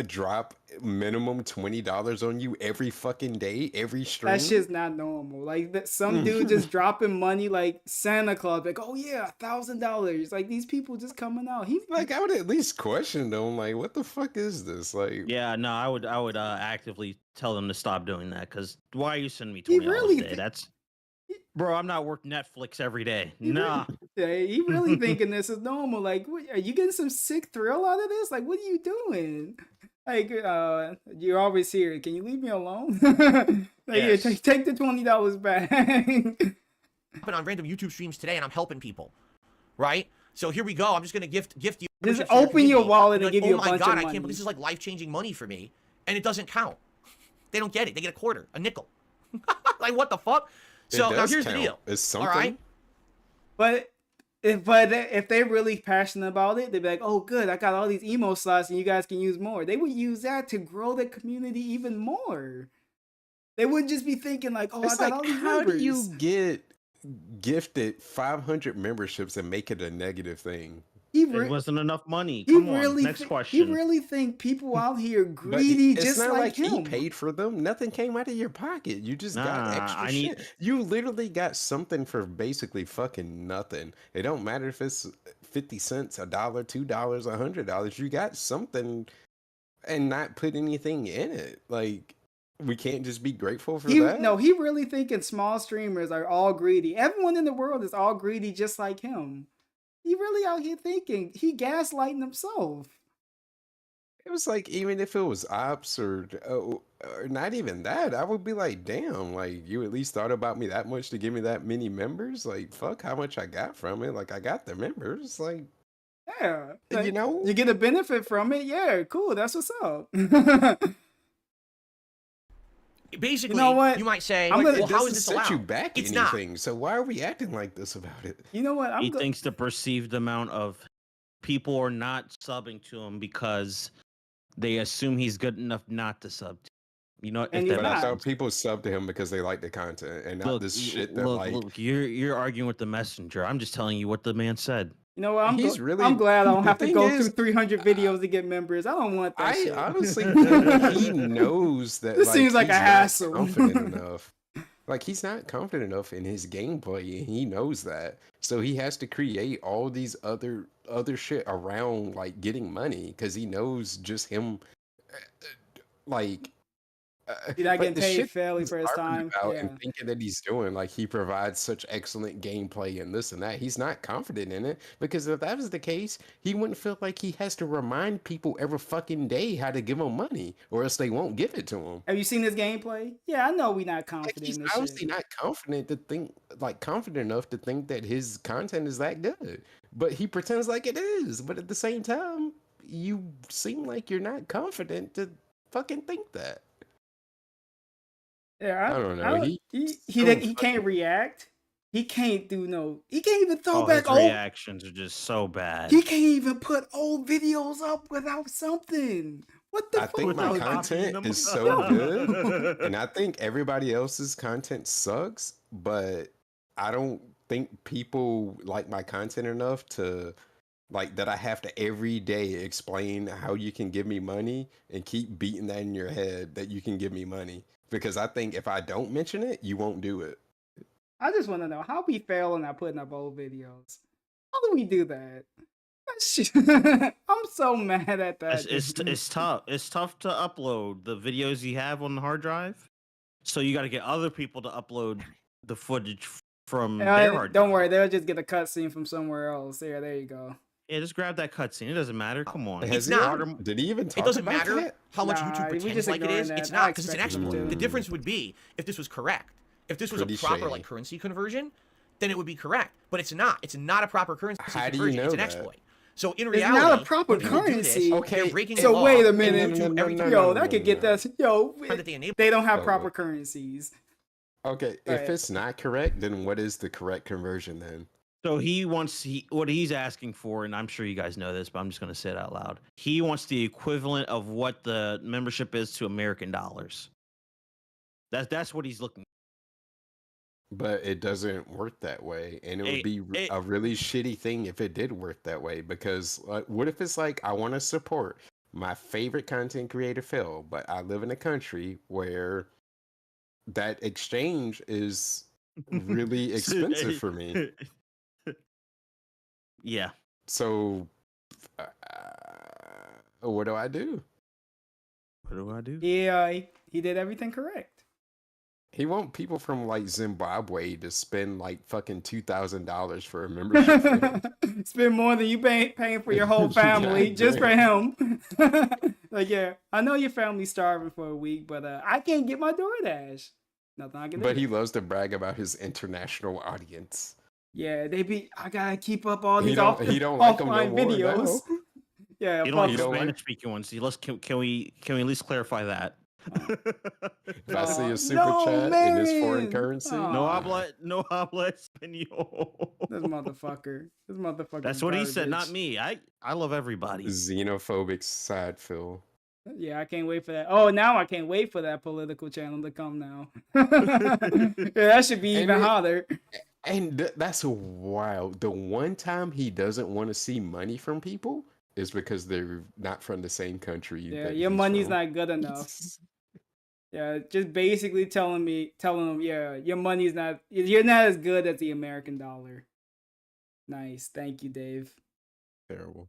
drop minimum $20 on you every fucking day, every stream. That shit's not normal. Like that, some dude just dropping money like Santa Claus. Like, oh yeah, $1,000. Like these people just coming out. He Like I would at least question them, like what the fuck is this? Like Yeah, no, I would actively tell them to stop doing that because why are you sending me He $20 really a day? That's bro, I'm not working Netflix every day. He Nah. he really thinking this is normal. Like, what, are you getting some sick thrill out of this? Like, what are you doing? Like, you're always here. Can you leave me alone? Like, yeah, Yes. take the $20 back. on random YouTube streams today, and I'm helping people, right? So here we go. I'm just gonna gift you. Just memberships to open your community. wallet and Like, give you a oh my bunch god, of I can't money. believe this is like life-changing money for me, and it doesn't count. They don't get it. They get a quarter, a nickel. Like what the fuck? it So now does here's count. the deal. It's All something. right. But if they're really passionate about it, they'd be like, "Oh, good, I got all these emo slots, and you guys can use more." They would use that to grow the community even more. They wouldn't just be thinking like, "Oh, It's I got all like these how members." do you get gifted 500 memberships and make it a negative thing? He It wasn't enough money. he Come on, really next He question. really think people out here But greedy it's just not like he him. paid for them. Nothing came out of your pocket. You just got Nah, extra I need. shit. You literally got something for basically fucking nothing. It don't matter if it's 50 cents, $1, $2, $100. You got something and not put anything in it. Like, we can't just be grateful for that. No, he really thinking small streamers are all greedy. Everyone in the world is all greedy just like him. He really out here thinking he gaslighting himself. It was like, even if it was ops or not even that, I would be like, damn, like, you at least thought about me that much to give me that many members? Like, fuck how much I got from it. Like, I got the members. Like, Yeah, you know? you get a benefit from it. Yeah, cool. That's what's up. Basically, You know what? you might say, I'm gonna- well, It how is doesn't this set allowed? you back It's not. anything. So why are we acting like this about it? You know what? He thinks the perceived amount of people are not subbing to him because they assume he's good enough not to sub. You know, And if he's that But I makes not. thought sense. people sub to him because they like the content and not this shit that like. Look, you're arguing with the messenger. I'm just telling you what the man said. You know what? He's really- I'm glad I don't the have to thing go is- through 300 videos to get members. I don't want that I shit. honestly think he knows that. This like, seems like a he's not hassle. Confident enough. Like, he's not confident enough in his gameplay, and he knows that. So he has to create all these other shit around like getting money because he knows just him, like. He's not but getting the paid shit fairly he's for his arguing time. about Yeah. and thinking that he's doing, like, he provides such excellent gameplay and this and that. He's not confident in it because if that was the case, he wouldn't feel like he has to remind people every fucking day how to give him money, or else they won't give it to him. Have you seen his gameplay? Yeah, I know we not Like, confident he's in this obviously shit. not confident enough to think that his content is that good. But he pretends like it is. But at the same time, you seem like you're not confident to fucking think that. Yeah, I don't know. He can't react. He can't do no. He can't even throw All his back old. reactions are just so bad. He can't even put old videos up without something. What the I fuck? think my Without copying content them. is so good, and I think everybody else's content sucks, but I don't think people like my content enough to like that I have to every day explain how you can give me money and keep beating that in your head that you can give me money. Because I think if I don't mention it, you won't do it. I just want to know how we fail in not putting up old videos. How do we do that? That shit- I'm so mad at that. It's tough. It's tough to upload the videos you have on the hard drive. So you got to get other people to upload the footage from their hard Don't drive. worry, they'll just get a cutscene from somewhere else. There you go. Yeah, just grab that cutscene. It doesn't matter. Come on. Has It's he- not. Did he even talk It doesn't about matter that? how much Nah, YouTube we pretends just like it ignoring is. that. It's I not because it's an expected exploit. him The to. difference would be if this was correct. If this was Pretty a proper shady. like currency conversion, then it would be correct. But it's not. It's not a proper currency How do you conversion. know It's an that? exploit. So in It's reality, not a proper when people do this, currency. Okay, they're breaking So the law. wait a and minute. YouTube, every time Yo, that could get that. Yo, that they enable. they don't have Oh, proper wait. currencies. Okay, Go if ahead. it's not correct, then what is the correct conversion then? So what he's asking for, and I'm sure you guys know this, but I'm just going to say it out loud. He wants the equivalent of what the membership is to American dollars. That's what he's looking. But it doesn't work that way, and it would It- be it- a really shitty thing if it did work that way. Because what if it's like I want to support my favorite content creator, Phil, but I live in a country where that exchange is really expensive for me. Yeah. So, what do I do? What do I do? Yeah, he did everything correct. He want people from like Zimbabwe to spend like fucking $2,000 for a membership. For him. Spend more than you paying for your whole family God just for damn. him. Like, yeah, I know your family's starving for a week, but I can't get my DoorDash. Nothing I can do. But he loves to brag about his international audience. Yeah, I gotta keep up all these He don't like 'em no offline more, videos. no. Yeah, You fuck don't like You the don't like- Spanish speaking ones. Can we at least clarify that? If I see Oh, a super no, chat in this foreign man. currency, Oh. no habla español. This motherfucker. That's what he said, not garbage. me. I love everybody. xenophobic side Phil. Yeah, I can't wait for that. Oh, now I can't wait for that political channel to come now. Yeah, that should be And even it- hotter. And that's wild. The one time he doesn't want to see money from people is because they're not from the same country. Yeah, that your he's money's from. not good enough. Yeah, just basically telling them, yeah, your money's not, you're not as good as the American dollar. Nice, thank you, Dave. Terrible.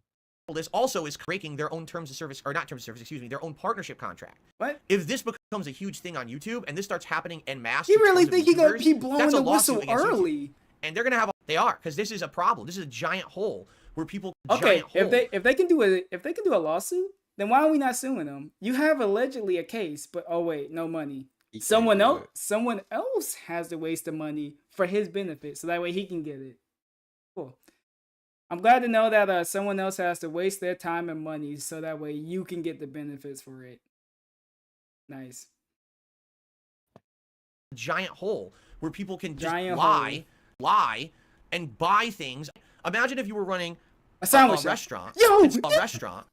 This also is breaking their own terms of service, or not terms of service, excuse me, their own partnership contract. What? If this becomes a huge thing on YouTube and this starts happening en masse, You to really tons of think YouTubers, he blowing that's a the lawsuit whistle against YouTube. early? And they're gonna have, they are, because this is a problem. This is a giant hole where people. Okay, giant hole. if they can do a lawsuit, then why are we not suing them? You have allegedly a case, but oh wait, no money. He can't Someone do else has to waste the money for his benefit, so that way he can get it. Cool. I'm glad to know that someone else has to waste their time and money, so that way you can get the benefits for it. Nice. Giant hole where people can just Giant lie, and buy things. Imagine if you were running A sandwich a shop. restaurant. Yo! It's a restaurant.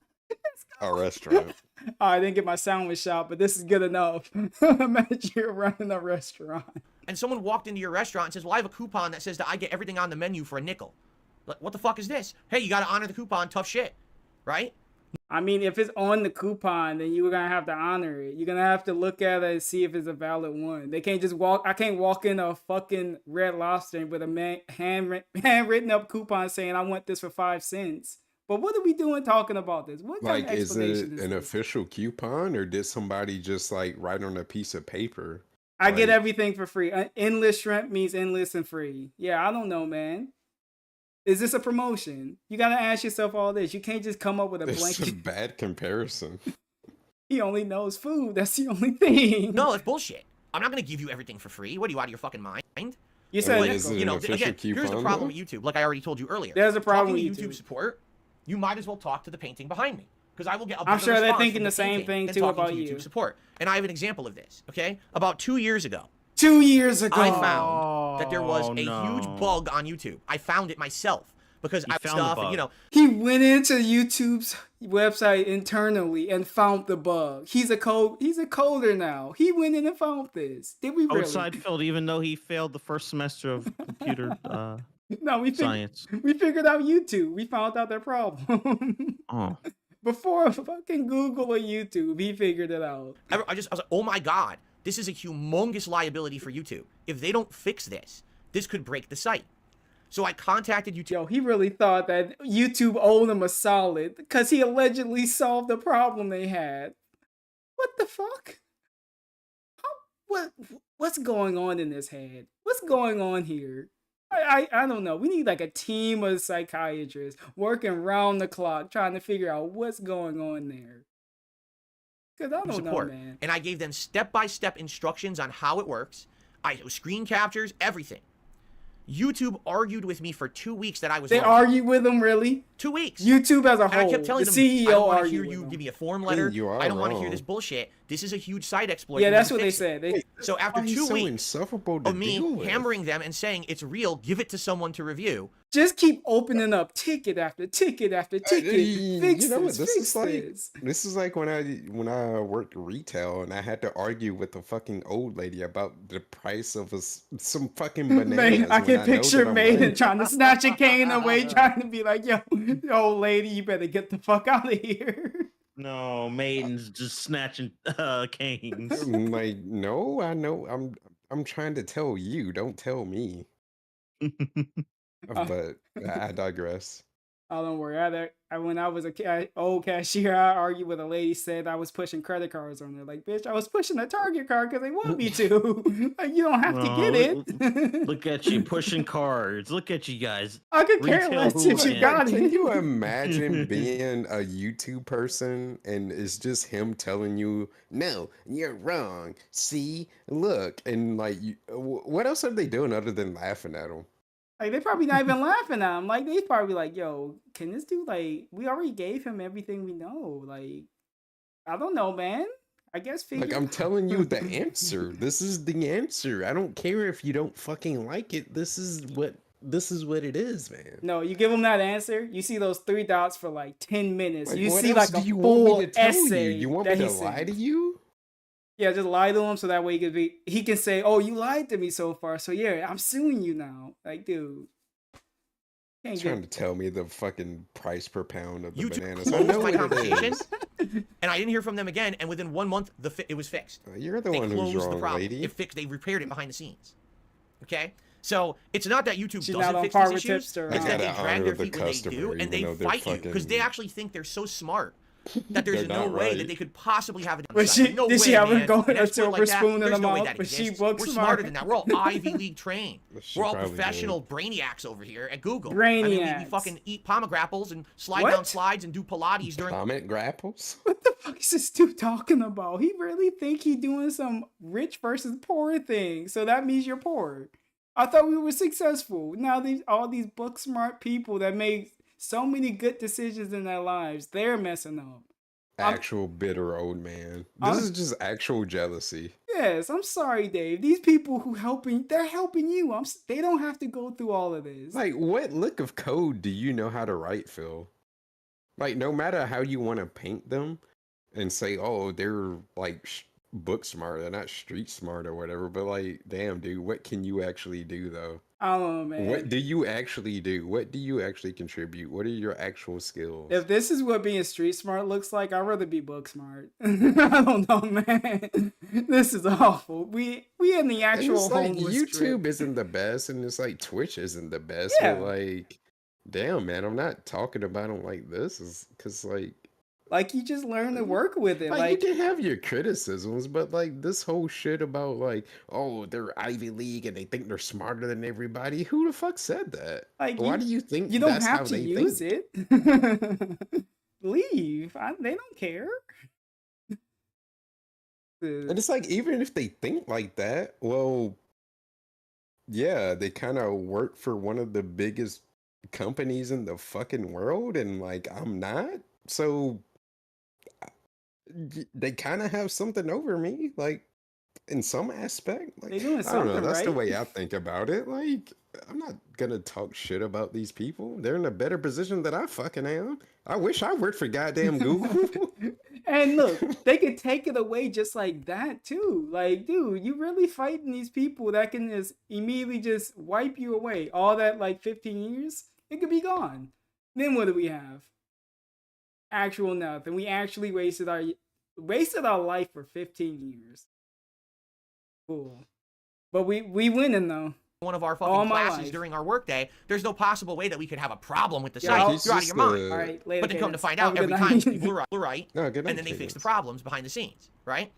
A restaurant. I didn't get my sandwich shop, but this is good enough. Imagine you're running a restaurant. And someone walked into your restaurant and says, well, I have a coupon that says that I get everything on the menu for a nickel. Like, what the fuck is this? Hey, you gotta honor the coupon, tough shit. Right? I mean, if it's on the coupon, then you're gonna have to honor it. You're gonna have to look at it and see if it's a valid one. They can't just I can't walk in a fucking Red Lobster with a handwritten up coupon saying I want this for 5 cents. But what are we doing talking about this? What kind Like, of is explanation it is an this? official coupon, or did somebody just like write on a piece of paper? I get like- everything for free. Endless shrimp means endless and free. Yeah, I don't know, man. Is this a promotion? You gotta ask yourself all this. You can't just come up with a It's a blanket. bad comparison. He only knows food. That's the only thing. No, it's bullshit. I'm not gonna give you everything for free. What are you, out of your fucking mind? You said Like, nickel. is it You know, an official again, here's the coupon, problem though? with YouTube. Like I already told you earlier. There's a problem Talking with to YouTube YouTube. support. You might as well talk to the painting behind me, because I will get a I'm better sure they're response thinking from the same painting thing, than too, talking about to you. YouTube support. And I have an example of this. Okay, about 2 years ago, 2 years ago. I found that there was Oh, a no. huge bug on YouTube. I found it myself because You I found the stuff, and, bug. you know, He went into YouTube's website internally and found the bug. He's a coder now. He went in and found this. Did we really? Outside field, even though he failed the first semester of computer No, we science. we figured out YouTube. We found out their problem. Oh, Before fucking Google or YouTube, he figured it out. I was like, oh my god, this is a humongous liability for YouTube. If they don't fix this, this could break the site. So I contacted YouTube. Yo, he really thought that YouTube owed him a solid because he allegedly solved the problem they had. What the fuck? What's going on in his head? What's going on here? I don't know. We need like a team of psychiatrists working round the clock trying to figure out what's going on there. Because I don't support. know, man. And I gave them step-by-step instructions on how it works. Screen captures, everything. YouTube argued with me for 2 weeks that I was They wrong. argue with him, really? 2 weeks. YouTube as a And I whole. kept telling The them, CEO I don't want to argued hear with you him. give me a form letter. you are I don't want to hear wrong. this bullshit. This is a huge site exploit. Yeah, You that's need what to they fix it." said. So after Why he's 2 so weeks insufferable to of me deal with? hammering them and saying it's real, give it to someone to review. Just keep opening up ticket after ticket after ticket. Fix You know what? this, This fix is like this. this is like when I worked retail and I had to argue with a fucking old lady about the price of some fucking bananas. Man, I when can know picture that I'm Maiden right. trying to snatch a cane away, trying to be like, yo, old lady, you better get the fuck out of here. no, Maiden's just snatching canes. I'm like, no, I know. I'm trying to tell you. Don't tell me. But I digress. Oh, don't worry. When I was old cashier, I argued with a lady said I was pushing credit cards on her. Like, bitch, I was pushing a Target card because they want me to. Like, you don't have to get it. Look at you pushing cards. Look at you guys. I could care Retail less if you hooligan. got Can it. you imagine being a YouTube person and it's just him telling you, no, you're wrong. See, look, and like, what else are they doing other than laughing at him? Like, they probably not even laughing at him. Like, they probably like, yo, can this dude, like, we already gave him everything we know. Like, I don't know, man. I guess figure. Like, I'm telling you the answer. This is the answer. I don't care if you don't fucking like it. This is what it is, man. No, you give him that answer. You see those 3 dots for like 10 minutes. Like, you what see else like a do you want me full to tell essay. you? You want that me he to lie sent. to you? Yeah, just lie to him so that way he can say, "Oh, you lied to me so far, so yeah, I'm suing you now." Like, dude, can't Trying to tell me the fucking price per pound of the YouTube bananas. I closed know my what it conversation, is. and I didn't hear from them again. And within 1 month, it was fixed. You're the They one who's closed the wrong, problem. lady. It fixed. They repaired it behind the scenes. Okay, so it's not that YouTube She's not doesn't on fix par these with issues. Tipster, It's huh? that they Gotta drag honor their the feet when they customer, do, and even they though they're fight you because they fucking- actually think they're so smart that there's They're no not way right. that they could possibly have it. But done. No did she way, have her man. going An a expert silver like that, spoon in there's the no way mouth, that but she exists. books We're smart. smarter than that. We're all Ivy League trained. She We're all probably professional brainiacs over here at Google. Brainiacs. I mean, we fucking eat pomegrapples and slide What? down slides and do Pilates during. Comet grapples? What the fuck is this dude talking about? He really think he doing some rich versus poor thing, so that means you're poor. I thought we were successful. Now all these book smart people that make so many good decisions in their lives, they're messing up. Actual bitter old man. This is just actual jealousy. Yes, I'm sorry, Dave. These people they're helping you. They don't have to go through all of this. Like, what lick of code do you know how to write, Phil? Like, no matter how you want to paint them and say, oh, they're like book smart, they're not street smart or whatever, but like, damn, dude, what can you actually do though? I don't know, man. What do you actually do? What do you actually contribute? What are your actual skills? If this is what being street smart looks like, I'd rather be book smart. I don't know, man. This is awful. We in the And actual it's like homeless YouTube strip. isn't the best, and it's like Twitch isn't the best. Yeah. But like, damn, man, I'm not talking about them like this, is because Like, you just learn to work with it. like, you can have your criticisms, but like this whole shit about like, oh, they're Ivy League and they think they're smarter than everybody. Who the fuck said that? Like, Why do you think you don't that's how have to they use think? it. Leave. They don't care. And it's like, even if they think like that, well, yeah, they kind of work for one of the biggest companies in the fucking world, and like, I'm not. So they kind of have something over me, like in some aspect. Like, They doing I don't know. something, That's the right? way I think about it. Like, I'm not gonna talk shit about these people. They're in a better position than I fucking am. I wish I worked for goddamn Google. And look, they could take it away just like that too. Like, dude, you really fighting these people that can just immediately just wipe you away. All that like 15 years, it could be gone. Then what do we have? Actual nothing. We actually wasted our life for 15 years. Cool. But we winning though. One of our All fucking my classes life. during our workday, there's no possible way that we could have a problem with the Yeah, site. he's You're out of just your mind. All right, later. But then come to Cadence. find Have out, a every good time night. people are right, No, good and night, then they fix the Cadence. problems behind the scenes, right?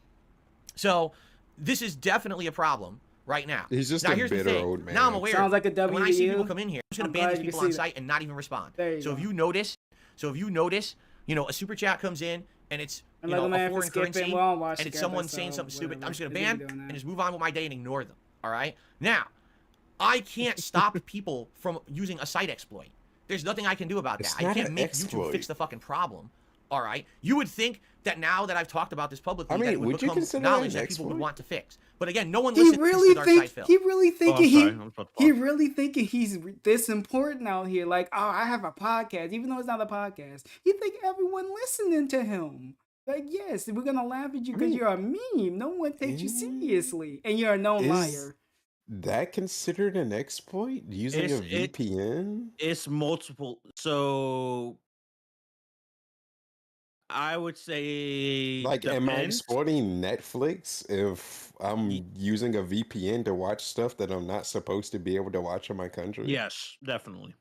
So this is definitely a problem right now. He's just now, a here's the bitter thing. old man. Now I'm aware. Sounds like a that when I see people WDU. come in here, I'm just I'm gonna ban glad these you people can on see that. site and not even respond. There you So if go. you notice, you know, a super chat comes in and it's And you let know them a have to foreign skip it, currency, we'll all watch and it's together, someone saying so something stupid, I'm whatever. just gonna We're gonna ban be doing that. and just move on with my day and ignore them. All right. Now, I can't stop people from using a site exploit. There's nothing I can do about that. It's I not can't an make exploit. YouTube fix the fucking problem. All right. You would think that now that I've talked about this publicly, I mean, that it would would you become consider that knowledge an that people would exploit? want to fix. But again, no one He listens really to our site, think Phil. he really Oh, thinking I'm he sorry. I'm about to he pause. really thinking he's this important out here. Like, oh, I have a podcast, even though it's not a podcast. He think everyone listening to him. Like, yes, we're gonna laugh at you because mean, you're a meme. No one takes you mm, seriously, and you're a known Is liar. that considered an exploit? Using a It's- VPN? It's multiple. So I would say Like, am I depends. exploiting Netflix if I'm using a VPN to watch stuff that I'm not supposed to be able to watch in my country? Yes, definitely.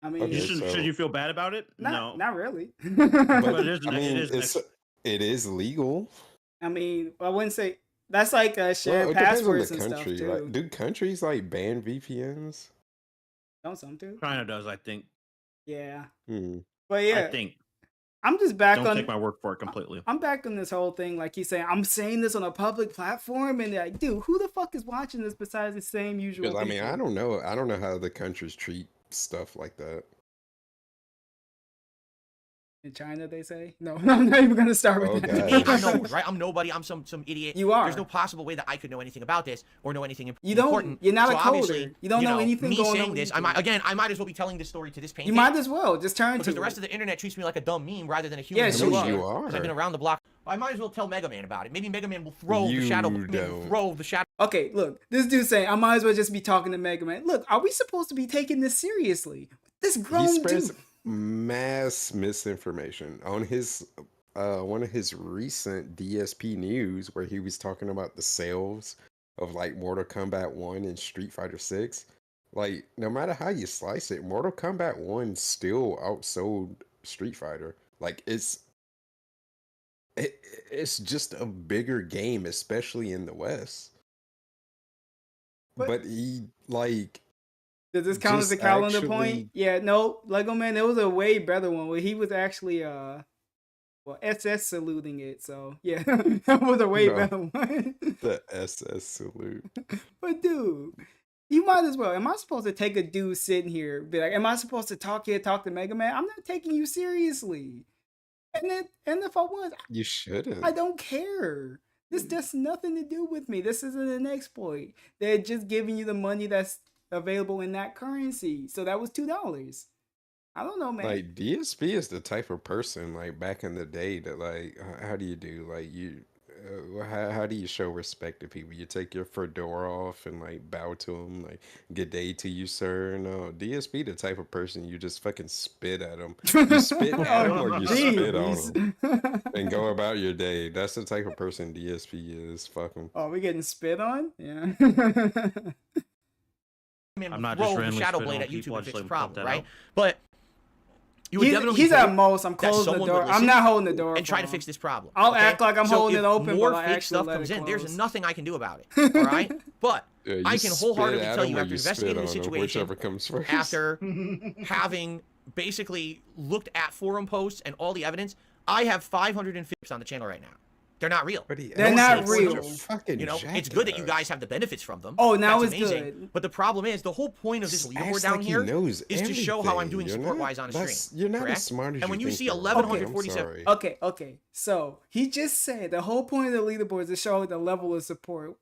I mean, Okay, Should so- you feel bad about it? No. not really. But it is I an- mean, it is an it is legal. I mean, I wouldn't say that's like shared Well, it depends on passwords the and stuff country. too. Like, do countries like ban VPNs? Don't some too? China does, I think. Yeah, Hmm. but yeah, I think. I'm just back Don't on. take my word for it completely. I'm back on this whole thing. Like he's saying, I'm saying this on a public platform, and they're like, dude, who the fuck is watching this besides the same usual? Because I mean, people? I don't know. I don't know how the countries treat stuff like that. In China, they say no. I'm not even gonna start with Oh, that. God. I'm no one, right? I'm nobody. I'm some idiot. You are. There's no possible way that I could know anything about this or know anything You don't. important. You're not So a obviously, coder. You don't know anything me going on. saying with this, YouTube. I might as well be telling this story to this painting. You might as well just turn because to the rest it. of the internet treats me like a dumb meme rather than a human. Yes, I you mean, are. you Because I've been are. around the block I might as well tell Mega Man about it. Maybe Mega Man will throw You the shadow. don't. Throw the shadow. Okay, look, this dude saying I might as well just be talking to Mega Man. Look, are we supposed to be taking this seriously? This He grown spreads dude. mass misinformation on his one of his recent DSP news where he was talking about the sales of like Mortal Kombat 1 and Street Fighter 6. Like, no matter how you slice it, Mortal Kombat 1 still outsold Street Fighter. Like, it's just a bigger game, especially in the West. But he like Does this count as a just calendar actually point? Yeah, no, Lego Man, there was a way better one where he was actually well, SS saluting it, so yeah, that was a way No. better one. the SS salute. But dude, you might as well. Am I supposed to take a dude sitting here, be like, am I supposed to talk to Mega Man? I'm not taking you seriously. And if I was, You shouldn't. I don't care. This has nothing to do with me. This isn't an exploit. They're just giving you the money that's available in that currency. So that was $2. I don't know, man. Like DSP is the type of person like back in the day that like how do you do like you how do you show respect to people? You take your fedora off and like bow to them like good day to you, sir. No, DSP the type of person you just fucking spit at them. You spit at them or you spit on them and go about your day. That's the type of person DSP is. Fuck them. Oh, we getting spit on? Yeah. Man I'm will not throw just the randomly shadow spitting blade on at YouTube people, I and just fix the like to point problem, that right? out. But you would definitely He's at hope most. I'm that closing the someone door. would I'm listen not holding the door. and try to for fix him. this problem. I'll okay? act like I'm So holding if it open, more but I fake actually stuff let comes it in. There's close. nothing I can do about it. All right, but Yeah, you I can spit wholeheartedly at tell 'em you or after you spit investigating the on 'em, situation, whichever comes first. after having basically looked at forum posts and all the evidence, I have 550 on the channel right now. They're not real. But he They're acts not like such a real. fucking You know, it's good that you jackass. guys have the benefits from them. Oh, now That's it's amazing. good. But the problem is, the whole point of this Just leaderboard acts down like he here knows is to show how I'm everything. doing You're support-wise not- on a that's- stream. You're not correct? as smart as And you when you think see you are. 1147 I'm sorry. Okay. So he just said the whole point of the leaderboard is to show the level of support.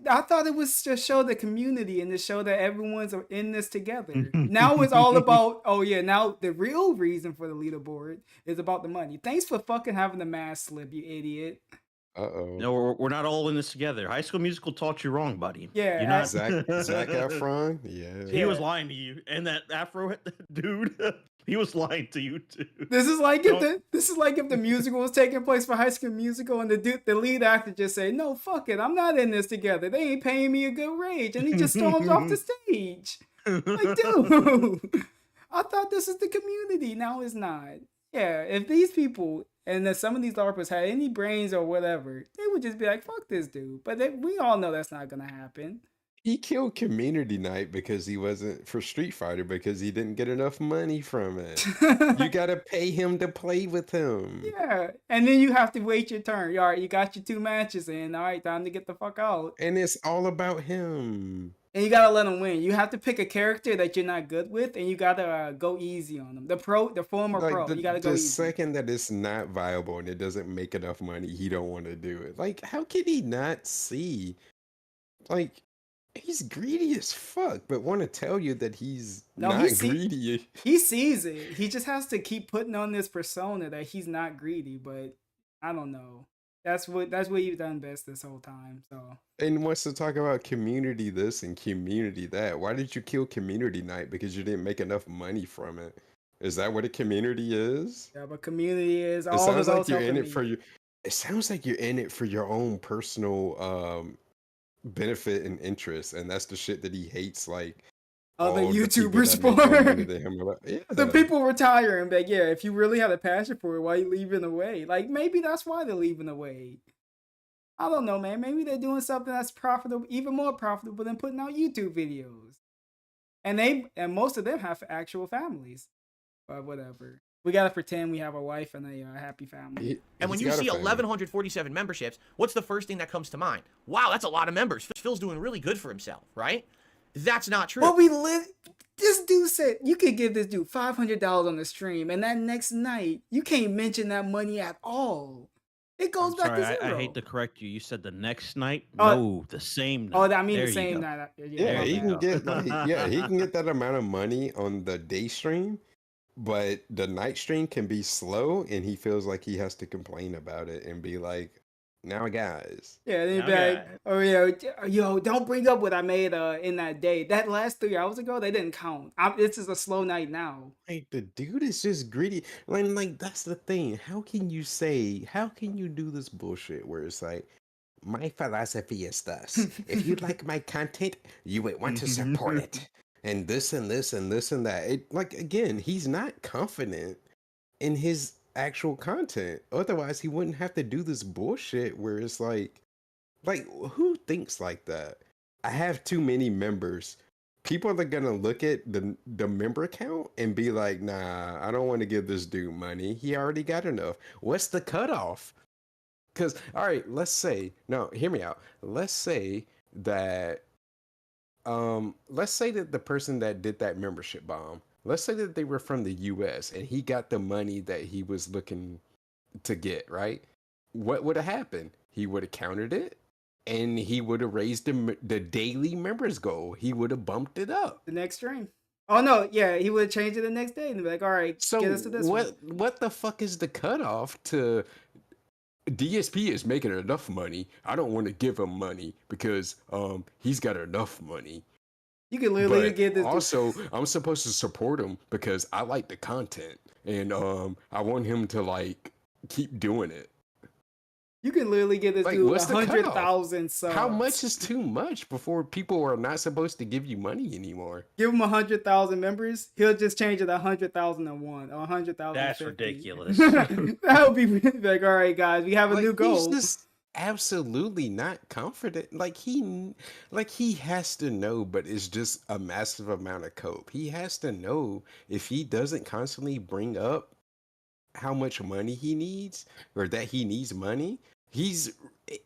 I thought it was to show the community and to show that everyone's in this together. Now it's all about, oh yeah, now the real reason for the leaderboard is about the money. Thanks for fucking having the mask slip, you idiot. Uh-oh. No, we're not all in this together. High School Musical taught you wrong, buddy. Yeah, You're not. Zac Efron? Yeah. He was lying to you, and that Afro dude, he was lying to you too. This is like if the musical was taking place for High School Musical and the lead actor just say, "No, fuck it, I'm not in this together. They ain't paying me a good wage," and he just storms off the stage. Like, dude, I thought this is the community. Now it's not. Yeah, if these people and then some of these LARPers had any brains or whatever, they would just be like, "Fuck this dude." But we all know that's not gonna happen. He killed Community Night because he wasn't for Street Fighter because he didn't get enough money from it. You gotta pay him to play with him. Yeah, and then you have to wait your turn. All right, you got your 2 matches in. All right, time to get the fuck out. And it's all about him. And you gotta let them win. You have to pick a character that you're not good with, and you gotta go easy on them. The former Like pro, you gotta go the easy. second that it's not viable and it doesn't make enough money, he don't want to do it. Like, how can he not see? Like, he's greedy as fuck, but want to tell you that he's No, not he greedy. He sees it. He just has to keep putting on this persona that he's not greedy. But I don't know. That's what you've done best this whole time. So And wants to talk about community this and community that. Why did you kill Community Night? Because you didn't make enough money from it. Is that what a community is? yeah, but community is It all sounds the like you're in it me. for you. It sounds like you're in it for your own personal benefit and interest, and that's the shit that he hates. Like Other all the people YouTubers that make more money for than him are like, yeah. the people retiring. But yeah, if you really had a passion for it, why you leaving away? Like maybe that's why they're leaving away. I don't know, man. Maybe they're doing something that's profitable, even more profitable than putting out YouTube videos. And most of them have actual families. But whatever. We gotta pretend we have a wife and a happy family. And when He's you got a see family. 1,147 memberships, what's the first thing that comes to mind? Wow, that's a lot of members. Phil's doing really good for himself, right? That's not true. But this dude said you could give this dude $500 on the stream, and that next night you can't mention that money at all. It goes back to Sorry, zero. I hate to correct you. You said the next night? Oh, No, the same night. Oh, I mean There the you same go. night. Yeah, my he bad. can get like, he can get that amount of money on the day stream, But the night stream can be slow, and he feels like he has to complain about it and be like, "Now, guys." Yeah, they'd Now, be like, guys. oh yeah, yo, don't bring up what I made in that day. That last 3 hours ago, they didn't count. This is a slow night now. Like the dude is just greedy. Like that's the thing. How can you do this bullshit where it's like, my philosophy is thus. If you like my content, you would want to support it. And this and this and this and that. It, like, again, he's not confident in his actual content. Otherwise, he wouldn't have to do this bullshit where it's like who thinks like that? I have too many members. People are gonna look at the member count and be like, nah, I don't want to give this dude money. He already got enough. What's the cutoff? Because, all right, let's say, no, hear me out. Let's say that the person that did that membership bomb, let's say that they were from the US and he got the money that he was looking to get, right? What would have happened? He would have counted it and he would have raised the daily members goal. He would have bumped it up. The next stream. Oh no, yeah, he would change it the next day and be like, all right, So get us to this one. what the fuck is the cutoff to DSP is making enough money? I don't want to give him money because he's got enough money. You can literally But get this. also, I'm supposed to support him because I like the content and I want him to like keep doing it. You can literally get this Like, dude what's the cutoff? 100,000 subs. How much is too much before people are not supposed to give you money anymore? Give him 100,000 members. He'll just change it to 100,001 or 100,000. That's ridiculous. That would be like, all right, guys, we have a new goal. He's just absolutely not confident. Like he has to know, but it's just a massive amount of cope. He has to know if he doesn't constantly bring up how much money he needs or that he needs money, he's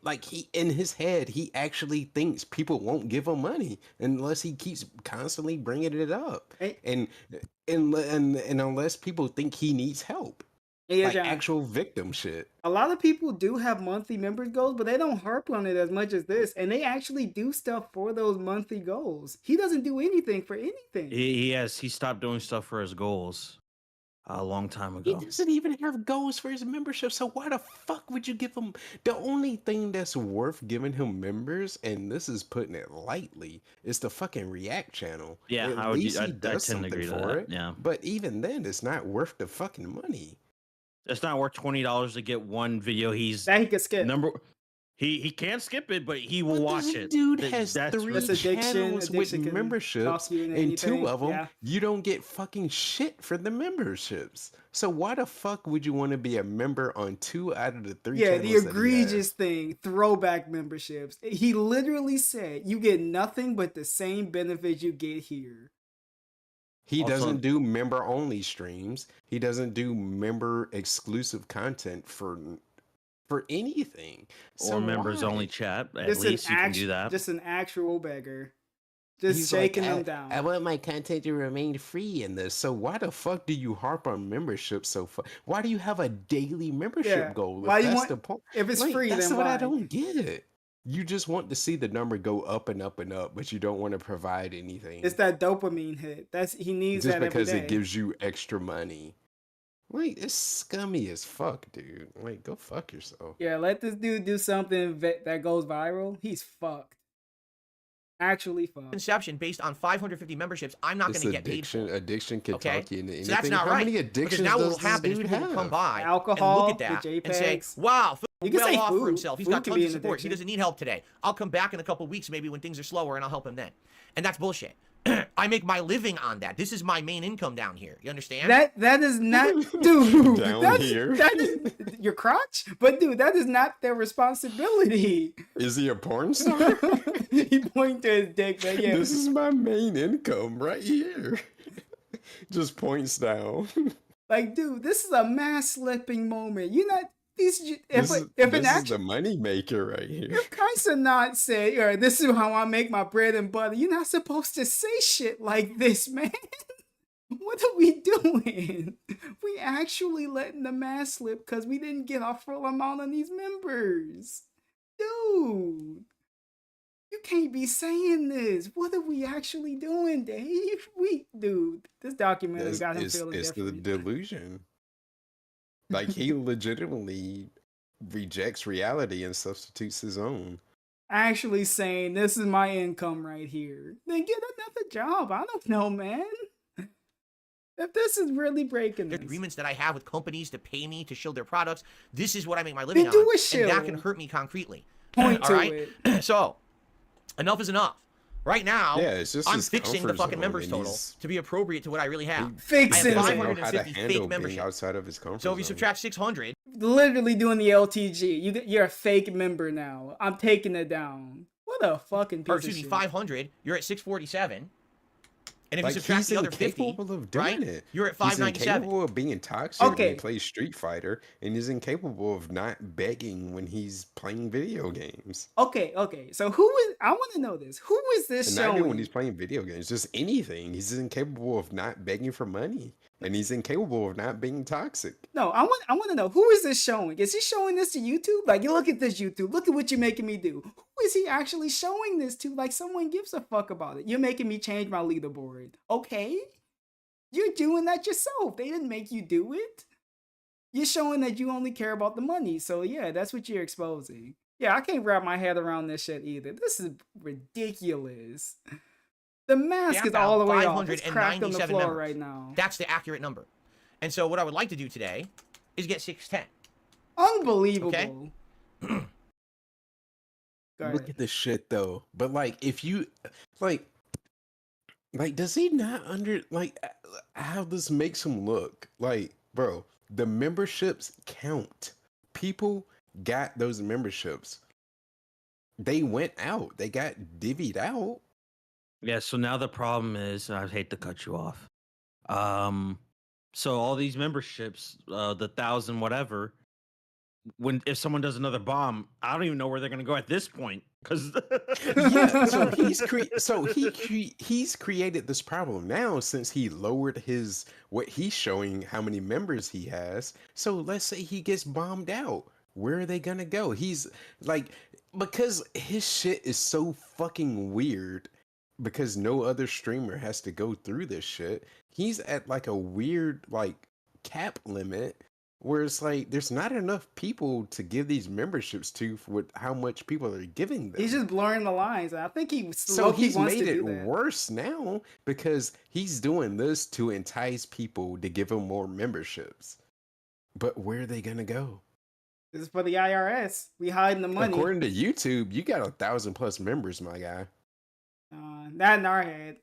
like, he in his head he actually thinks people won't give him money unless he keeps constantly bringing it up. And unless people think he needs help. Yeah, Like John, actual victim shit. a lot of people do have monthly members goals, but they don't harp on it as much as this, and they actually do stuff for those monthly goals. He doesn't do anything for anything. He stopped doing stuff for his goals a long time He ago. doesn't even have goals for his membership, so why the fuck would you give him? The only thing that's worth giving him members, and this is putting it lightly, is the fucking React channel. Yeah, At I would. least I he tend does to something agree to for that. it. Yeah, But even then, it's not worth the fucking money. it's not worth $20 to get one video. He's That he could skip. number. He can't skip it, but he will But watch this it. dude Th- has that's three That's ridiculous. addiction. channels with Addiction can memberships, toss you into and two anything. of them, Yeah. you don't get fucking shit for the memberships. So why the fuck would you want to be a member on 2 out of the 3 Yeah, channels the that he has? egregious thing, throwback memberships. He literally said you get nothing but the same benefits you get here. He Also- doesn't do member only streams. He doesn't do member exclusive content for anything. Or members why? only chat. At Just least you can act- do that. Just an actual beggar. Just He's shaking like, them I down. want my content to remain free in this. So why the fuck do you harp on membership so far? Why do you have a daily membership Yeah, goal? why you that's want- the point. if it's Like, free, that's then what why? I don't get. You just want to see the number go up and up and up, but you don't want to provide anything. It's that dopamine hit. He needs just that because every day. it gives you extra money. Like, it's scummy as fuck, dude. Like, go fuck yourself. Yeah, let this dude do something that goes viral. He's fucked. Actually fucked. Conception based on 550 memberships, I'm not It's going to get paid for. addiction can Okay, talk you into anything. so that's not How right. many Because addictions now what does will this happen is dude people will have? come by Alcohol, and look at the that and say, JPEGs. "Wow, Phil You can well say off for food. himself. He's Food got can tons be of an support. He addiction. doesn't need help today. I'll come back in a couple weeks, maybe when things are slower, and I'll help him then." And that's bullshit. I make my living on that. This is my main income down here. You understand? That is not, dude. Down here? That is your crotch, but dude, that is not their responsibility. Is he a porn star? He pointed to his dick, man. Yeah, This is my main income right here. Just points down. like, dude, this is a mass slipping moment. You're not these. If This an is action, the money maker right here. if Kaisa not say, "Or this is how I make my bread and butter," you're not supposed to say shit like this, man. What are we doing? We actually letting the mass slip because we didn't get our full amount of these members. Dude, You can't be saying this. What are we actually doing, Dave? Dude, this documentary got him feeling It's the different. delusion. Like he legitimately rejects reality and substitutes his own. Actually saying, this is my income right here. Then get another job. I don't know, man. If this is really breaking The this. agreements that I have with companies to pay me to show their products. This is what I make my living Then do on, a show. and that can hurt me concretely. Point All to right. it. So, enough is enough. Right now, Yeah, it's just I'm his fixing the comfort fucking zone, members and total he's- to be appropriate to what I really have. Fixing I He have doesn't it. know how to 550 fake handle being membership. outside of his comfort So if you zone. subtract 600, Literally doing the LTG. You're a fake member now. I'm taking it down. What a fucking piece or of excuse me, shit. 500, you're at 647. And if Like, you subtract he's the other 50, incapable of doing right, it. you're at He's 597. incapable of being toxic when Okay. he plays Street Fighter, and he's incapable of not begging when he's playing video games. Okay. So I want to know this. Who is this And not even when showing? he's playing video games, just anything. He's incapable of not begging for money, and he's incapable of not being toxic. No, I want to know, who is this showing? Is he showing this to YouTube? Like, you look at this, YouTube. Look at what you're making me do. Who is he actually showing this to? Like, someone gives a fuck about it. You're making me change my leaderboard. Okay? You're doing that yourself. They didn't make you do it. You're showing that you only care about the money. So, yeah, that's what you're exposing. Yeah, I can't wrap my head around this shit either. This is ridiculous. The mask Yeah, is all the way off. It's 597 cracked on the floor members. right now. That's the accurate number. And so what I would like to do today is get 610. Unbelievable. Okay. Go Look ahead. at this shit though. But like, if you like, does he not how this makes him look? Like, bro, the memberships count. People got those memberships. They went out. They got divvied out. Yeah, so now the problem is, I hate to cut you off. So all these memberships, the 1,000 whatever, if someone does another bomb, I don't even know where they're gonna go at this point. Because Yeah, so he's created this problem now since he lowered what he's showing how many members he has. So let's say he gets bombed out. Where are they gonna go? He's like, because his shit is so fucking weird, because no other streamer has to go through this shit. He's at like a weird like cap limit where it's like there's not enough people to give these memberships to for how much people are giving them. He's just blurring the lines. I think So he's wants made to it do that. worse now because he's doing this to entice people to give him more memberships. But where are they gonna go? This is for the IRS. We hiding the money. According to YouTube, you got 1,000+ members, my guy. Not in our head.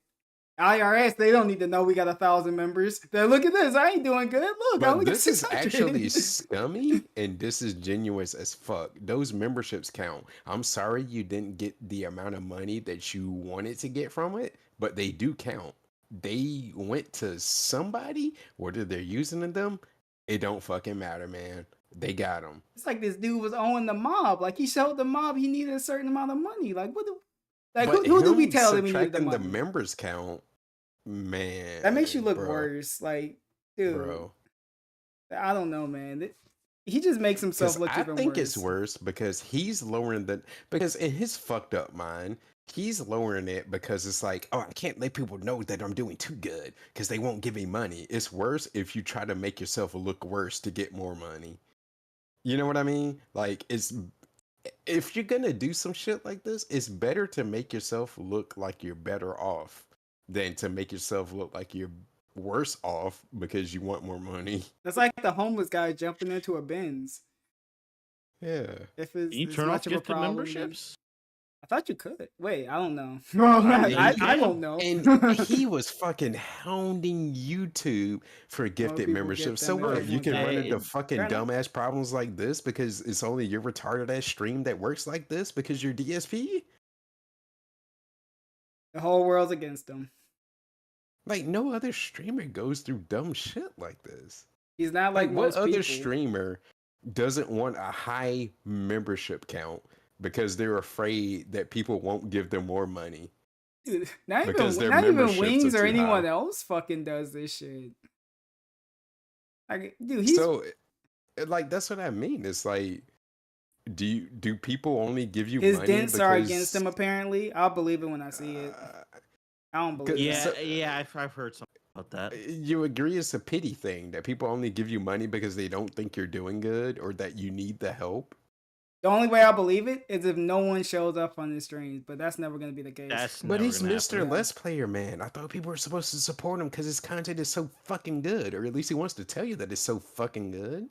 IRS, they don't need to know we got 1,000 members. They're, look at this. I ain't doing good. Look, I But only got this is 600. actually scummy and disingenuous as fuck. Those memberships count. I'm sorry you didn't get the amount of money that you wanted to get from it, but they do count. They went to somebody, whether they're using them, it don't fucking matter, man. They got them. It's like this dude was owing the mob. Like, he showed the mob he needed a certain amount of money. Like, what? Like, who do we tell that we needed the subtracting money? the members count, man. That makes you look bro, worse. Like, dude, bro. I don't know, man. He just makes himself 'Cause look I even think worse. it's worse because he's lowering because in his fucked up mind, he's lowering it because it's like, oh, I can't let people know that I'm doing too good because they won't give me money. It's worse if you try to make yourself look worse to get more money. You know what I mean? Like, if you're gonna do some shit like this, it's better to make yourself look like you're better off than to make yourself look like you're worse off because you want more money. That's like the homeless guy jumping into a Benz. Yeah. If it's, can you it's turn off much of a gifted problem, memberships? I thought you could. Wait, I don't know. mean, I won't know. And he was fucking hounding YouTube for gifted people memberships. get So them what? and You can run everyone into paid. fucking Fair enough. dumbass problems like this because it's only your retarded ass stream that works like this because you're DSP? The whole world's against him. Like, no other streamer goes through dumb shit like this. He's not like, Like, what most other people. streamer doesn't want a high membership count because they're afraid that people won't give them more money? Dude, not Because their even memberships Wings are or too anyone high. else fucking does this shit. Like, dude, he's So, like, that's what I mean. It's like, do people only give you His money dents are because against him. Apparently, I'll believe it when I see it. I don't believe Yeah, that. yeah, I've heard something about that. you agree it's a pity thing that people only give you money because they don't think you're doing good or that you need the help? The only way I believe it is if no one shows up on his streams, but that's never gonna be the case. That's But never he's gonna Mr. happen. Let's Player, man. I thought people were supposed to support him because his content is so fucking good, or at least he wants to tell you that it's so fucking good.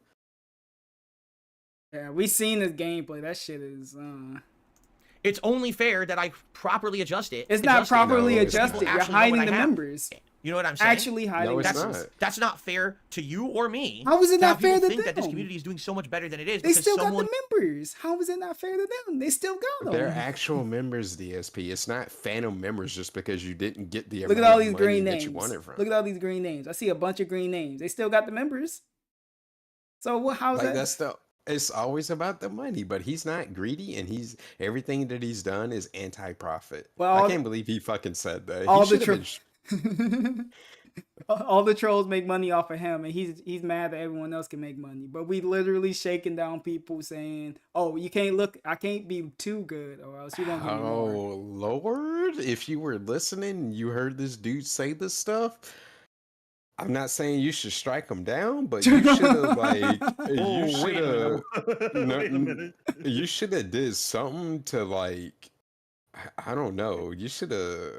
Yeah, we seen his gameplay. That shit is. It's only fair that I properly adjust it. It's not adjust it, properly No, it's not. adjusted. You're Actually know what hiding I the have. members. You know what I'm saying? Actually hiding. No, it's the not. members. That's not fair to you or me. How is it to not have people fair to think that this them? community is doing so much better than it is They because still someone. got the members. How is it not fair to them? They still got them. They're actual members, DSP. It's not phantom members just because you didn't get the Look at amount all of these money green that names. you wanted from. Look at all these green names. I see a bunch of green names. They still got the members. So how's Like that? it's always about the money, but he's not greedy, and everything that he's done is anti-profit. Well, I can't believe he fucking said that. all He the should've been all the trolls make money off of him, and he's mad that everyone else can make money. But we literally shaking down people saying, "Oh, you can't look. I can't be too good, or else you won't get more." Oh Lord, if you were listening and you heard this dude say this stuff, I'm not saying you should strike him down, but you should have like Oh, you wait should a have minute. Wait a minute. you should have did something to like I don't know. You should have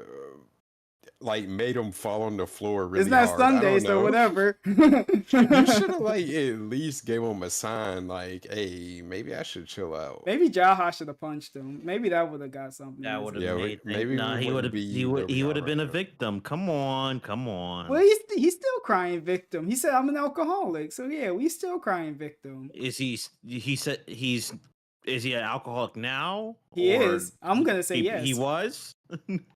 like made him fall on the floor really It's not hard. I Sunday, don't so know. whatever. You should have like at least gave him a sign like, hey, maybe I should chill out. Maybe Jaha should have punched him. Maybe that would have got something. That would have Yeah, made maybe nah, we he would wouldn't have be he where would we he are would have right been a now. victim. Come on. Well, he's still crying victim. He said I'm an alcoholic, so yeah, we still crying victim. Is he said is he an alcoholic now? He Or is. I'm gonna say yes. He was?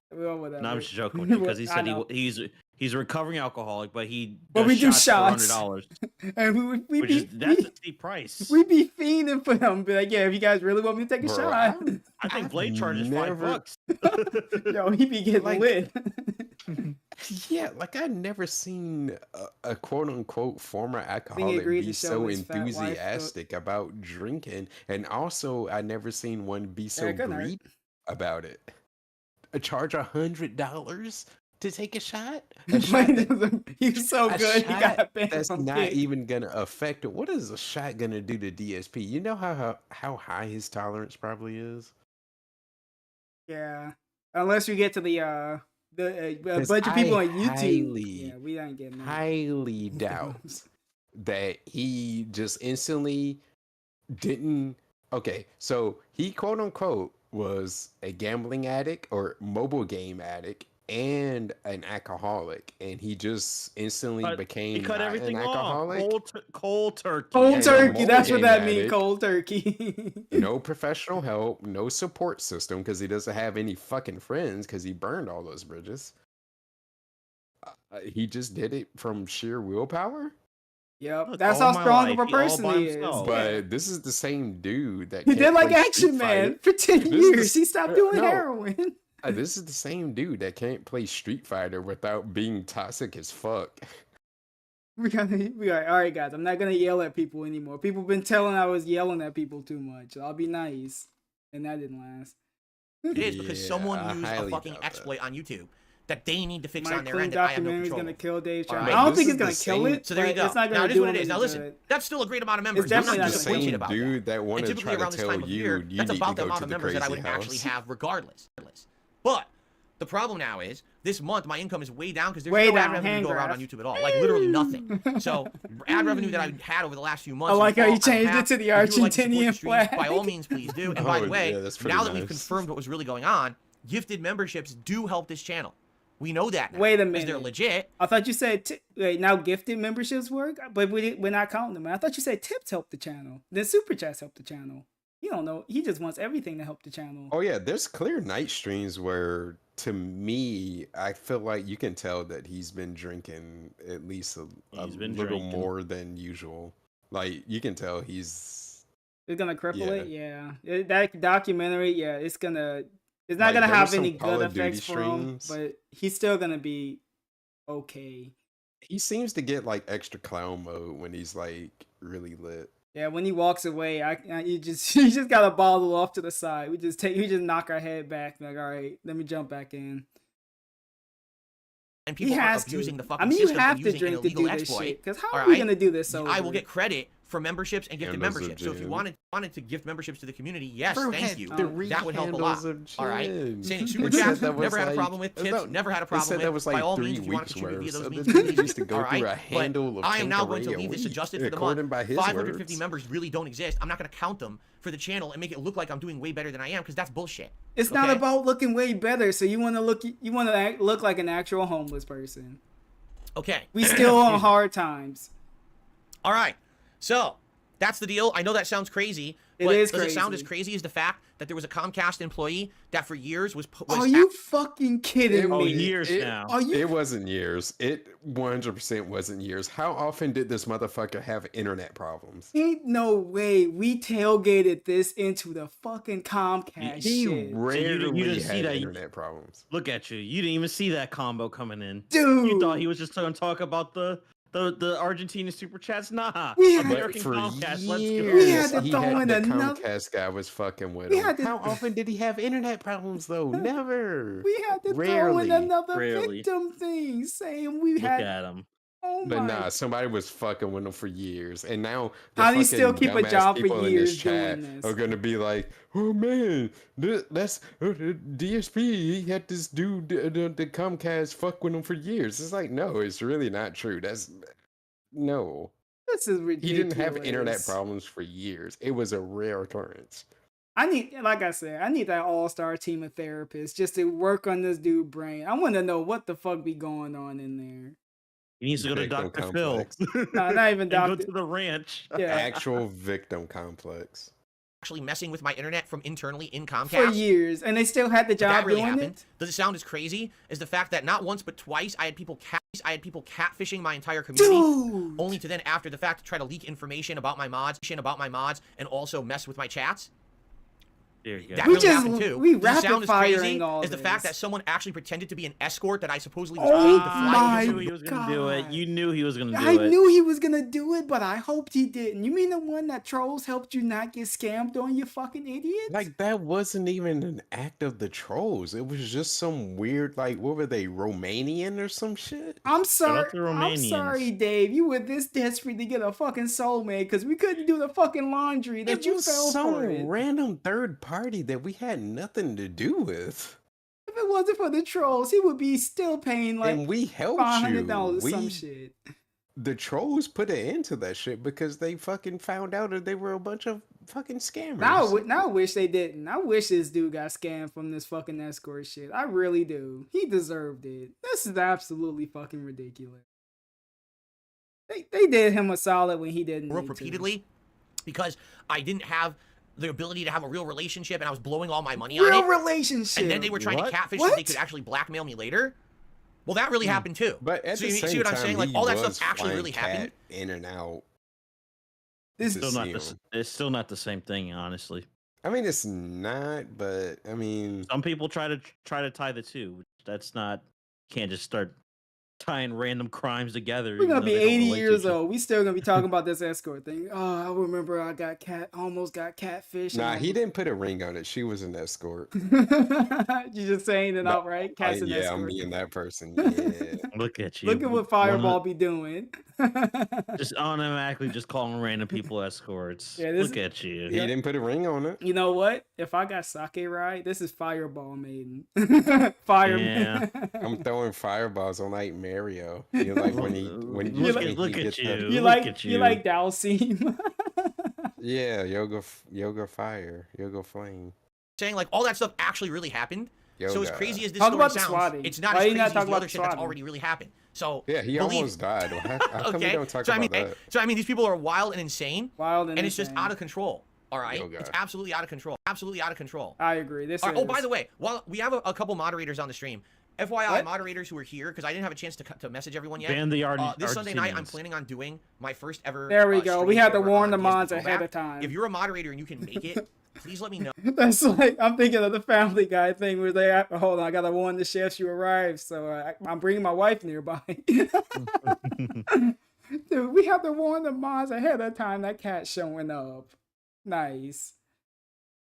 Well, whatever. No, I'm just joking with you because he I said know. he's a recovering alcoholic, but he But does we do shots shots. for $100, And we which be is that's a steep price. we be fiending for them. Be like, yeah, if you guys really want me to take a Bro, shot, I think Blade charges never- $5. yo, he be getting Like- lit. Yeah, like I've never seen a quote unquote former alcoholic agreed be to show so his fat wife enthusiastic about drinking, and also I never seen one be so good night. greedy about it. Charge $100 to take a shot? A shot that- He's so a good. He shot got banned that's from not Kick. even gonna affect it. What is a shot gonna do to DSP? You know how high his tolerance probably is. Yeah, unless you get to the a Because bunch of people I on YouTube. highly, Yeah, we ain't getting that. highly doubt that he just instantly didn't. Okay, so he quote unquote was a gambling addict or mobile game addict and an alcoholic, and he just instantly became He cut not everything an off. alcoholic. Cold turkey. Cold Yeah, turkey. mobile That's what game that means. addict. Cold turkey. No professional help, no support system because he doesn't have any fucking friends because he burned all those bridges. He just did it from sheer willpower. Yep, Look, that's all how my strong life, of a he all person by he is. himself. Yeah. But this is the same dude that He can't did like play Action Street Man Fighter. for 10 This is years. the- He stopped doing no. heroin. This is the same dude that can't play Street Fighter without being toxic as fuck. We got all right, guys. I'm not gonna yell at people anymore. People been telling I was yelling at people too much. I'll be nice, and that didn't last. It is because Yeah, someone I used a highly fucking doubt that. exploit on YouTube that they need to fix My on their clean end that I have no documentary is control gonna over. kill Dave's All channel. right. I don't But think it's this gonna is kill the it. So there you but go. It's not Now gonna it is do what him it is. Now any listen, good. that's still a great amount of members. It's I'm definitely not not just gonna bitching Same about that. dude that And wanted to typically try around to this tell time of you year, you that's need about to the go amount to of the members that I crazy would actually house. have regardless. But the problem now is this month my income is way down because there's Way no ad down, revenue hand to go around on graph. YouTube at all. Like literally nothing. So ad revenue that I had over the last few months. I like how you I'm changed it half. to the If you would like to support the Argentinian streams, By flag. all means, please do. And by Oh, the way, yeah, that's pretty now that we've nice. confirmed what was really going on, gifted memberships do help this channel. We know that now. Wait a Because they're minute. legit. I thought you said wait, now gifted memberships work, but we're not counting them. I thought you said tips help the channel. Then super chats help the channel. You don't know. He just wants everything to help the channel. Oh yeah, there's clear night streams where, to me, I feel like you can tell that he's been drinking at least a He's been little drinking. more than usual. Like you can tell he's It's gonna cripple Yeah. it. Yeah, that documentary. Yeah, it's not Like, gonna there have was some any Call good of Duty effects for him, streams. but he's still gonna be okay. he seems to get like extra clown mode when he's like really lit. Yeah, when he walks away, you just gotta bottle off to the side. We just knock our head back. Like, all right, let me jump back in. And people are abusing the fucking you system have and to using an drink to illegal do this exploit. shit. Because how all are we right? gonna do this? I will get credit for memberships and gifted Handles of memberships. So if you gin. wanted to gift memberships to the community, yes, Bro thank had you. three That would help a lot. handles of All right. gin. Saying super It said chats, that was never had a like- problem with tips, never had a It problem said with. that was By like all 3 means, if you want to weeks contribute worth. via those So means, this dude please. used to go All through right? a handle But of I am now going to Tanqueray a leave this week, adjusted for the according month. by his 550 words. members really don't exist. I'm not going to count them for the channel and make it look like I'm doing way better than I am because that's bullshit. It's not Okay? about looking way better. So you want to look like an actual homeless person. Okay. We still on hard times. All right. So that's the deal. I know that sounds crazy. It But is does it sound crazy. as crazy as the fact that there was a Comcast employee that for years was Are you fucking kidding Oh, me? years now. Are you? It wasn't years. It 100% wasn't years. How often did this motherfucker have internet problems? Ain't no way we tailgated this into the fucking Comcast He shit. rarely didn't see had that. internet problems. Look at you. You didn't even see that combo coming in. Dude. You thought he was just going to talk about the Argentina super chats. Nah, We had- American For Comcast. years, We had to he throw had in the another- Comcast guy was fucking with We him. had to- How often did he have internet problems though? Never. We had to throw Rarely. in another Rarely. victim thing saying we Look had. at him. Oh But my. nah, somebody was fucking with him for years, and now the How'd he fucking still keep a dumbass job for people in years this chat doing this? are gonna be like, "Oh man, that's DSP. He had this dude, the Comcast, fuck with him for years." It's like, no, it's really not true. That's no. This is ridiculous. He didn't have internet problems for years. It was a rare occurrence. Like I said, I need that all-star team of therapists just to work on this dude's brain. I want to know what the fuck be going on in there. He needs to go to Victim Dr. Phil. complex. No, not even And go doctor. to the ranch. Yeah, Actual victim complex. actually messing with my internet from internally in Comcast. for years, and they still had the But that job really doing happened. it. Does it sound as crazy as the fact that not once but twice I had people catfishing my entire community, Dude, only to then after the fact try to leak information about my mods, and also mess with my chats? There you go. That We really just- happened too. we Does it sound as rapid-firing crazy all as the fact this. that someone actually pretended to be an escort that I supposedly was Oh paid to fly my into? You knew he was gonna do it. God. You knew he was gonna do I it. knew he was gonna do it, but I hoped he didn't. You mean the one that trolls helped you not get scammed on, you fucking idiot? Like that wasn't even an act of the trolls. It was just some weird, like, what were they, Romanian or some shit? I'm Shout sorry. out to I'm Romanians. sorry, Dave. You were this desperate to get a fucking soulmate because we couldn't do the fucking laundry that It you was fell some for it. random third party that we had nothing to do with, If it wasn't for the trolls, he would be still paying like and we helped $500 you. some shit. The trolls put an end to that shit because they fucking found out that they were a bunch of fucking scammers. Now I wish they didn't. I wish this dude got scammed from this fucking escort shit. I really do. He deserved it. This is absolutely fucking ridiculous. They did him a solid when he didn't. Broke need to. repeatedly because I didn't have the ability to have a real relationship and I was blowing all my money on Real it. relationship. And then they were trying What? to catfish so they What? could actually blackmail me later. Well, that really happened too. But at So the you same see what I'm time, saying? Like he all that was stuff actually flying really cat happened. in and out. This to Still not see the, him. it's still not the same thing, honestly. I mean, it's not, but I mean, Some people try to tie the two. That's not. Can't just start tying random crimes together. We're even gonna though be they don't 80 relate to years each other. old. We still gonna be talking about this escort thing. Oh, I remember I almost got catfish. nah, he didn't put a ring on it. She was an escort. You just saying it No, outright. Cat's an yeah, I'm escort. being that person. Yeah. Look at you. Look at what Fireball be doing. Just automatically just calling random people escorts. Yeah, this- Look at you. He didn't put a ring on it. You know what? If I got sake right, this is Fireball Maiden. Fireman. I'm throwing fireballs on like Mario. You know, like when he Look when at- he look at gets you. that- You Look like at you you. like Dalsim. Yeah, yoga fire, yoga flame. Saying like all that stuff actually really happened. So as Yoga. crazy as this Talk story about the sounds, swatting. it's not Why as you crazy not as talk the about other the shit that's swatting? already really happened. So Yeah, he believe- almost died. How come okay. we don't talk so I about mean, that? so I mean, these people are wild and insane, Wild and it's just insane. out of control. All right, Yoga. it's absolutely out of control. Absolutely out of control. I agree. This All right, is. oh, by the way, while we have a couple moderators on the stream, FYI, What? moderators who are here because I didn't have a chance to message everyone yet. Ban the This Sunday night, I'm Argentinians. planning on doing my first ever. There we go. We stream had to over warn on the DSP mods Throwback. ahead of time. If you're a moderator and you can make it, please let me know. That's like I'm thinking of the Family Guy thing where they hold on, I gotta warn the chef you arrived, so I'm bringing my wife nearby. Dude, we have to warn the mods ahead of time that cat's showing up. Nice.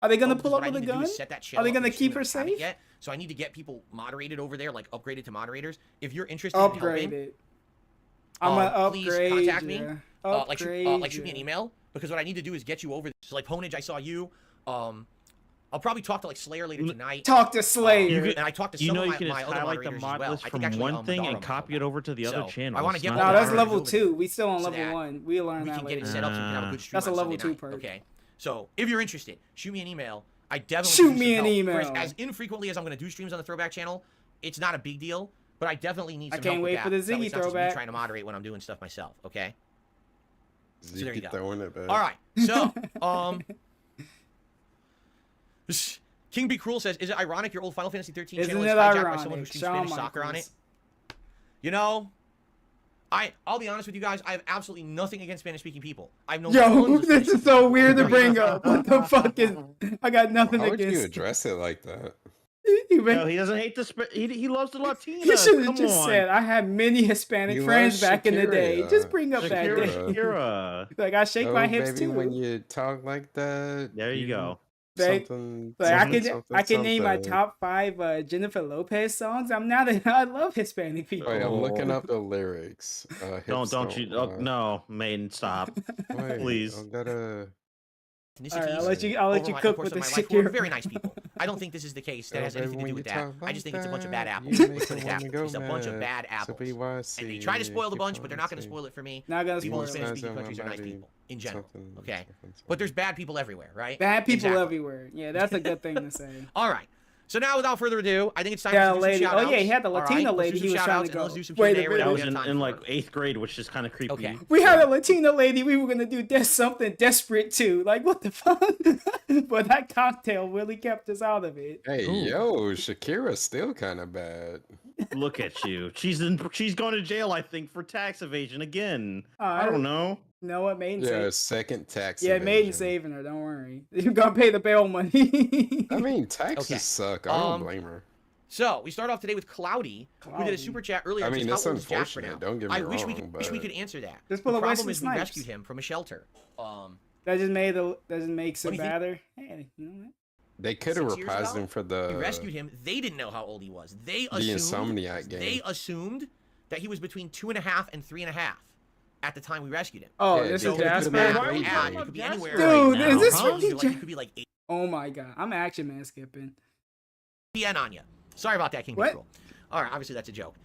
Are they gonna because pull up what I with a need to do gun? is set that Are channel they up gonna for stream keep her and I haven't safe? yet, so I need to get people moderated over there, like upgraded to moderators. If you're interested in helping, Upgraded. I'm gonna please upgrade contact me. ya. Like shoot me an ya. email, because what I need to do is get you over. So like Ponage, I saw you. I'll probably talk to like Slayer later tonight. Talk to Slayer. And I talked to You some know of you my, can my just other highlight the moderators mod as well. list I from think actually, one thing Madara and might copy help it over to the other So, channel. I wanna It's get not one No, of that's the level moderators over 2. We still on so level that 1. We learn we that can get later. it set up so we can have a good stream That's a on level Sunday 2 night, perk. okay? So if you're interested, shoot me an email. I definitely Shoot need me some an help. email. For as infrequently as I'm going to do streams on the Throwback channel, it's not a big deal, but I definitely need I some can't help wait with for that. the So that way Ziggy it's not just me throwback. trying to moderate when I'm doing stuff myself, okay? So there you Zeke go. throwing it back. All right. So, King Be Cruel says, "Is it ironic your old Final Fantasy 13 Isn't channel is it hijacked by someone who ironic? streams Shawn Spanish soccer on it?" Michaels. You know, I'll be honest with you guys. I have absolutely nothing against Spanish-speaking people. I've known Yo, tons of this Spanish-speaking is so people. weird to Very bring easy. up. What the fuck is... I got nothing Why would you against... address it like that? No, he doesn't hate the. He loves the Latina. He should have Come just on. said, I had many Hispanic He friends loves back in the day. Shakira. Just bring up that Shakira, day. Shakira. Like, I shake Oh, my hips baby, too. when you talk like that. There you go. Babe, Something, Like, something, I can name my something. top 5 Jennifer Lopez songs. I love Hispanic people. Wait, I'm looking Oh. up the lyrics. Don't you? Oh, no, Maiden, stop. Wait, Please. I gotta... Ethnicities I'll let you over cook course with of the my life were Shakira. very nice people. I don't think this is the case that Oh, has baby, anything to when do you with that. talk I just think it's a bunch of like bad that, apples. you Let's put it make a that way. woman It's a go bunch of mad. bad So apples. BYC, And they try to spoil the keep bunch, but they're not going to on spoil it for me. Not gonna People in spoil it. Spanish-speaking countries are nice Somebody- people in general. something, Okay, something, but there's bad people everywhere, right? Bad people Exactly. everywhere. Yeah, that's a good thing to say. All right. So now, without further ado, I think it's time Yeah, to do lady. some Oh, shout-outs. yeah, he had the All Latina right, let's lady do he some was trying shout-outs, to and go. let's do some Wait a Q&A where minute. That we was have time in for. like 8th grade, which is kind of creepy. Okay. We had a Latina lady we were gonna do something desperate too. Like, what the fuck? But that cocktail really kept us out of it. Hey, Ooh. yo, Shakira's still kind of bad. Look at you. She's going to jail, I think, for tax evasion again. I I don't know. You know what, Maiden Yeah, saved. second tax. Yeah, Maiden evasion. saving her. Don't worry. You're gonna pay the bail money. I mean, taxes Okay. suck. I don't blame her. So we start off today with Cloudy, who did Cloudy. a super chat earlier. I mean, just that's how old is Jasper unfortunate, now? don't get me I wish we wrong, wish we but- could answer that. Just The pull a problem Wesley is we Snipes. rescued him from a shelter. That just makes What it do you think? better. Hey, you know what? They could have 6 years reprised ago, him for We the rescued him. They didn't know how old he was. They the assumed Insomniac game. they assumed that he was between 2.5 and 3.5 at the time we rescued him. Oh, Yeah, this they is could've Jasper. made it Why would you great, talk though. It could be Jasper anywhere. Dude, right is now, this huh? really Like, he could be like 8 Oh my god, I'm action man skipping. and Anya. Sorry about that, King What? Cruel. All right, obviously that's a joke.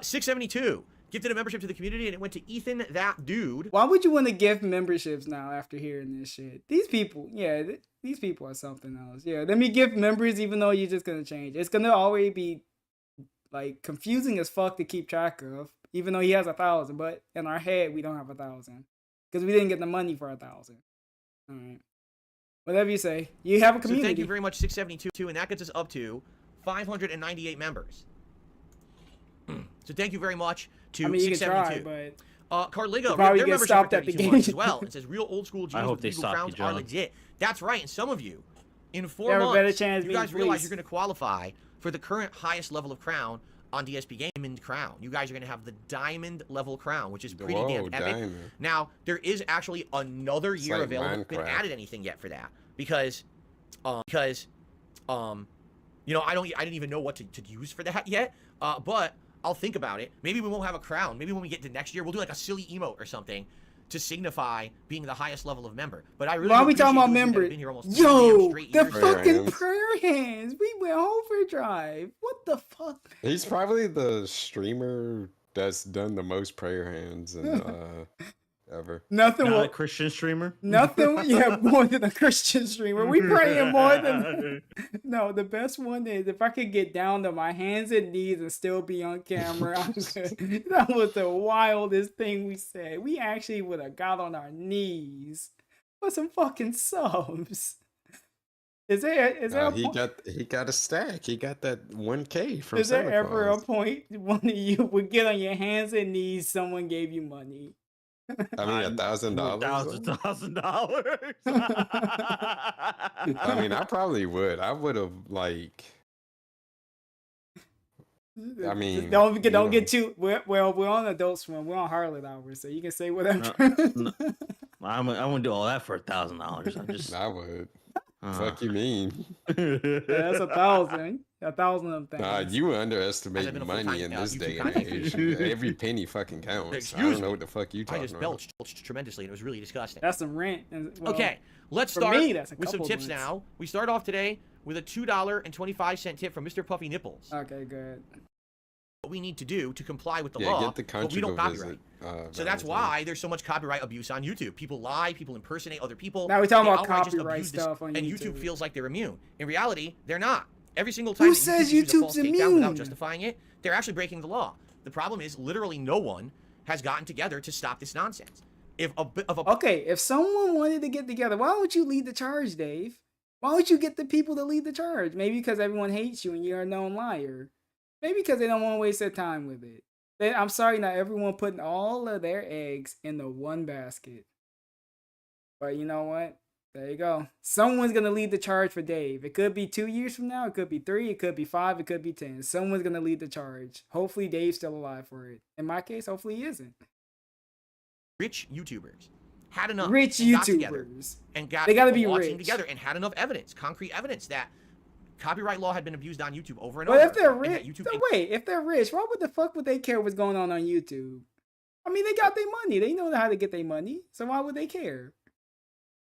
672 gifted a membership to the community, and it went to Ethan, that dude. Why would you want to give memberships now after hearing this shit? These people, yeah, these people are something else. Yeah, let me give members even though you're just gonna change. It's gonna always be like confusing as fuck to keep track of, even though he has 1,000, but in our head we don't have 1,000 because we didn't get the money for 1,000. All right, whatever you say. You have a So community. thank you very much, 672, and that gets us up to 598 members. So thank you very much to I mean, you can try, 672. but Carligo, probably their get membership stopped for at the 32 months gate. as well. It says real old school I G's hope with they legal stop you, crowns are John. legit. That's right, and some of you, in 4 You have a months, better chance you being guys realize fleeced. you're going to qualify for the current highest level of crown on DSP Diamond Crown. You guys are going to have the Diamond level crown, which is pretty Whoa, damn epic. Diamond. Now, there is actually another year like available. Been Minecraft. added anything yet for that because you know, I didn't even know what to use for that yet. But I'll think about it. Maybe we won't have a crown. Maybe when we get to next year, we'll do like a silly emote or something to signify being the highest level of member. But I really why are we talking appreciate about those of you that have members? been here almost 3 Yo, damn straight the years. Prayer fucking hands. prayer hands. We went overdrive. What the fuck? He's probably the streamer that's done the most prayer hands and ever. Nothing. Not Will, a Christian streamer. nothing. Yeah, more than a Christian streamer. We praying more than. No, the best one is if I could get down to my hands and knees and still be on camera. I'm good. That was the wildest thing we said. We actually would have got on our knees for some fucking subs. Is there a He point? got a stack. He got that 1K from Is there Santa ever a Claus. point one of you would get on your hands and knees? Someone gave you money. I mean, $1,000. $1,000. I mean, I probably would. I would have like. I mean, don't you get know. too well. We're on Adult Swim. We're on Harlot Hour, so you can say whatever. No, I wouldn't do all that for $1,000. I'm just. I would. Uh, Fuck you mean? Yeah, that's 1,000. 1,000 of them Nah, things. you Hasn't underestimate been a money full-time, in this YouTube day and content age. creator. Every penny fucking counts. I Excuse don't know me. what the fuck you I talking just about. belched tremendously, and it was really disgusting. That's some rent. Well, Okay, let's for start me, that's a with some couple tips months. now. We start off today with a $2.25 tip from Mr. Puffy Nipples. Okay, good. What we need to do to comply with the Yeah, law, get the but we country don't to copyright. visit. So that's Valentine. why there's so much copyright abuse on YouTube. People lie, people impersonate other people. Now we're talking They about outright just copyright abuse this, stuff on and YouTube. YouTube feels like they're immune. In reality, they're not. Every single time Who that says YouTube uses a false YouTube's takedown without immune? justifying it, they're actually breaking the law. The problem is literally no one has gotten together to stop this nonsense. If a bit of a Okay, if someone wanted to get together, why don't you lead the charge, Dave? Why don't you get the people to lead the charge? Maybe because everyone hates you and you're a known liar. Maybe because they don't want to waste their time with it. I'm sorry, not everyone putting all of their eggs in the one basket. But you know what? There you go. Someone's going to lead the charge for Dave. It could be 2 years from now. It could be 3. It could be 5. It could be 10. Someone's going to lead the charge. Hopefully Dave's still alive for it. In my case, hopefully he isn't. rich YouTubers had enough Rich and got together YouTubers. and got They gotta be a law team rich. together and had enough evidence, concrete evidence that copyright law had been abused on YouTube over and But over. if they're and that rich, YouTube so wait, if they're rich, why would the fuck would they care what's going on YouTube? I mean, they got their money. They know how to get their money. So why would they care?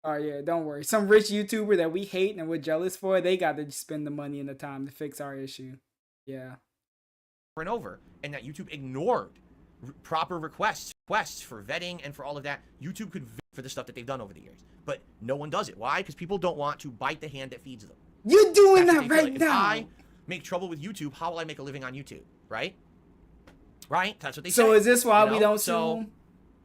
Oh yeah, don't worry. Some rich YouTuber that we hate and we're jealous for, they got to spend the money and the time to fix our issue. Yeah. over and over, and that YouTube ignored proper requests for vetting and for all of that. YouTube could vet for the stuff that they've done over the years, but no one does it. Why? Because people don't want to bite the hand that feeds them. You're doing That's that what they feel right like. now. If I make trouble with YouTube, how will I make a living on YouTube? Right? Right? That's what they say. So is this why you we know? don't So, sue?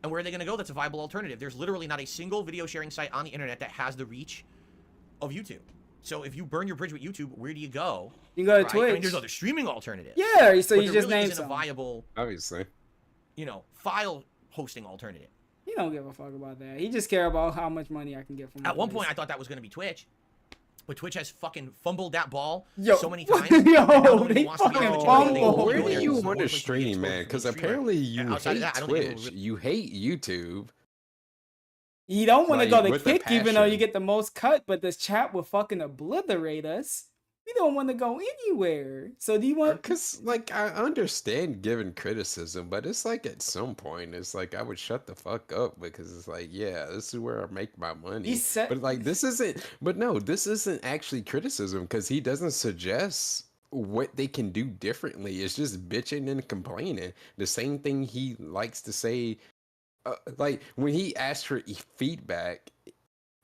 and where are they going to go? That's a viable alternative. There's literally not a single video sharing site on the internet that has the reach of YouTube. So if you burn your bridge with YouTube, where do you go? You go to Right? Twitch. I mean, there's other streaming alternatives. Yeah, so but you there just really named isn't a some. viable, Obviously. file hosting alternative. He don't give a fuck about that. He just care about how much money I can get from At one this. point, I thought that was going to be Twitch, but Twitch has fucking fumbled that ball Yo, so many yo, times. and now nobody they wants to be on fucking Twitch anymore. They fumbled. go Where there do and you it's the want one to place where you get stream, man? exposed Because to the streamer. apparently you And outside of hate that, I don't think Twitch. people You hate YouTube. You don't want to Like, go to with the kick even though you passion. get the most cut, but this chat will fucking obliterate us. We don't want to go anywhere. So do you want... Because, like, I understand giving criticism, but it's like at some point, it's like I would shut the fuck up because it's like, yeah, this is where I make my money. He said- But, like, this isn't, but no, this isn't actually criticism because he doesn't suggest what they can do differently. It's just bitching and complaining. The same thing he likes to say, like, when he asks for feedback,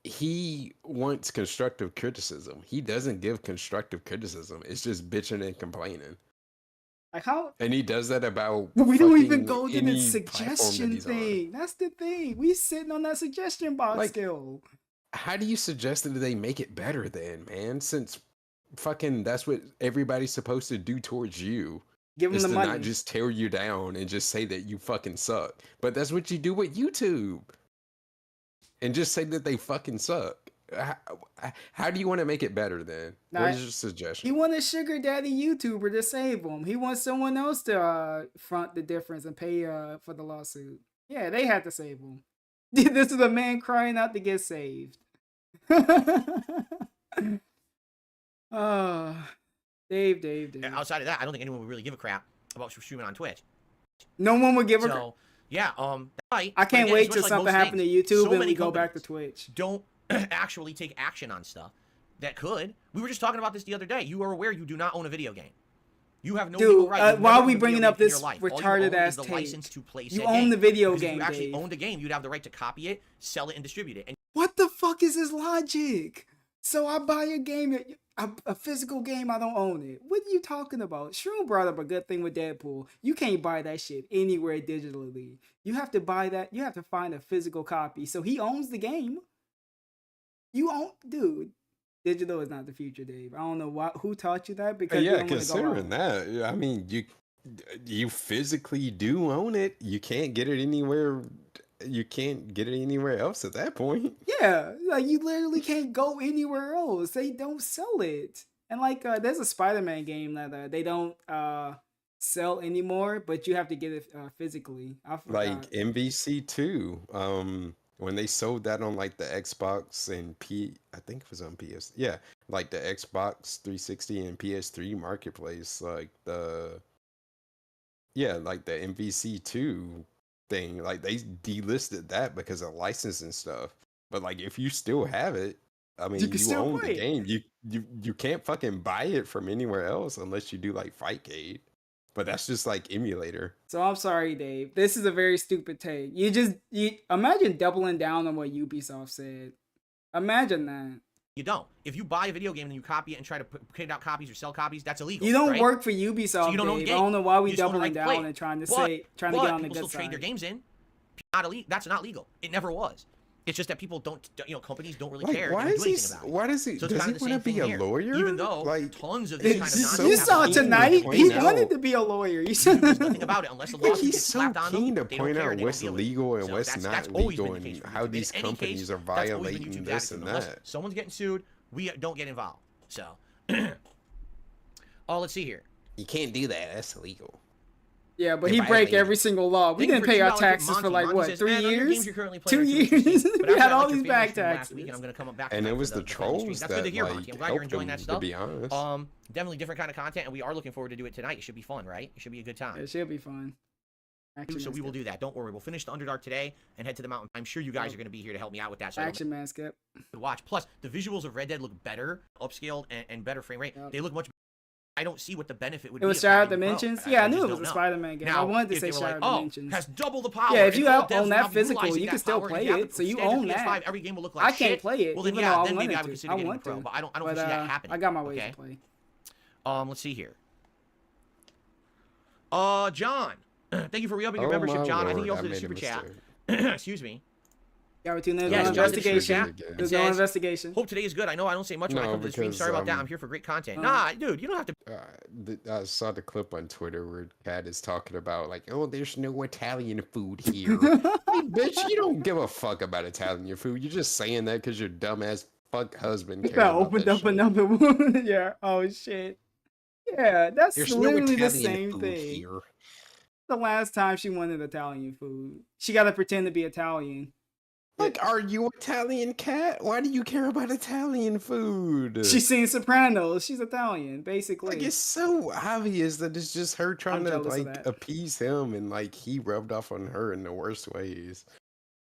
he wants constructive criticism. He doesn't give constructive criticism. It's just bitching and complaining. Like how... And he does that about We don't even fucking go to the any platform that suggestion he's on. thing. That's the thing. We sitting on that suggestion box Like, still. How do you suggest that they make it better then, man? Since fucking that's what everybody's supposed to do towards you. Give them Is the to money. not just tear you down and just say that you fucking suck. But that's what you do with YouTube. And just say that they fucking suck. How do you want to make it better then? Nah, What is your He suggestion? want a sugar daddy YouTuber to save him. He wants someone else to front the difference and pay for the lawsuit. Yeah, they had to save him. This is a man crying out to get saved. Dave. And outside of that, I don't think anyone would really give a crap about streaming on Twitch. No one would give a. So, yeah, right. I But can't again, wait it's till much like something most happen to things. YouTube So and many we go back to companies Twitch. don't actually take action on stuff that could. We were just talking about this the other day. You are aware you do not own a video game. You have no Dude, legal right. You've why never are we owned a bringing video up game in this your life. All you retarded own ass is the tape? license to play You said own game. the video Because if game, you actually Dave. owned the game, you'd have the right to copy it, sell it, and distribute it. And What the fuck is his logic? So I buy a game, a physical game, I don't own it. What are you talking about? Shroom brought up a good thing with Deadpool. You can't buy that shit anywhere digitally. You have to buy that. You have to find a physical copy. So he owns the game. You own, dude. Digital is not the future, Dave. I don't know who taught you that because you Yeah, don't wanna go considering out. that, I mean, you physically do own it. You can't get it anywhere. You can't get it anywhere else at that point. Yeah, like you literally can't go anywhere else. They don't sell it. And like there's a Spider-Man game that they don't sell anymore, but you have to get it physically. I forgot. Like MVC2, when they sold that on like the Xbox and I think it was on PS. Yeah, like the Xbox 360 and PS3 marketplace, like the MVC2 thing, like they delisted that because of licensing stuff. But like if you still have it, I mean, can you still own play the it. game. You can't fucking buy it from anywhere else unless you do like Fightcade. But that's just like emulator. So I'm sorry, Dave. This is a very stupid take. You imagine doubling down on what Ubisoft said. Imagine that. You don't. If you buy a video game and you copy it and try to put out copies or sell copies, that's illegal. You don't right? work for Ubisoft, So you don't own the Dave. I game. don't know why we You just own the doubling right to play down it. and trying to But get on the people good still trade side. their games in. That's not legal. It never was. It's just that people don't, companies don't really Like, care. why and is do he? anything about it. Why does he? So it's Does kind he of the want to same be thing a here. lawyer? Even though like, tons of this kind of nonsense You happens saw all the time. tonight. He point out- wanted to be a lawyer. You There's nothing about it unless the like lawsuit he's gets so slapped on them. keen to They don't point care, out they don't what's deal with it. legal and So what's that's not always legal been the and case with how YouTube. these In any companies case, are that's always been violating YouTube's this attitude. and Unless that. someone's getting sued, we don't get involved. So, let's see here. You can't do that. That's illegal. Yeah, but If he I break leave- every single law. We Thank you didn't for pay our $2 taxes Monty. for like Monty what, says, 3 "Man, on your games years? you're currently 2 playing are too years. interesting." But We actually, had I all liked your these family back stream last taxes. week, and I'm gonna come back And tonight it for was the family stream. trolls That's good to that hear, like Monty. I'm glad you're helped enjoying him, that to stuff. be honest. Definitely different kind of content, and we are looking forward to do it tonight. It should be fun, right? It should be a good time. It should be fun. Action So Man we will skip. do that. Don't worry. We'll finish the Underdark today and head to the mountain. I'm sure you guys are going to be here to help me out with that. So Action Man skip. to watch. Plus, the visuals of Red Dead look better, upscaled, and better frame rate. Yep. They look much. I don't see what the benefit would It be. was of Shattered having Pro. Dimensions. Yeah, I knew just it was don't a know. Spider-Man game. Now, I wanted to if say they were like, Shattered oh, Dimensions. has double the power. Yeah, if and you all own devs that now physical, utilizing you that can still power, play if you have it, so you standard own PS5, that. every game will look like I can't shit. play it, Well, then even yeah, though I then maybe wanted I would to. consider I getting want the Pro, to. but I don't But foresee that happening. I got my ways okay? to play. Let's see here. John, thank you for re-upping your Oh membership, my John. I think lord, you also I did a made a super chat. mistake. Excuse me. Yeah, we're tuning in. Yes, No John did a super investigation. chat. There's It no says, investigation. Hope today is good. I know I don't say much when I No, come to the stream. because, Sorry about that. I'm here for great content. uh, Nah, dude, you don't have to. I saw the clip on Twitter where Kat is talking about like, oh, there's no Italian food here. Like, bitch, you don't give a fuck about Italian food. You're just saying that because your dumbass fuck husband cares That about opened that up shit. another one. Yeah. Oh shit. Yeah, that's There's no literally the Italian same food thing. here. The last time she wanted Italian food, she got to pretend to be Italian. Like, are you Italian, Cat? Why do you care about Italian food? She's seen Sopranos. She's Italian, basically. like, it's so obvious that it's just her trying to jealous of like that. appease him, and like he rubbed off on her in the worst ways.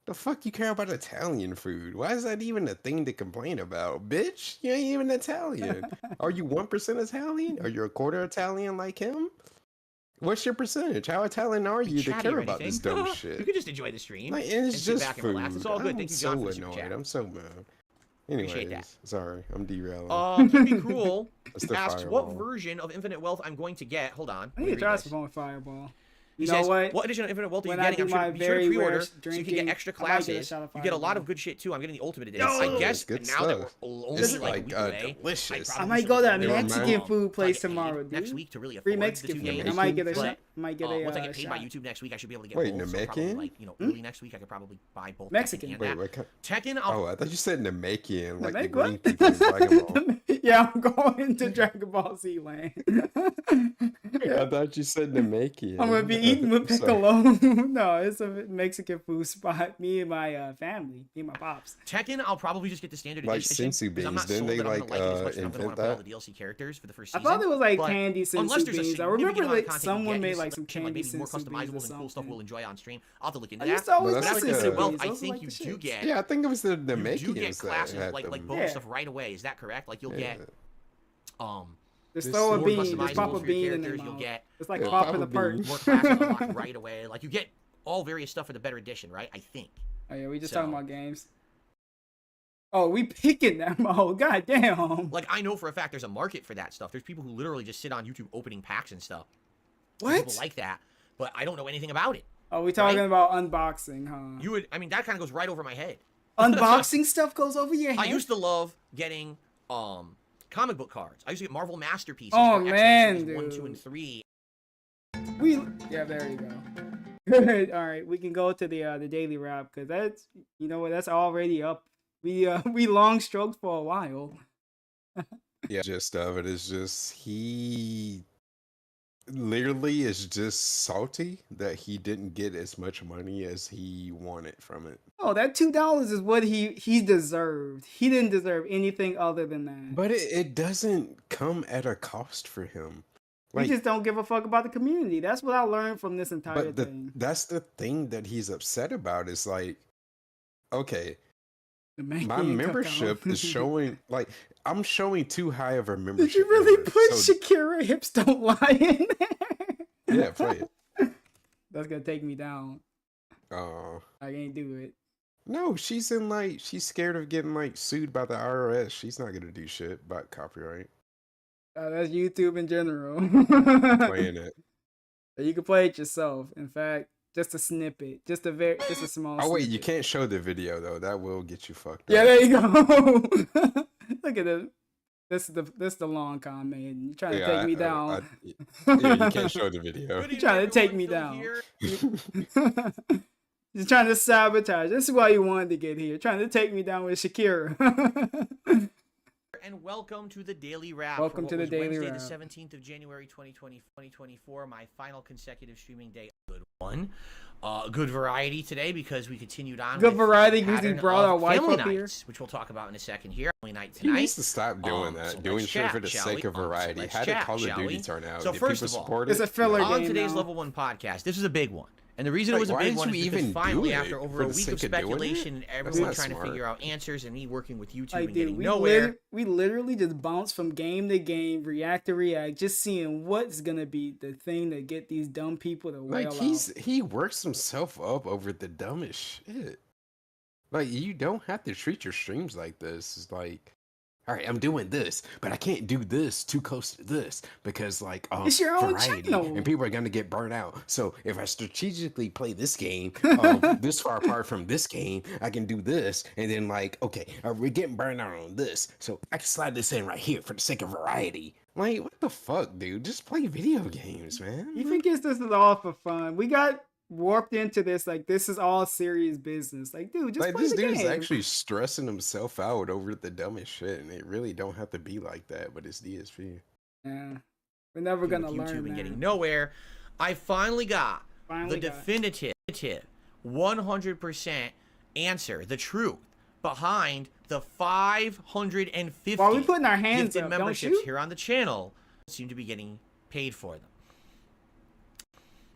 The fuck you care about Italian food? Why is that even a thing to complain about? Bitch, you ain't even Italian. Are you 1% Italian? Are you a quarter Italian like him? What's your percentage? How Italian are you to chatty care or about this anything. dumb You shit? could just enjoy the stream. Like, and and it's sit just back and food. relax. It's all good. I'm Thank you, so John, for the super annoyed. chat. I'm so mad. Appreciate that. Anyways, sorry, I'm derailing. Pretty Cruel That's the asks what fireball. version of Infinite Wealth I'm going to get. Hold on. I let need me to try read this this. with Fireball. He You know says, what? edition of Infinite Wealth are you When I getting? do I'm my sure, be sure to very pre-order rare so you can get drinking, extra I might get a classes. shot of You get a lot Fireball. of good shit too. I'm getting the Ultimate Edition. Yo! I guess Good now that stuff. we're only This is like a week away, delicious. I'd I probably might do go to something They Mexican remind- food so I place get paid tomorrow, next dude. week to really Free afford the Mexican two food. games. I might get a But, shot. Might get a once I get paid by shot. YouTube next week, I should be able to get Wait, both. So probably Namekian? like early next week, I could probably buy both. Mexican. Tekken and Wait, that. what kind? Tekken, I'll Oh, I thought you said Namekian, like the Namek green what? people in Dragon Ball. Yeah, I'm going to Dragon Ball Z land. I thought you said Namekian. I'm gonna be eating with Sorry. Piccolo. No, it's a Mexican food spot. Me and my family, me and my pops. Tekken, I'll probably just get the standard Like edition. Senzu 'cause I'm not beans, didn't sold they, that I'm like, gonna like it as much as I'm gonna invent want to play all that? the DLC characters for the first I season. thought it was like but candy unless sensu there's a beans. I significant remember amount of like content you someone get, made just like some like candy maybe more sensu beans customizable or and cool stuff something. we'll enjoy on stream. I'll have to look into I that. used to always Well, But that's listen like to a- Well, beans. I Those are think like you the do shits. get Yeah, I think it was the you do Namekians get that classes had like them. bonus Yeah. stuff right away. Is that correct? Like you'll Yeah. get Just This throw a more bean. more Just customizables pop a for your bean in their characters. You'll mouth. get It's like Yeah, popping a pop a perk. bean. more classes unlocked right away. Like you get all various stuff for the better edition, right? I think. Oh yeah, we just So- talking about games. Oh, we picking that mode. God damn. Like I know for a fact there's a market for that stuff. There's people who literally just sit on YouTube opening packs and stuff. What? People like that, but I don't know anything about it. Oh, we talking right? about unboxing, huh? You would, I mean, that kind of goes right over my head. Unboxing stuff goes over your head. I used to love getting comic book cards. I used to get Marvel Masterpieces. Oh, for X-Men man, series 1, 2, dude. and 3. Yeah, there you go. Good. All right, we can go to the daily wrap because that's that's already up. We long stroked for a while. Yeah, gist of it is just he literally is just salty that he didn't get as much money as he wanted from it. Oh, that $2 is what he deserved. He didn't deserve anything other than that. But it doesn't come at a cost for him. He just don't give a fuck about the community. That's what I learned from this entire but thing. that's the thing that he's upset about is like, okay, my being membership cuckoo. is showing, like, I'm showing too high of a membership. Did you really number, put so- Shakira Hips Don't Lie in there? Yeah, play it. That's gonna take me down. Oh. I can't do it. No, she's scared of getting like sued by the IRS. She's not gonna do shit about copyright. That's YouTube in general. Playing it. You can play it yourself. In fact, just a snippet, just a small. Oh wait, you snippet. can't show the video though. That will get you fucked Yeah, up. there you go. Look at this. This the long comment. You trying to take me down? Yeah, you can't show the video. You trying to take me down? You're trying to sabotage. This is why you wanted to get here. Trying to take me down with Shakira. And welcome to the Daily Wrap. Welcome to the Daily Wednesday, Wrap. the 17th of January, 2024, my final consecutive streaming day. Good one. Good variety today because we continued on. Good with variety the because we pattern brought of our wife family up here. nights, which we'll talk about in a second here. Family night He tonight. needs to stop doing that. So Doing let's shit for chat, the shall sake we? of variety. Let's How did chat, Call of shall Duty we? turn out? So Did first people of all, support it's it? a filler No. game. On today's now. Level 1 podcast, this is a big one. And the reason it was a why big did one you is because even finally, do it after over for a the week of sake of doing it? speculation and That's everyone not trying to smart. figure out answers and me working with YouTube Like, and dude, getting we, nowhere. we literally just bounce from game to game, react to react, just seeing what's gonna be the thing to get these dumb people to wail Like out. he works himself up over the dumbest shit. Like you don't have to treat your streams like this. It's like, all right, I'm doing this, but I can't do this too close to this because like It's your own variety channel. and people are gonna get burnt out. So if I strategically play this game this far apart from this game, I can do this, and then like, okay, we're getting burned out on this, so I can slide this in right here for the sake of variety. Like, what the fuck, dude? Just play video games, man. He thinks this is all for fun. We got warped into this like this is all serious business. Like, dude, just Like play this the dude's game. actually stressing himself out over the dumbest shit, and it really don't have to be like that. But it's DSP. Yeah, we're never gonna with learn YouTube and that. getting nowhere. I finally got Finally the got it. definitive 100% answer, the truth behind the 550 While we putting our hands gifted up, don't memberships you? here on the channel seem to be getting paid for them.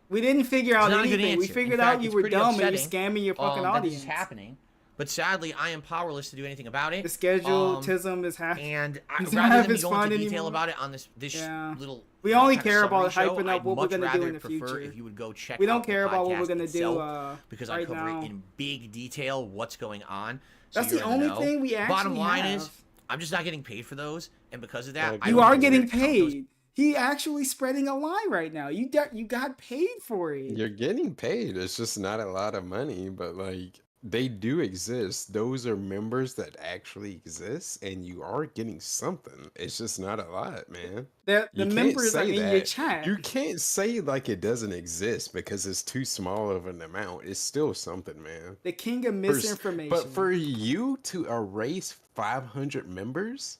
We didn't figure out not a good anything. We answer. figured In out fact, you it's were pretty dumb and you're upsetting, scamming your fucking that audience. this is happening, but sadly, I am powerless to do anything about it. The scheduleism is happening. And It's rather not than me as go fun into detail anymore. about it on this Yeah. little, We only kind of care about summary show, hyping up I'd what we're much gonna do rather in the prefer future. If you would go check We out don't the care about what we're podcast gonna do itself, because I right cover now. it in big detail what's going on. So That's you're the gonna only know. thing we actually Bottom line have. is, I'm just not getting paid for those, and because of that, Well, I You don't are know getting where to count those. paid. He actually spreading a lie right now. You got paid for it. You're getting paid. It's just not a lot of money, but like they do exist. Those are members that actually exist, and you are getting something. It's just not a lot, man. The You can't members are say in your that. chat. You can't say like it doesn't exist because it's too small of an amount. It's still something, man. The king of For- misinformation. But for you to erase 500 members,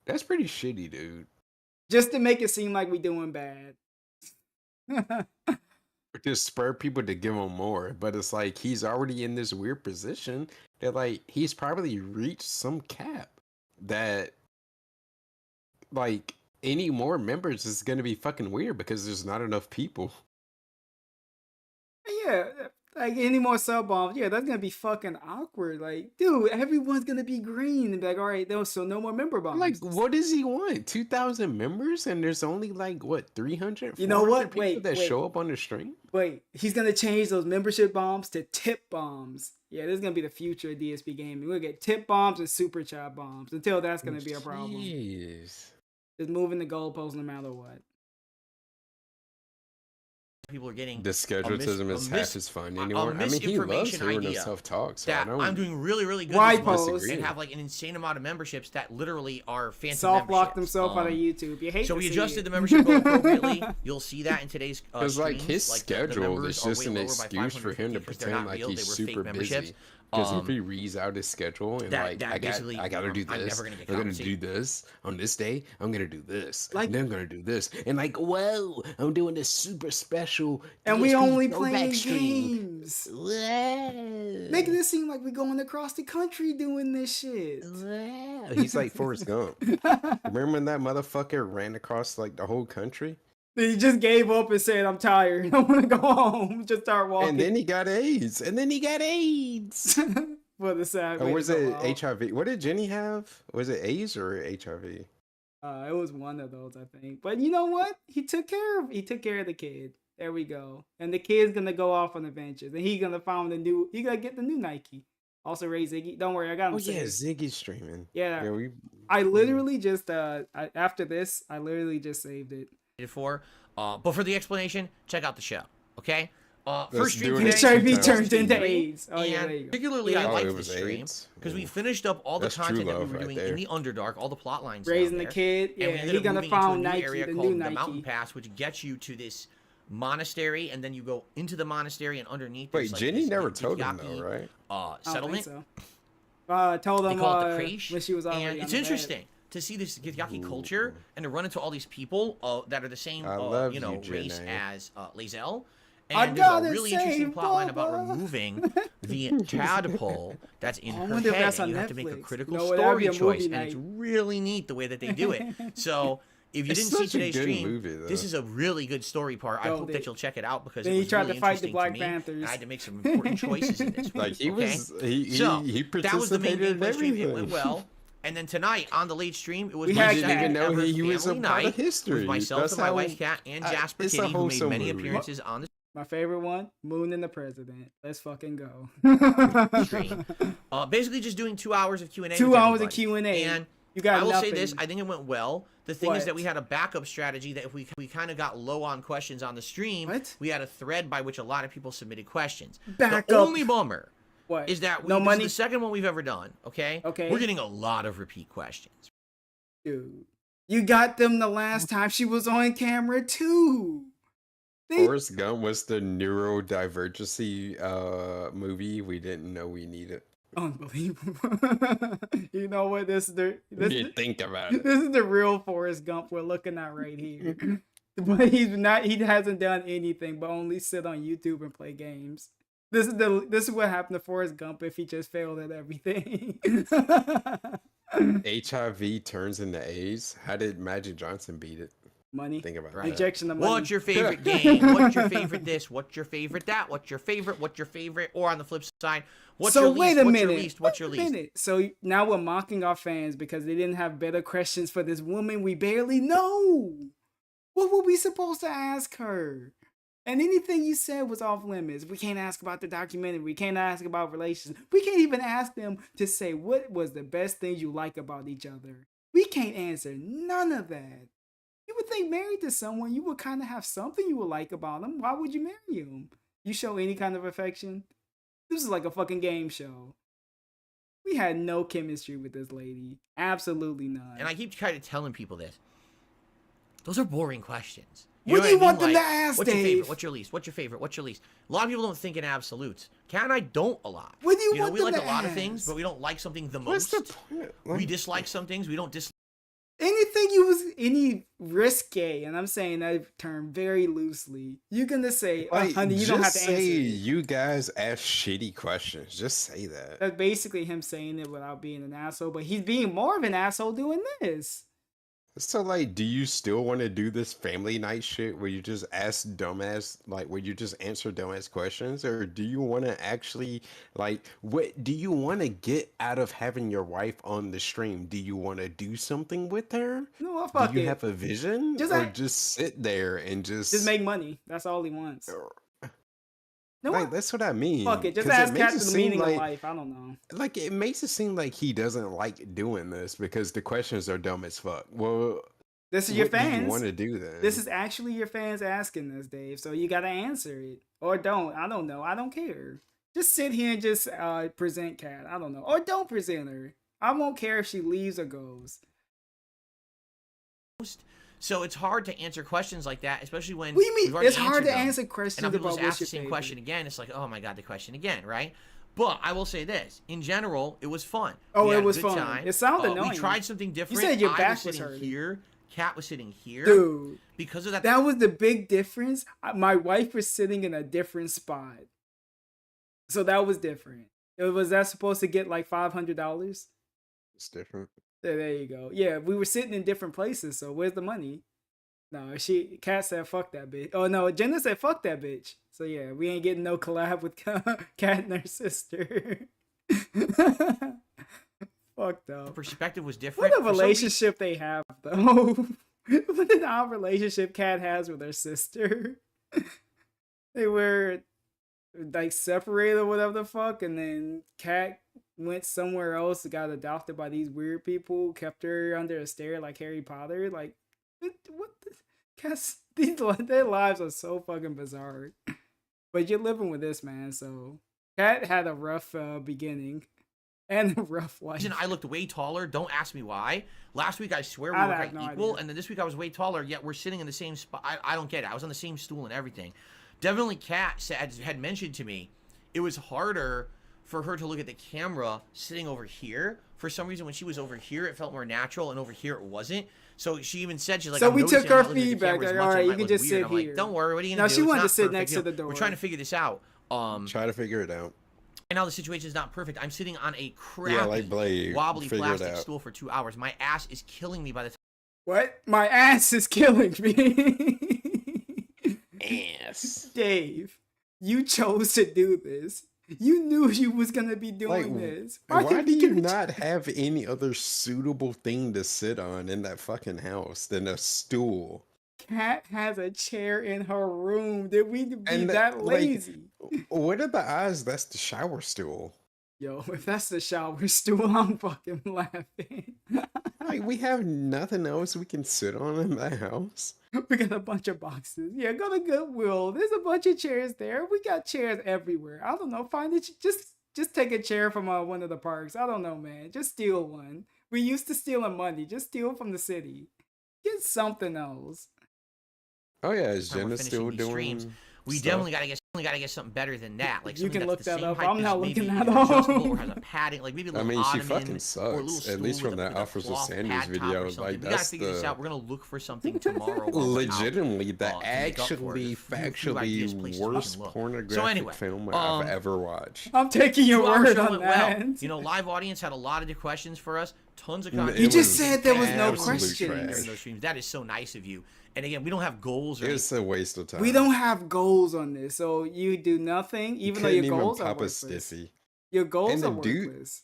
that's pretty shitty, dude. just to make it seem like we doing bad. Or to spur people to give him more, but it's like he's already in this weird position that like he's probably reached some cap that like any more members is gonna be fucking weird because there's not enough people. Yeah, like any more sub bombs, yeah, that's gonna be fucking awkward. Like, dude, everyone's gonna be green and be like, all right, so no more member bombs. Like, what does he want? 2,000 members, and there's only like what 300? You know 400 what? people Wait, that wait. show up on the stream. Wait, he's gonna change those membership bombs to tip bombs. Yeah, this is gonna be the future of DSP gaming. We're gonna get tip bombs and super chat bombs. Until that's gonna be a problem. Jeez. Just moving the goalposts no matter what. People are getting The schedulism is half as fun anymore. I mean, he loves misinformation hearing idea himself talk, so I that don't. I'm doing really, really good Why this month post? and have like an insane amount of memberships that literally are phantom Soft locked memberships. himself out of YouTube. You hate So to we see adjusted it. the membership goal appropriately. You'll see that in today's Because like streams. his the schedule members is are just way an lower by excuse for him to 550 because they're pretend not like real, he's they were fake super memberships. busy. Because if he reads out his schedule and that I basically, gotta do I'm this, never gonna get I'm gonna do compensated. this on this day. I'm gonna do this, Like- and then I'm gonna do this, and like, whoa, I'm doing this super special. And we DSP only throwback playing stream. games. Whoa. Making it seem like we're going across the country doing this shit. Whoa. He's like Forrest Gump. Remember when that motherfucker ran across like the whole country? He just gave up and said, I'm tired. I want to go home. Just start walking. And then he got AIDS. And then he got AIDS. For the sad Or way was to it go out. HIV? What did Jenny have? Was it AIDS or HIV? It was one of those, I think. But you know what? He took care of the kid. There we go. And the kid's gonna go off on adventures, and he's gonna find he gonna get the new Nike. Also, Ray Ziggy. Don't worry, I got him. Oh yeah, saved. Ziggy's streaming. Yeah. we. I literally just after this, I literally just saved it. For. But for the explanation, check out the show. Okay. First Let's stream do it. today. HIV Sometime. turned into AIDS. Oh yeah, And there you go. particularly, I Oh, like it this was stream AIDS? because we Ooh. finished up all the That's true content that we love were right doing there. in the Underdark, all the plot lines. Raising down the there. kid, And yeah, we ended he up gonna moving into a find new Nike, area the called new the Nike. Mountain Pass, which gets you to this monastery, and then you go into the monastery, and underneath. Wait, there's, like, Jenny this never big told him yappy, though, right? I don't settlement. think so. Told They him call it the Crèche, when she was already and on it's the bed. interesting to see this Githyanki culture and to run into all these people that are the same, I love you, race Jenny. as Lae'zel. I And there's gotta a really interesting save plotline about Bubba. removing the tadpole that's in I her wonder if head, that's and on you have to make a Netflix. critical You know, that'd be story a choice, movie and it's night. really neat the way that they do it. So if you It's didn't see such a today's good stream, movie, though. this is a really good story part. I Yo, hope they- that you'll check it out because Then it he was tried really to fight the interesting Black to me. Panthers. I had to make some important choices in this. Like he okay? was, he So, he that was the main participated in gameplay stream. It everything. went well. And then tonight on the late stream, it was We my had didn't second even know ever he was a family part of night history. with myself That's and my how- wife Kat and Jasper it's a Kitty, who made wholesome many movie. appearances on the My favorite one, Moon and the President. Let's fucking go. stream. Basically, just doing 2 hours of Q&A. 2 with hours of everybody. Q&A. And You got I will nothing. say this: I think it went well. The thing is What? that we had a backup strategy that if we kind of got low on questions on the stream, What? we had a thread by which a lot of people submitted questions. Backup. The only bummer What? is that no this money, is the second one we've ever done. Okay. Okay. We're getting a lot of repeat questions. dude. You got them the last time she was on camera too. They, Forrest Gump was the neurodivergency movie we didn't know we needed. unbelievable. You know what? This You think about it. this is the real Forrest Gump we're looking at right here. But he hasn't done anything but only sit on YouTube and play games. This is what happened to Forrest Gump if he just failed at everything. HIV turns into AIDS. How did Magic Johnson beat it? Money. Think about Right. that. Injection of money. What's your favorite game? What's your favorite this? What's your favorite that? What's your favorite? What's your favorite? Or on the flip side, what's So your least? wait a What's minute. your least? What's your Wait a least? minute. So now we're mocking our fans because they didn't have better questions for this woman we barely know. What were we supposed to ask her? And anything you said was off limits. We can't ask about the documentary. We can't ask about relations. We can't even ask them to say what was the best things you like about each other. We can't answer none of that. You would think married to someone, you would kind of have something you would like about them. Why would you marry them? You show any kind of affection? This is like a fucking game show. We had no chemistry with this lady. Absolutely none. And I keep kind of telling people this. Those are boring questions. What know do you I mean? want them to Like, ask, What's your Dave? favorite? What's your least? What's your favorite? What's your least? A lot of people don't think in absolutes. Kat and I don't a lot. What do you know, want we them like to a lot of things, ask? but we don't like something the What's most. the point? We dislike some things. We don't dislike. Anything you was any risque, and I'm saying that term very loosely. You're gonna say, oh, Like, honey, you don't have to just answer. say it. you guys ask shitty questions. Just say that. That's basically him saying it without being an asshole, but he's being more of an asshole doing this. So like, do you still want to do this family night shit where you just ask dumbass, like where you just answer dumbass questions, or do you want to actually like, what do you want to get out of having your wife on the stream? Do you want to do something with her? No, well, fuck Do you it. have a vision, Just or act- just sit there and Just make money. That's all he wants. No, Like that's what I mean. fuck it. Just 'Cause ask makes Captain it the seem meaning like, of life. I don't know. like it makes it seem like he doesn't like doing this because the questions are dumb as fuck. Well, This is your what do you fans. want to do then? This is actually your fans asking this, Dave. So you gotta answer it. Or don't. I don't know. I don't care. Just sit here and just present Kat. I don't know. Or don't present her. I won't care if she leaves or goes. So it's hard to answer questions like that, especially when. What do you we've mean? already It's hard answered to them. answer questions And now people about just what's ask the your same favorite. question again. It's like, oh my god, the question again, right? But I will say this: in general, it was fun. Oh, We it had a was good fun. time. It sounded annoying. We tried something different. said your I back was was sitting hurting. here. Kat was sitting here. Dude, Because of that. that was the big difference. My wife was sitting in a different spot, so that was different. Was that supposed to get like $500? It's different. There you go. Yeah, we were sitting in different places. So where's the money? No, Kat said fuck that bitch. Oh no, Jenna said fuck that bitch. So yeah, we ain't getting no collab with Kat and her sister. Fucked up. The perspective was different. What a relationship they have though. What an odd relationship Kat has with her sister. They were like separated or whatever the fuck, and then Kat went somewhere else, got adopted by these weird people, kept her under a stair like Harry Potter. Like, what the Kat's, their lives are so fucking bizarre. But you're living with this, man, so Kat had a rough beginning. And a rough life. I looked way taller. Don't ask me why. Last week, I swear we I were have quite no equal, idea. and then this week I was way taller. Yet we're sitting in the same spot. I don't get it. I was on the same stool and everything. Definitely, Kat had mentioned to me it was harder for her to look at the camera sitting over here. For some reason, when she was over here, it felt more natural, and over here it wasn't. So she even said, she's like, So I'm we noticing took I'm her not looking at the feedback, camera as like, much, all it right, you might can look just weird. sit I'm like, here. don't worry, what are you No, gonna do? she It's wanted not to sit perfect. next You to know, the door. We're trying to figure this out. Try to figure it out. And now the situation is not perfect. I'm sitting on a crappy, Yeah, like Blade. wobbly Figure it plastic out. stool for 2 hours. My ass is killing me by the time. What? My ass is killing me. Ass. Dave, you chose to do this. You knew you was gonna be doing this. Why do you not have any other suitable thing to sit on in that fucking house than a stool? Kat has a chair in her room. Did we be And that like, lazy? what are the odds that's the shower stool? Yo, if that's the shower stool, I'm fucking laughing. Like, we have nothing else we can sit on in that house. We got a bunch of boxes. Yeah, go to Goodwill. There's a bunch of chairs there. We got chairs everywhere. I don't know. Find it. Just take a chair from one of the parks. I don't know, man. Just steal one. We used to stealing money. Just steal from the city. Get something else. Oh yeah, is Time we're Jenna finishing still these doing streams, we stuff? definitely gotta get something better than that. Like You something can that's look the that same up. height I'm as not maybe looking that adjustable up. or has a padding, like maybe a I little mean, she ottoman fucking or a little sucks. At stool least from with that a Officers of cloth Sandy's pad top or video, something. like We gotta that's figure this the out. We're gonna look for something tomorrow. while we're out, legitimately the to make up for it. actually There's a few ideas, factually places we worst can look. pornographic So anyway, film I've ever watched. I'm taking your 2 hours word show on went that. well. You know, live audience had a lot of good questions for us. Tons of It content. You just was said there was no absolute questions. trash. During those streams. That is so nice of you. And again, we don't have goals or It's a waste of time. We don't have goals on this, so you do nothing, even though Couldn't your even goals are pop a worthless. stiffy. Your goals And are the dude- worthless.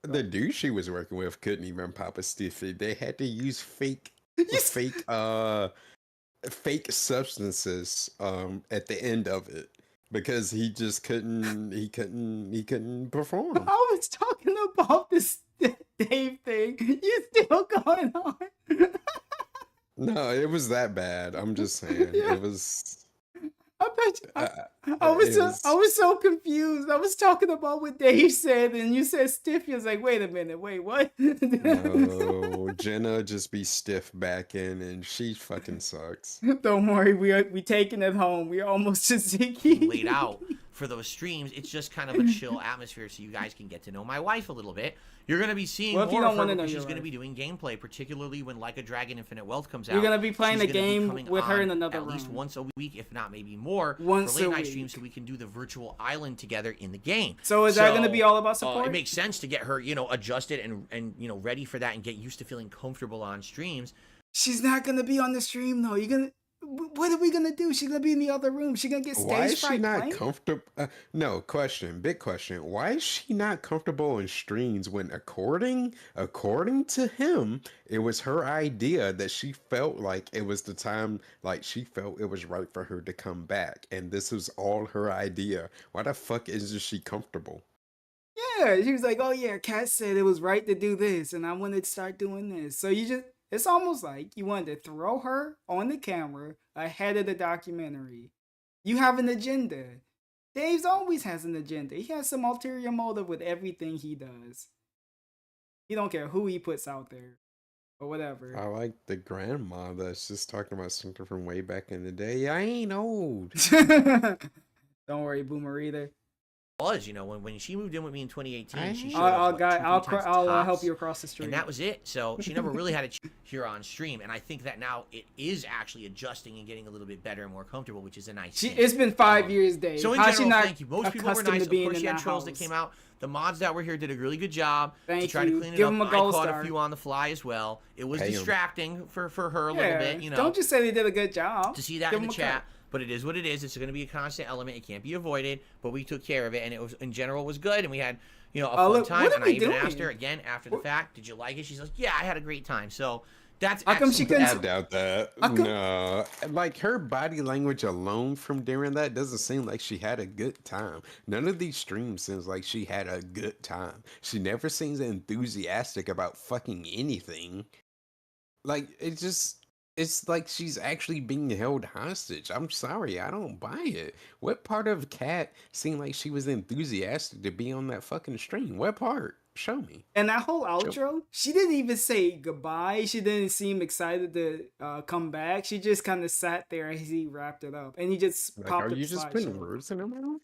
The dude she was working with couldn't even pop a stiffy. They had to use fake substances at the end of it because he just couldn't perform. I was talking about this Dave thing. You still going on? No, it was that bad. I'm just saying. Yeah. It was I was so confused. I was talking about what Dave said, and you said stiffy. I was like, wait a minute, wait, what? no, Jenna just be stiff backing and she fucking sucks. Don't worry, we taking it home. We're almost to Ziggy. laid out for those streams. It's just kind of a chill atmosphere so you guys can get to know my wife a little bit. You're going to be seeing Well, if you more don't of her wanna know because your she's going to wife. be doing gameplay, particularly when Like a Dragon Infinite Wealth comes out. You're gonna be playing She's the gonna be game coming with her on in another at least room. once a week, if not maybe more, Once for late a night week. streams so we can do the virtual island together in the game. So is that gonna be all about support? It makes sense to get her, adjusted and ready for that and get used to feeling comfortable on streams. She's not gonna be on the stream though. What are we gonna do? She's gonna be in the other room. She's gonna get stage Why is she fright not playing? comfortable? No, big question. Why is she not comfortable in streams when, according to him, it was her idea that she felt like it was the time, like she felt it was right for her to come back, and this was all her idea. Why the fuck isn't she comfortable? Yeah, she was like, "Oh yeah, Kat said it was right to do this, and I wanted to start doing this." So it's almost like you wanted to throw her on the camera ahead of the documentary. You have an agenda. Dave's always has an agenda. He has some ulterior motive with everything he does. He don't care who he puts out there or whatever. I like the grandma that's just talking about something from way back in the day. I ain't old. Don't worry, Boomer either. was, you know, when she moved in with me in 2018, she showed I'll up, what, 2, 3 times help tops, you across the street. and that was it. So she never really had a here on stream, and I think that now it is actually adjusting and getting a little bit better and more comfortable, which is a nice thing. It's been 5 years, Dave. So in How's she general, not thank you. Most people were accustomed nice. to Of being course, in you had that trolls that house? came out. The mods that were here did a really good job Thank to try you. to clean it Give up. them a I gold caught star. a few on the fly as well. It was Pay 'em. distracting for her a little Yeah, bit, you know. don't just say they did a good job. To see that Give in the them a chat. cut. But it is what it is. It's going to be a constant element. It can't be avoided. But we took care of it, and it was in general was good, and we had a fun look, time. what are And I we even doing? asked her again after the fact, "Did you like it?" She's like, "Yeah, I had a great time." So that's How come she excellent. couldn't- I doubt that. I could- No, like her body language alone from during that doesn't seem like she had a good time. None of these streams seems like she had a good time. She never seems enthusiastic about fucking anything. Like it's like she's actually being held hostage. I'm sorry, I don't buy it. What part of Kat seemed like she was enthusiastic to be on that fucking stream? What part? Show me. And that whole outro, she didn't even say goodbye. She didn't seem excited to come back. She just kind of sat there as he wrapped it up, and he just Like, popped are up you the just putting slideshow. words in her mouth?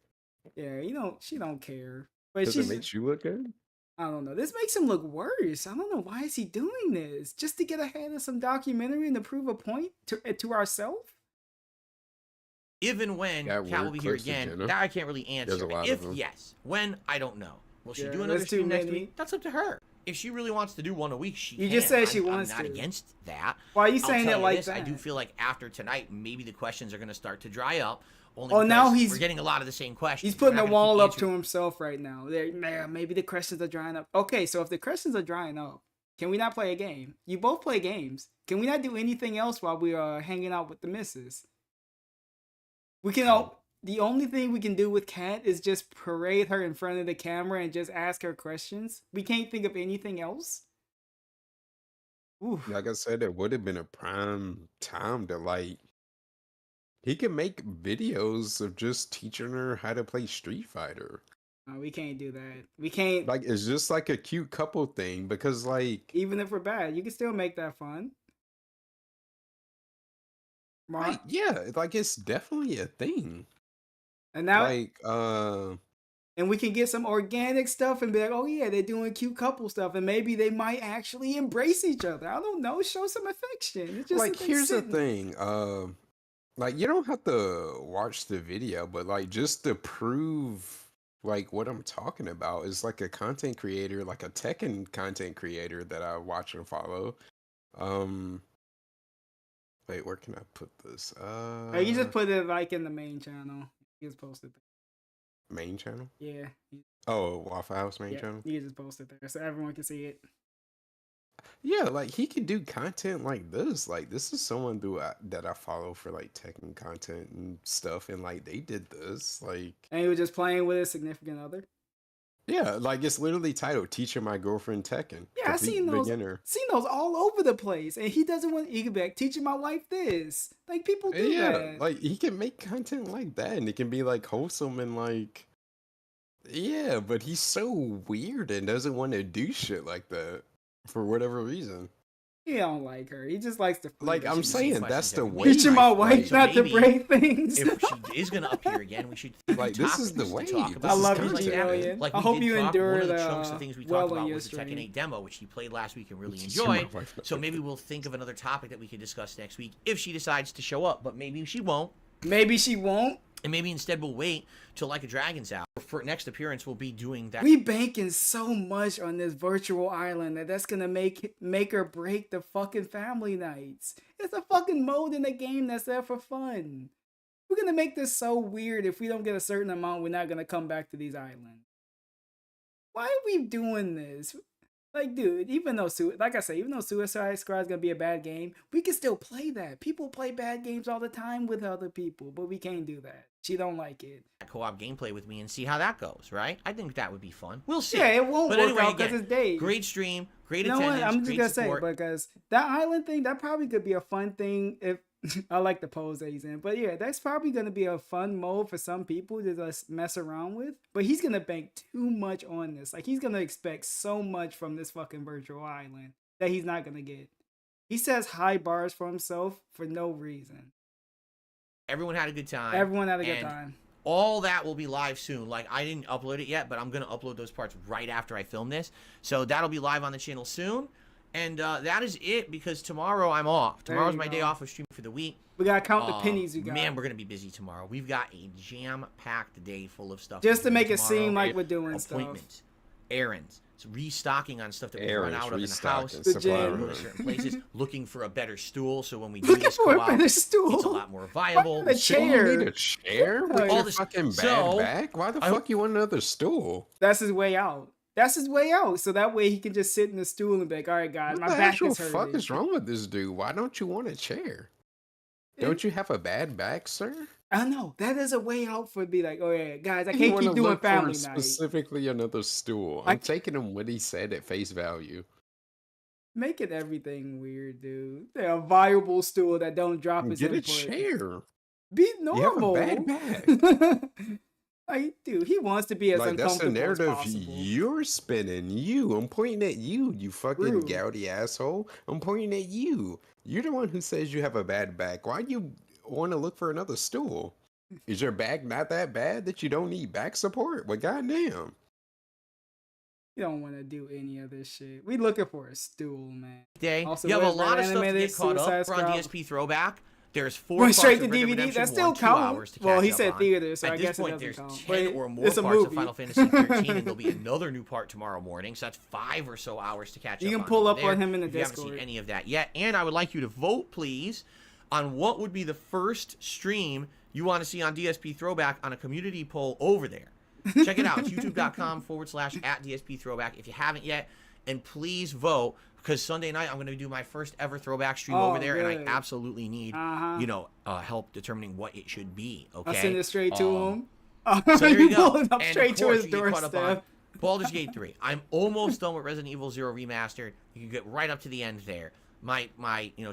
Yeah, she don't care. But Does it she's, make you look good? I don't know. This makes him look worse. I don't know why is he doing this? Just to get ahead of some documentary and to prove a point to ourselves? Even when Yeah, Kat will word be here clips to again, Jenna. that I can't really There's answer. a lot If of 'em. yes, when I don't know. Will she Yeah, do another that's too stream next many. week? That's up to her. If she really wants to do one a week, she You can. just said she I'm wants not to. against that. Why are you I'll saying tell it you like this, that? I do feel like after tonight, maybe the questions are going to start to dry up. Only Oh, now because he's- we're getting a lot of the same questions. He's putting We're a not gonna wall keep up to answering- himself right now. Man, maybe the questions are drying up. Okay, so if the questions are drying up, can we not play a game? You both play games. Can we not do anything else while we are hanging out with the missus? We can all. The only thing we can do with Kat is just parade her in front of the camera and just ask her questions. We can't think of anything else. Ooh. Like I said, it would have been a prime time to like. He could make videos of just teaching her how to play Street Fighter. No, we can't do that. We can't. Like it's just like a cute couple thing because like Even if we're bad, you can still make that fun. right, yeah, like it's definitely a thing. And now, Like and we can get some organic stuff and be like, oh yeah, they're doing cute couple stuff, and maybe they might actually embrace each other. I don't know, show some affection. It's just like that they here's the sitting- thing. Like you don't have to watch the video, but like just to prove like what I'm talking about is like a content creator, like a Tekken content creator that I watch and follow. Wait, where can I put this? Oh, you just put it like in the main channel. You just post it there. Main channel? Yeah. Oh, Waffle House main Yeah, channel? you just post it there so everyone can see it. Yeah, like he can do content like this. Like this is someone that I follow for like Tekken content and stuff, and like they did this. Like And he was just playing with his significant other. yeah, like it's literally titled "Teaching My Girlfriend Tekken." Yeah, I Complete seen those. beginner. Seen those all over the place, and he doesn't want. He could be like teaching my wife this. Like people do Yeah, that. like he can make content like that, and it can be like wholesome and like yeah, but he's so weird and doesn't want to do shit like that for whatever reason. He don't like her. He just likes to. Like flirt. I'm She's the saying, same that's the questions way. every teaching my Right, wife so not to maybe break things. If she is gonna appear again, we should think Like, of this is topics the to way. talk This about. I is love Things you, content, that. man. Julian. Like I we hope did you talk, endured one of the chunks of things we well talked on about your was the Tekken stream. 8 demo, which she played last week and really Teaching my enjoyed. wife not So to maybe we'll think of another topic that we could discuss next week if she decides to show up. But maybe she won't. Maybe she won't. And maybe instead we'll wait till Like a Dragon's out. For next appearance, we'll be doing that. We banking so much on this virtual island that's gonna make or break the fucking family nights. It's a fucking mode in the game that's there for fun. We're gonna make this so weird. If we don't get a certain amount, we're not gonna come back to these islands. Why are we doing this? Like, dude, even though Suicide Squad's gonna be a bad game, we can still play that. People play bad games all the time with other people, but we can't do that. She don't like it. Co-op gameplay with me and see how that goes, right? I think that would be fun. We'll see. Yeah, it won't But work anyway, out because again, it's Dave. Great stream, great You know what? attendance, I'm just great gonna support. say because that island thing, that probably could be a fun thing if I like the pose that he's in. But yeah, that's probably gonna be a fun mode for some people to just mess around with. But he's gonna bank too much on this. Like he's gonna expect so much from this fucking virtual island that he's not gonna get. He sets high bars for himself for no reason. Everyone had a good time. Everyone had a good and time. all that will be live soon. Like, I didn't upload it yet, but I'm gonna upload those parts right after I film this. So that'll be live on the channel soon. And that is it, because tomorrow I'm off. Tomorrow's my day off of streaming for the week. We gotta count the pennies we got. Man, we're gonna be busy tomorrow. We've got a jam-packed day full of stuff. Just to make it tomorrow. seem like we're doing Appointments, errands, so restocking on stuff that we run out of in the house. The gym. Go to certain places, looking for a better stool, so when we do this for a co-op, better stool. it's a lot more viable. A chair. You need a chair with All your this- fucking bad so, back? Why the fuck you want another stool? That's his way out. That's his way out. So that way he can just sit in the stool and be like, all right, guys, my What the back actual is hurting. fuck is wrong with this dude? Why don't you want a chair? Don't you have a bad back, sir? I know. That is a way out for be like, oh yeah, guys, I You can't wanna keep doing look for family night. specifically another stool. I'm taking him what he said at face value. Making everything weird, dude. They're a viable stool that don't drop his Get a input. chair. Be You have a normal. bad back. Like, dude, he wants to be as Like, that's the uncomfortable as narrative possible. you're spinning. I'm pointing at you, you fucking Rude. gouty asshole. I'm pointing at you. You're the one who says you have a bad back. Why do you want to look for another stool? Is your back not that bad that you don't need back support? Well, goddamn. You don't want to do any of this shit. We looking for a stool, man. Day. Also, You have a Red lot of stuff to Animated, get caught up. Suicide We're on Squad. DSP Throwback. There's 4 Went parts straight to of Red Dead DVD. Redemption That still 1, 2 counts. hours to Well, catch he up said on. theater, so At I this guess it point, doesn't there's count. 10 But or more it's a parts of movie. Final Fantasy 13, and there'll be another new part tomorrow morning. So that's 5 or so hours to catch up. You can on pull over up there on him in the if you haven't Discord. seen any of that yet. And I would like you to vote, please, on what would be the first stream you want to see on DSP Throwback on a community poll over there. Check it out. It's youtube.com/@DSP Throwback if you haven't yet. And please vote, because Sunday night I'm going to do my first ever throwback stream over there, and good. I absolutely need, help determining what it should be. Okay, I'll send it straight to him. So there you go. Pulling up And straight of to course, his you get caught up on doorstep. Baldur's Gate 3. I'm almost done with Resident Evil 0 Remastered. You can get right up to the end there. My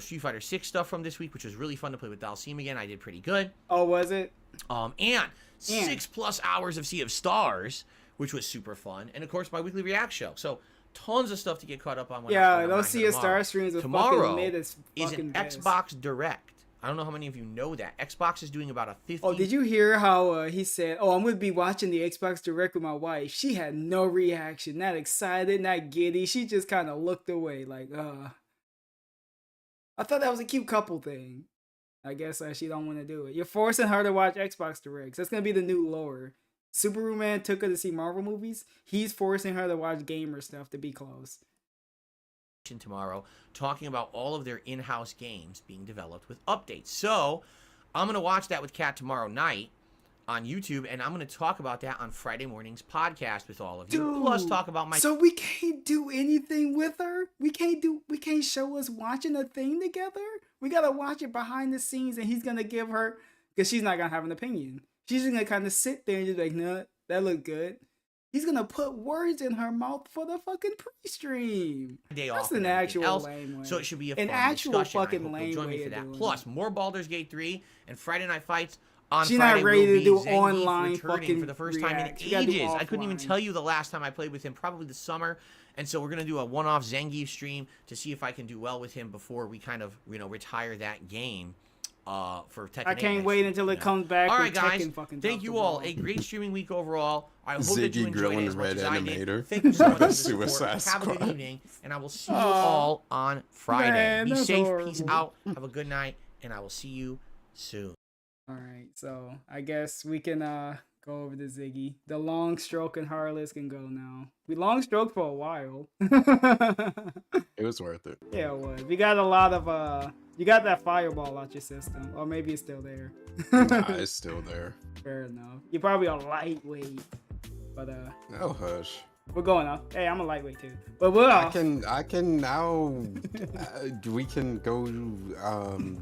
Street Fighter 6 stuff from this week, which was really fun to play with Dalsim again. I did pretty good. Oh, was it? And 6+ hours of Sea of Stars, which was super fun. And of course, my weekly react show. So tons of stuff to get caught up on. Yeah, those Sea of Stars streams are tomorrow fucking mid as is fucking an best. Xbox Direct. I don't know how many of you know that. Xbox is doing about a 50. Oh, did you hear how he said, "Oh, I'm gonna be watching the Xbox Direct with my wife." She had no reaction, not excited, not giddy. She just kind of looked away, like, I thought that was a cute couple thing. I guess she don't want to do it. You're forcing her to watch Xbox Directs. That's gonna be the new lore. Superman took her to see Marvel movies. He's forcing her to watch gamer stuff to be close. Tomorrow, talking about all of their in-house games being developed with updates. So I'm gonna watch that with Kat tomorrow night on YouTube, and I'm gonna talk about that on Friday morning's podcast with all of you. Dude, plus talk about my. So we can't do anything with her. We can't show us watching a thing together. We gotta watch it behind the scenes, and he's gonna give her, because she's not gonna have an opinion. She's just gonna kind of sit there and just be like, "No, that looked good." He's gonna put words in her mouth for the fucking pre-stream. Day That's off an and everything actual else. lame way. So it should be a An fun actual discussion. I fucking hope lame you'll join me way for of that. doing Plus it. more Baldur's Gate 3 and Friday Night Fights on She's Friday. not ready will to do be Zangief online returning fucking for the first time in reacts. You gotta do ages. I couldn't even offline. tell you the last time I played with him, probably this summer. And so we're gonna do a one-off Zangief stream to see if I can do well with him before we kind of retire that game. For Tekken 8 I can't next wait year, until it you know? comes back. All when right, guys. Tekken fucking Thank drops you the all. ball. A great streaming week overall. I hope that you Ziggy enjoyed grilling it as much Red as I Animator. did. Thank you so much for the Suicide support. Have a good Squad. evening, and I will see you all on Friday. Man, Be that's safe. horrible. Peace out. Have a good night, and I will see you soon. All right, so I guess we can go over to Ziggy. The long stroke and Harless can go now. We long stroked for a while. It was worth it. Yeah, it was. We got a lot of you got that fireball out your system, or maybe it's still there. Nah, it's still there. Fair enough. You're probably a lightweight, but Oh hush. we're going up. Hey, I'm a lightweight too, but we're I off. can now. We can go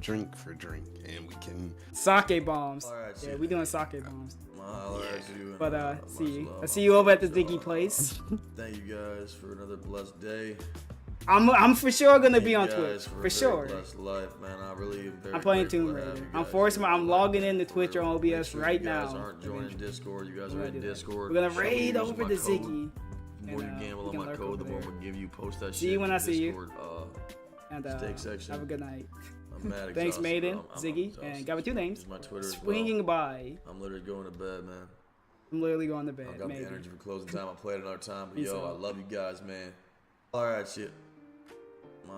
drink for drink, and we can. Sake bombs. Alright, see Yeah, you we doing later. sake bombs. Holler at you, But and, see much you. love. I see you over at the Much Ziggy love. place. Thank you guys for another blessed day. I'm for sure gonna Thank be you on guys Twitch for for a very sure. blessed life, man. I really am very I'm playing grateful Tomb to have Raider. you I'm guys forcing. I'm here. logging into Twitch or Make OBS sure right you guys now. aren't joining Discord. You guys We're are gonna in do that. Discord. We're gonna Show me raid using over my to code. Ziggy. The more you and, gamble we on can my lurk code, over the more there. I'm gonna give you. Post that See shit you when in I the see you. Discord, And Steak section. have a good night. I'm mad Thanks, exhausted, Maiden, bro. I'm Ziggy, exhausted. and got with 2 names. Use my Twitter as well. Swinging by. I'm literally going to bed, man. I'm literally going to I bed. got Maybe. the energy for closing time. I'll play it another time. But Me yo, too. I love you guys, man. All right, shit. My